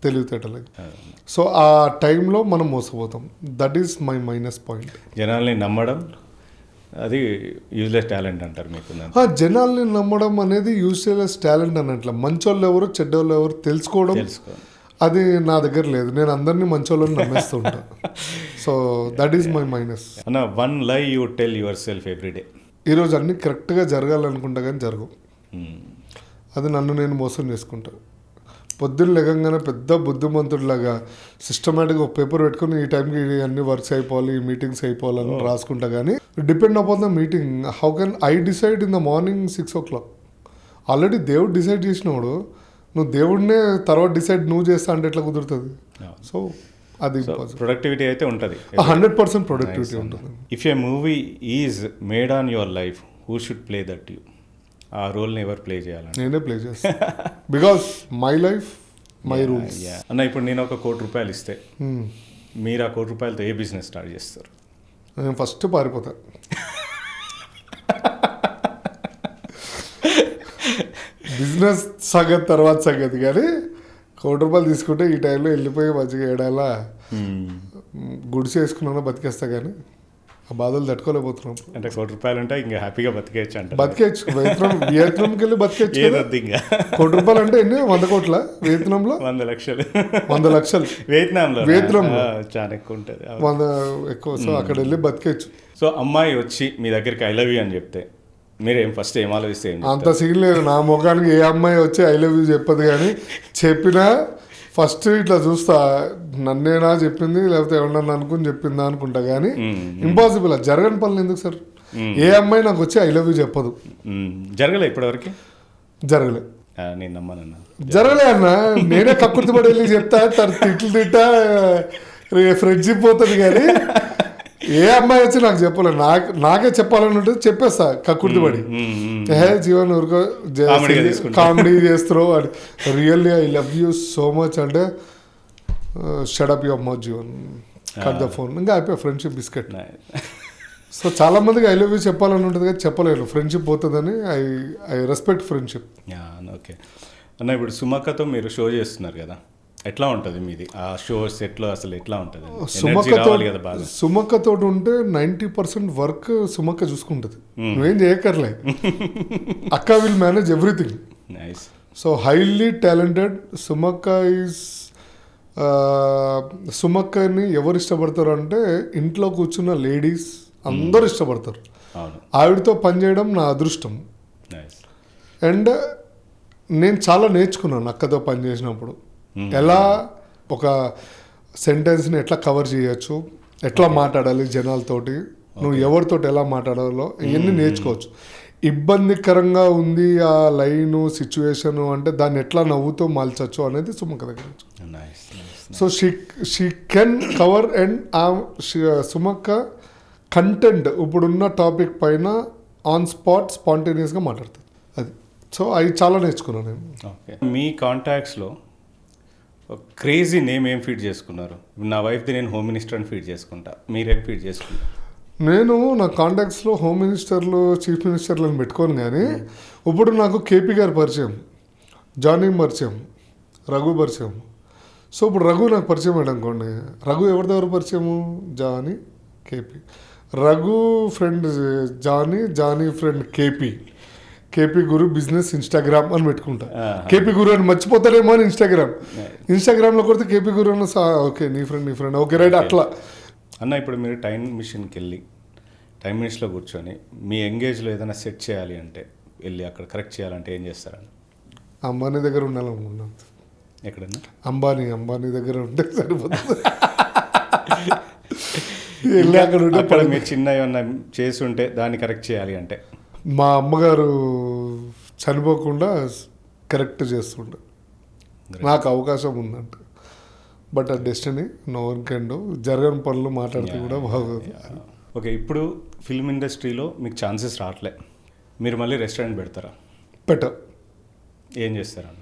తెలివితేటలకి. సో ఆ టైంలో మనం మోసపోతాం. That is my minus point. జనాల్ని నమ్మడం అది యూజ్లెస్ టాలెంట్ అంటారు మీకు? జనాల్ని నమ్మడం అనేది యూజ్లెస్ టాలెంట్ అన్నట్ల. మంచోళ్ళు ఎవరు చెడ్డోళ్ళు ఎవరు తెలుసుకోవడం అది నా దగ్గర లేదు. నేను అందరినీ మంచోళ్ళని నమ్మేస్తుంటా. So that is my minus. అన్న, one lie you tell your సెల్ఫ్ ఎవ్రీడే? ఈరోజు అన్నీ కరెక్ట్గా జరగాలనుకుంటా కానీ జరగవు. అది నన్ను నేను మోసం చేసుకుంటా. పొద్దున్న లేకంగానే పెద్ద బుద్ధిమంతుడిలాగా సిస్టమేటిక్గా ఒక పేపర్ పెట్టుకుని ఈ టైంకి అన్ని వర్క్స్ అయిపోవాలి, ఈ మీటింగ్స్ అయిపోవాలని రాసుకుంటా. కానీ depend upon the meeting. How can I decide in the morning 6 o'clock? Already దేవుడు డిసైడ్ చేసినప్పుడు నువ్వు దేవుడినే తర్వాత డిసైడ్ నువ్వు చేస్తా అంటే ఎట్లా కుదురుతుంది? సో అది ప్రొడక్టివిటీ అయితే ఉంటుంది, 100% ప్రొడక్టివిటీ ఉంటుంది. If A movie is made on your life, who should play that you? ఆ రోల్ని ఎవరు ప్లే చేయాలని? నేనే ప్లే చేస్తాను. Because my life my rules. అన్న, ఇప్పుడు నేను ఒక ₹1,00,00,000 ఇస్తే మీరు ఆ ₹1,00,00,000తో ఏ బిజినెస్ స్టార్ట్ చేస్తారు? నేను ఫస్ట్ పారిపోతా. బిజినెస్ సంగతి తర్వాత సంగతి, కానీ ₹1,00,00,000 తీసుకుంటే ఈ టైంలో వెళ్ళిపోయి మంచిగా ఏడాలా గుడిసి వేసుకున్నా బతికేస్తా. కానీ ఆ బాధలు తట్టుకోలేకపోతున్నాం. అంటే ₹1,00,00,000 అంటే ఇంకా హ్యాపీగా బతికేయచ్చు అంటే? బతికేయచ్చు. వియత్నాంకి వెళ్ళి బతికేయచ్చు. ఇంకా ₹1,00,00,000 అంటే ఎన్ని 100 కోట్ల? వియత్నాంలో 100 లక్షలు. 100 లక్షలు వియత్నాంలో చాలా ఎక్కువ ఉంటుంది, 100 ఎక్కువ. సో అక్కడ వెళ్ళి బతికేయచ్చు. సో అమ్మాయి వచ్చి మీ దగ్గరికి ఐ లవ్ యూ అని చెప్తే మీరు ఫస్ట్ ఏం ఆలోచిస్తే? అంత సీన్ లేదు. నా ముఖానికి ఏ అమ్మాయి వచ్చి ఐ లవ్ యూ చెప్పదు, కానీ చెప్పినా ఫస్ట్ ఇట్లా చూస్తా, నన్నేనా చెప్పింది లేకపోతే ఎవరన్నా అనుకుని చెప్పిందా అనుకుంటా, కానీ ఇంపాసిబుల్. అది జరగని పనులు ఎందుకు సార్? ఏ అమ్మాయి నాకు వచ్చి ఐ లవ్ యూ చెప్పదు. జరగలే ఇప్పటివరకు? జరగలే. నేను నమ్మనన్నా, జరగలే అన్న. నేనే కక్కుర్తి పడి వెళ్ళి చెప్తా, తిట్లు తిట్టా, ఫ్రెండ్షిప్ పోతుంది. కానీ ఏ అమ్మాయి వచ్చి నాకు చెప్పలేదు. నాకే చెప్పాలని ఉంటుంది, చెప్పేస్తా కక్కుర్తి పడి. జీవన్ ఊరుకో, కామెడీ చేస్తున్నావు అని. Really I love you so much అంటే shut up your mouth Jeevan, cut the phone, ఇంకా అయిపోయా ఫ్రెండ్షిప్ బిస్కెట్. సో చాలా మందికి ఐ లవ్ యూ చెప్పాలని ఉంటుంది కానీ చెప్పలేను, ఫ్రెండ్షిప్ పోతుందని. I respect friendship. ఓకే అన్న, ఇప్పుడు సుమక్కతో మీరు షో చేస్తున్నారు కదా, ఎట్లా ఉంటుంది మీది ఆ షో సెట్లో? అసలు ఎట్లా ఉంటుంది? సుమక్కతో ఉంటే 90% వర్క్ సుమక్క చూసుకుంటుంది, నువ్వేం చేయక్కర్లే. అక్క will manage everything. So highly talented సుమక్క ఈజ్. సుమక్కని ఎవరు ఇష్టపడతారు అంటే ఇంట్లో కూర్చున్న లేడీస్ అందరూ ఇష్టపడతారు. ఆవిడతో పనిచేయడం నా అదృష్టం. అండ్ నేను చాలా నేర్చుకున్నాను అక్కతో పనిచేసినప్పుడు. ఎలా ఒక సెంటెన్స్ని ఎట్లా కవర్ చేయొచ్చు, ఎట్లా మాట్లాడాలి జనాలతోటి, నువ్వు ఎవరితోటి ఎలా మాట్లాడాలో ఇవన్నీ నేర్చుకోవచ్చు. ఇబ్బందికరంగా ఉంది ఆ లైను సిచ్యువేషను అంటే దాన్ని ఎట్లా నవ్వుతో మాల్చచ్చు అనేది సుమక్క దగ్గర. So she can cover. And సుమక్క కంటెంట్ ఇప్పుడున్న టాపిక్ పైన ఆన్ స్పాట్ స్పాంటేనియస్గా మాట్లాడుతుంది. అది సో అవి చాలా నేర్చుకున్నాను నేను. ఓకే, మీ కాంటాక్ట్స్లో క్రేజీ నేమ్ ఏం ఫీడ్ చేసుకున్నారు? నా వైఫ్ది నేను హోమ్ మినిస్టర్ అని ఫీడ్ చేసుకుంటా, మీరేం ఫీడ్ చేసుకుంటారు? నేను నా కాంటాక్ట్స్లో హోమ్ మినిస్టర్లు చీఫ్ మినిస్టర్లను పెట్టుకోను, కానీ ఇప్పుడు నాకు కేపీ గారు పరిచయం, జానీ పరిచయం, రఘు పరిచయం. సో ఇప్పుడు రఘు నాకు పరిచయం అయ్యాడు అనుకోండి. రఘు ఎవరి దగ్గర పరిచయము? Johnny, KP. Raghu friend Johnny, Johnny friend KP, KP గురు బిజినెస్ ఇన్స్టాగ్రామ్ అని పెట్టుకుంటా. కేపీ గురు అని మర్చిపోతారేమో అని ఇన్స్టాగ్రామ్లో కొడితే కేపీ గురు అని, ఓకే నీ ఫ్రెండ్ ఓకే రైట్. అట్లా అన్న, ఇప్పుడు మీరు టైం మిషన్కి వెళ్ళి టైం మిషన్లో కూర్చొని మీ ఎంగేజ్లో ఏదైనా సెట్ చేయాలి అంటే, వెళ్ళి అక్కడ కరెక్ట్ చేయాలంటే ఏం చేస్తారని? అంబానీ దగ్గర ఉండాలనుకున్నాను. ఎక్కడన్నా? అంబానీ దగ్గర ఉంటే సరిపోతుంది. వెళ్ళి అక్కడ మీరు చిన్న ఏమన్నా చేసి ఉంటే దాన్ని కరెక్ట్ చేయాలి అంటే? మా అమ్మగారు చనిపోకుండా కరెక్ట్ చేస్తుండే, నాకు అవకాశం ఉందంటే. బట్ ఆ destiny no one can do. జరగని పనులు మాట్లాడితే కూడా బాగోదు. ఓకే, ఇప్పుడు ఫిల్మ్ ఇండస్ట్రీలో మీకు ఛాన్సెస్ రావట్లే, మీరు మళ్ళీ రెస్టారెంట్ పెడతారా? బెటర్. ఏం చేస్తారన్న?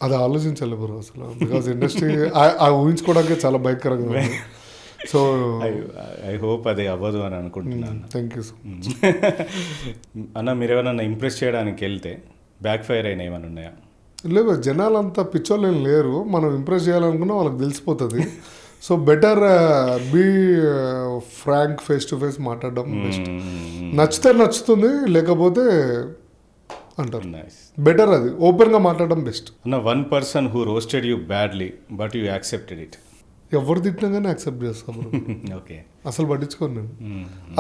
అది ఆలోచించాలి బ్రో అసలు. బికాజ్ ఇండస్ట్రీ ఊహించుకోవడానికి చాలా భయంకరంగా ఉంది. సో ఐ హోప్ అది అవ్వదు అని అనుకుంటున్నాను. Thank you so much. అన్న, మీరు ఏమైనా ఇంప్రెస్ చేయడానికి వెళ్తే బ్యాక్ ఫైర్ అయినా ఏమైనా ఉన్నాయా? లేదు, జనాలు అంతా పిచ్చోళ్ళు ఏం లేరు. మనం ఇంప్రెస్ చేయాలనుకున్నా వాళ్ళకి తెలిసిపోతుంది. So better be frank, face to face మాట్లాడడం బెస్ట్. నచ్చితే నచ్చుతుంది, లేకపోతే అంటారు. బెటర్ అది ఓపెన్గా మాట్లాడడం బెస్ట్. అన్న, one person who roasted you badly but you accepted it. ఎవరు తిట్టినా కానీ యాక్సెప్ట్ చేస్తాను. ఓకే, అసలు పట్టించుకోను నేను.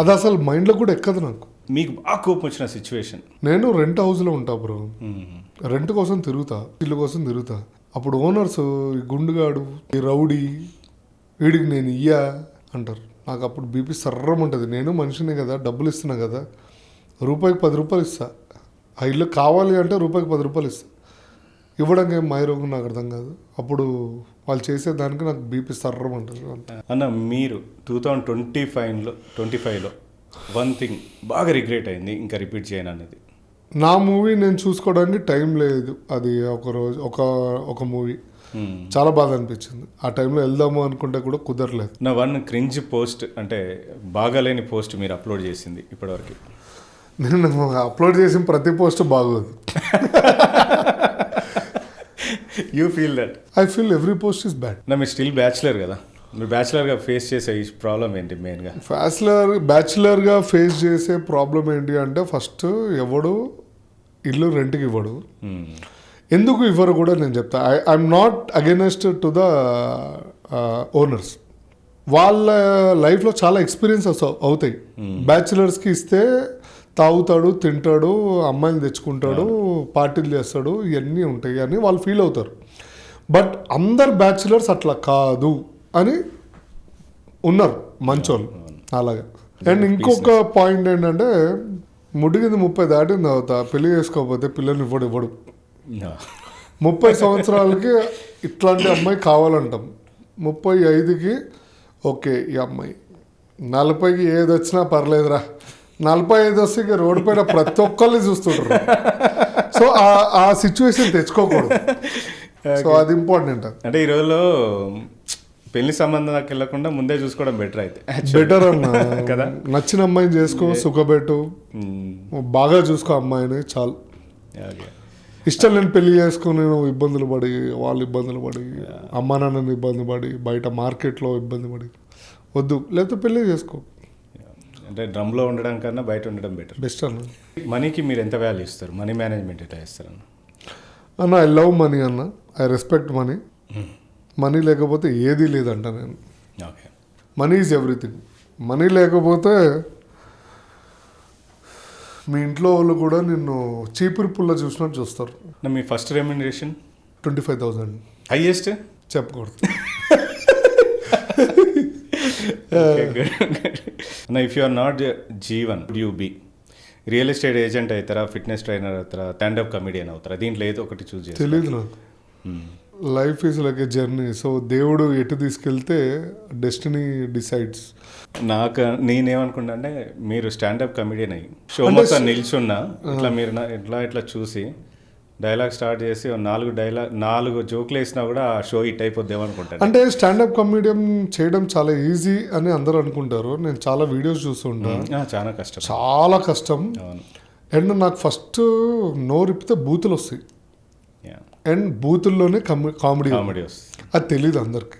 అది అసలు మైండ్లో కూడా ఎక్కదు నాకు. మీకు బాగా కోపం వచ్చిన సిచ్యువేషన్? నేను రెంట్ హౌస్లో ఉంటా బ్రో. రెంట్ కోసం తిరుగుతా, ఇల్లు కోసం తిరుగుతా. అప్పుడు ఓనర్స్ గుండుగాడు, ఈ రౌడీ, వీడికి నేను ఇయ్యా అంటారు. నాకు అప్పుడు బీపీ సర్రం ఉంటుంది. నేను మనిషినే కదా, డబ్బులు ఇస్తున్నా కదా, రూపాయికి 10 రూపాయలు ఇస్తా. ఆ ఇల్లు కావాలి అంటే రూపాయికి 10 రూపాయలు ఇస్తా. ఇవ్వడానికి ఏం మాయరోగం నాకు అర్థం కాదు. అప్పుడు వాళ్ళు చేసేదానికి నాకు బీపీ సర్రం ఉంటుంది. అన్న, మీరు 2025లో వన్ థింగ్ బాగా రిగ్రెట్ అయింది, ఇంకా రిపీట్ చేయను అనేది? నా మూవీ నేను చూసుకోవడానికి టైం లేదు. అది ఒకరోజు ఒక మూవీ చాలా బాధ అనిపించింది. ఆ టైంలో వెళ్దాము అనుకుంటే కూడా కుదరలేదు. నా వన్ క్రింజ్ పోస్ట్ అంటే బాగాలేని పోస్ట్ మీరు అప్లోడ్ చేసింది ఇప్పటివరకు? నేను అప్లోడ్ చేసిన ప్రతి పోస్ట్ బాగోదు. You feel that? I feel every post is bad. నా మీరు స్టిల్ బ్యాచులర్ కదా, మీరు బ్యాచులర్గా ఫేస్ చేసే ఈ ప్రాబ్లం ఏంటి మెయిన్గా? బ్యాచులర్గా ఫేస్ చేసే ప్రాబ్లం ఏంటి అంటే, ఫస్ట్ ఎవడు ఇల్లు రెంట్కి ఇవ్వడు. ఎందుకు ఇవ్వరు కూడా నేను చెప్తా. I'm not against to the owners. వాళ్ళ లైఫ్లో చాలా ఎక్స్పీరియన్సెస్ అవుతాయి. బ్యాచులర్స్కి ఇస్తే తాగుతాడు, తింటాడు, అమ్మాయిని తెచ్చుకుంటాడు, పార్టీలు చేస్తాడు, ఇవన్నీ ఉంటాయి అని వాళ్ళు ఫీల్ అవుతారు. బట్ అందరు బ్యాచులర్స్ అట్లా కాదు అని ఉన్నారు మంచోళ్ళు అలాగే. అండ్ ఇంకొక పాయింట్ ఏంటంటే ముడిగింది 30 దాటిన తర్వాత పెళ్లి చేసుకోకపోతే పిల్లల్ని ఇవ్వడు. 30 సంవత్సరాలకి ఇట్లాంటి అమ్మాయి కావాలంటాం. 35కి ఓకే ఈ అమ్మాయి, 40కి ఏది వచ్చినా పర్లేదురా, 45 వస్తే ఇక రోడ్డు పైన ప్రతి ఒక్కరిని చూస్తుంటారు. సో ఆ సిచ్యువేషన్ తెచ్చుకోకూడదు. సో అది ఇంపార్టెంట్. అంటే ఈ రోజులో పెళ్లి సంబంధానికి వెళ్ళకుండా ముందే చూసుకోవడం బెటర్ అయితే బెటర్ అన్న కదా. నచ్చిన అమ్మాయిని చేసుకో, సుఖపెట్టు, బాగా చూసుకో అమ్మాయిని చాలు. ఇష్టం లేని పెళ్లి చేసుకుని నువ్వు ఇబ్బందులు పడి, వాళ్ళు ఇబ్బందులు పడి, అమ్మా నాన్నని ఇబ్బంది పడి, బయట మార్కెట్లో ఇబ్బంది పడి వద్దు. లేకపోతే పెళ్లి చేసుకో. అంటే డ్రమ్లో ఉండడం కన్నా బయట ఉండడం బెటర్, బెస్ట్ అన్న. మనీకి మీరు ఎంత వాల్యూ ఇస్తారు? మనీ మేనేజ్మెంట్ ఎట్లా చేస్తారు అన్న? ఐ లవ్ మనీ అన్న, ఐ రెస్పెక్ట్ మనీ. మనీ లేకపోతే ఏదీ లేదంట నేను. Okay, money is everything. Money లేకపోతే మీ ఇంట్లో వాళ్ళు కూడా నిన్ను చీపురు పుల్ల చూసినట్టు చూస్తారు. మీ ఫస్ట్ రెమ్యునరేషన్ 25,000. హైయెస్ట్ చెప్పకూడదు. If you are not Jeevan you be real estate agent అవుతారా, ఫిట్నెస్ ట్రైనర్ అవుతారా, స్టాండప్ కమెడియన్ అవుతారా? దీంట్లో ఏదో ఒకటి చూస్ చేసి. తెలియదు నాకు. Life is like a journey. So దేవుడు ఎటు తీసుకెళ్తే డెస్టినీ డిసైడ్స్. నేనేమనుకుంటా అంటే మీరు స్టాండప్ కమెడియన్ అయ్యి షో మొత్తం నిల్చున్నా ఇట్లా మీరు ఇట్లా చూసి డైలాగ్ స్టార్ట్ చేసి 4 జోకులు వేసినా కూడా ఆ షో హిట్ అయిపోద్దేమో అనుకుంటాను. అంటే స్టాండప్ కమెడియన్ చేయడం చాలా ఈజీ అని అందరూ అనుకుంటారు. నేను చాలా వీడియోస్ చూస్తుంటా. చాలా కష్టం, చాలా కష్టం. అండ్ నాకు ఫస్ట్ నోరిప్పితే బూతులు వస్తాయి. అండ్ బూతుల్లోనే కామెడీ వస్తుంది. అది తెలీదు అందరికి.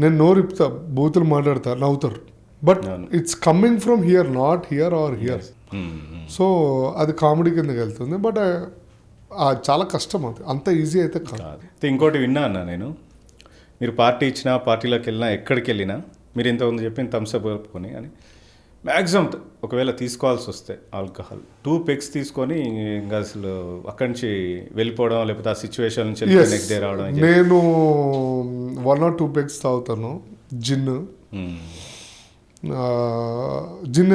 నేను నోరిప్తా, బూతులు మాట్లాడతా, నవ్వుతారు. But it's coming from here, not here or here. So అది కామెడీ కిందకి వెళ్తుంది. బట్ చాలా కష్టం. అది అంత ఈజీ అయితే కాదు. ఇంకోటి విన్నా అన్న నేను, మీరు పార్టీ ఇచ్చినా, పార్టీలోకి వెళ్ళినా, ఎక్కడికి వెళ్ళినా మీరు ఇంతకుముందు చెప్పిన థమ్స్అప్ కలుపుకొని అని మ్యాక్సిమం ఒకవేళ తీసుకోవాల్సి వస్తే ఆల్కహాల్ 2 పెగ్స్ తీసుకొని ఇంకా అసలు అక్కడి నుంచి వెళ్ళిపోవడం, లేకపోతే ఆ సిచ్యువేషన్ నుంచి నెక్స్ట్ డే రావడం. నేను 1 or 2 పెగ్స్ తాగుతాను. జిన్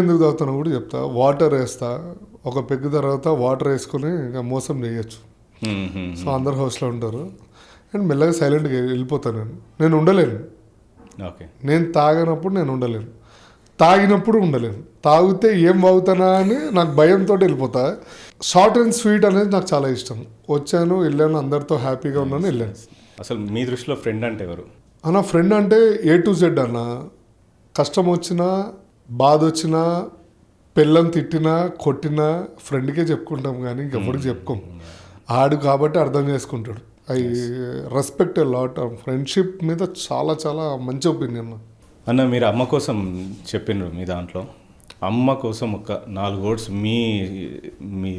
ఎందుకు తాగుతాను కూడా చెప్తా. వాటర్ వేస్తా, ఒక పెగ్ తర్వాత వాటర్ వేసుకొని ఇంకా మోసం చేయొచ్చు. సో అందరు హౌస్లో ఉంటారు. అండ్ మెల్లగా సైలెంట్గా వెళ్ళిపోతాను. నేను ఉండలేను. ఓకే, నేను తాగినప్పుడు నేను ఉండలేను, తాగినప్పుడు ఉండలేను. తాగితే ఏం అవుతానా అని నాకు భయంతో వెళ్ళిపోతా. షార్ట్ అండ్ స్వీట్ అనేది నాకు చాలా ఇష్టం. వచ్చాను, వెళ్ళాను, అందరితో హ్యాపీగా ఉన్నాను, వెళ్ళాను. అసలు మీ దృష్టిలో ఫ్రెండ్ అంటే ఎవరు అన్న? ఫ్రెండ్ అంటే A to Z అన్న. కష్టం వచ్చినా, బాధ వచ్చినా, పిల్లని తిట్టినా, కొట్టినా ఫ్రెండ్కే చెప్పుకుంటాం, కానీ ఇంకెవరికి చెప్పుకోం. ఆడు కాబట్టి అర్థం చేసుకుంటాడు. I respect a lot. Friendship మీద చాలా చాలా మంచి ఒపీనియన్ అన్న. మీరు అమ్మ కోసం చెప్పినారు, మీ దాంట్లో అమ్మ కోసం ఒక 4 words మీ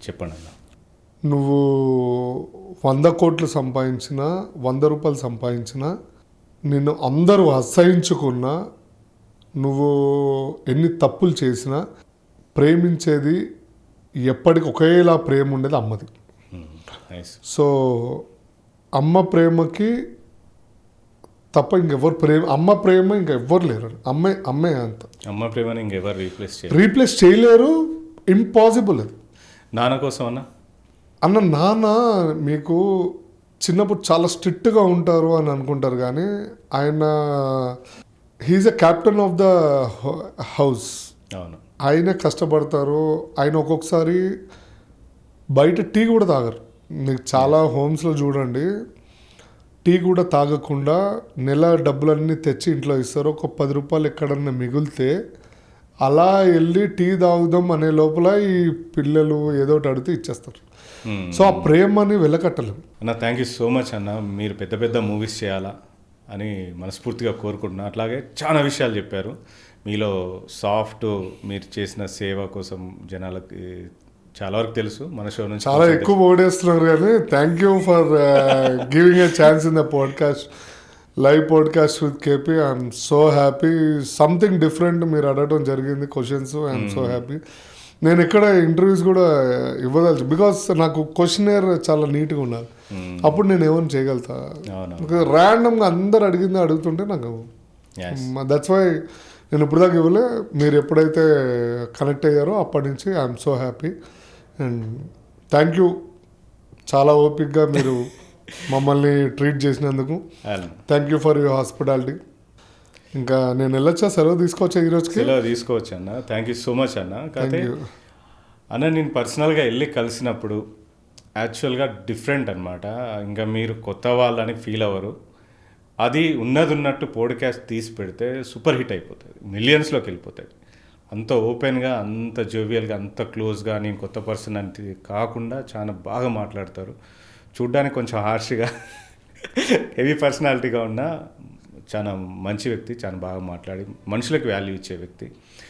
చెప్పండి అన్న. నువ్వు 100 కోట్లు సంపాదించినా, 100 రూపాయలు సంపాదించినా, నిన్ను అందరూ అసహించుకున్నా, నువ్వు ఎన్ని తప్పులు చేసినా, ప్రేమించేది ఎప్పటికి ఒకేలా ప్రేమ ఉండేది అమ్మది. సో అమ్మ ప్రేమకి తప్ప ఇంకెవరు అమ్మ ప్రేమ ఇంకెవ్వరు లేరు. అమ్మే అంత. అమ్మ ప్రేమని ఇంకెవరు రీప్లేస్ చేయలేరు. ఇంపాసిబుల్ అది. నాన్న కోసం అన్న నాన్న మీకు చిన్నప్పుడు చాలా స్ట్రిక్ట్గా ఉంటారు అని అనుకుంటారు, కానీ ఆయన he's a captain of the house. అవును, ఆయనే కష్టపడతారు. ఆయన ఒక్కొక్కసారి బయట టీ కూడా తాగరు. మీకు చాలా హోమ్స్లో చూడండి, టీ కూడా తాగకుండా నెల డబ్బులన్నీ తెచ్చి ఇంట్లో ఇస్తారు. ఒక 10 రూపాయలు ఎక్కడన్నా మిగిలితే అలా వెళ్ళి టీ తాగుదాం అనే లోపల ఈ పిల్లలు ఏదో ఒకటి అడిగితే ఇచ్చేస్తారు. సో ఆ ప్రేమని వెలకట్టలేము అన్న. థ్యాంక్ యూ సో మచ్ అన్న. మీరు పెద్ద పెద్ద మూవీస్ చేయాలా అని మనస్ఫూర్తిగా కోరుకుంటున్నా. అట్లాగే చాలా విషయాలు చెప్పారు. మీలో సాఫ్ట్, మీరు చేసిన సేవ కోసం జనాలకి చాలా వరకు తెలుసు. మన షో నుంచి చాలా ఎక్కువ ఓడేస్తున్నారు, కానీ thank you for giving a chance in the podcast, live podcast with KP. I'm so happy. Something different మీరు అడగడం జరిగింది క్వశ్చన్స్. I'm so happy. నేను ఎక్కడ ఇంటర్వ్యూస్ కూడా ఇవ్వదలుచు, బికాస్ నాకు క్వశ్చనర్ చాలా నీట్గా ఉండాలి, అప్పుడు నేను ఏమైనా చేయగలుగుతా. ర్యాండమ్గా అందరు అడిగింది అడుగుతుంటే నాకు దట్స్ వై నేను ఇప్పుడు దాకా ఇవ్వలే. మీరు ఎప్పుడైతే కనెక్ట్ అయ్యారో అప్పటి నుంచి I'm so happy and thank you. చాలా ఓపిక్గా మీరు మమ్మల్ని ట్రీట్ చేసినందుకు thank you for your hospitality. ఇంకా నేను వెళ్ళొచ్చా, సెలవు తీసుకోవచ్చా ఈరోజుకి? సెలవు తీసుకోవచ్చు అన్న. థ్యాంక్ యూ సో మచ్ అన్న. కాకపోతే అన్న నేను పర్సనల్గా వెళ్ళి కలిసినప్పుడు యాక్చువల్గా డిఫరెంట్ అనమాట. ఇంకా మీరు కొత్త వాళ్ళని ఫీల్ అవ్వరు. అది ఉన్నట్టు పోడ్కాస్ట్ తీసి పెడితే సూపర్ హిట్ అయిపోతుంది, మిలియన్స్లోకి వెళ్ళిపోతుంది. అంత ఓపెన్గా, అంత జోవియల్గా, అంత క్లోజ్గా, నేను కొత్త పర్సన్ అని కాకుండా చాలా బాగా మాట్లాడతారు. చూడ్డానికి కొంచెం హార్ష్గా హెవీ పర్సనాలిటీగా ఉన్న చాలా మంచి వ్యక్తి, చాలా బాగా మాట్లాడి మనుషులకు వాల్యూ ఇచ్చే వ్యక్తి.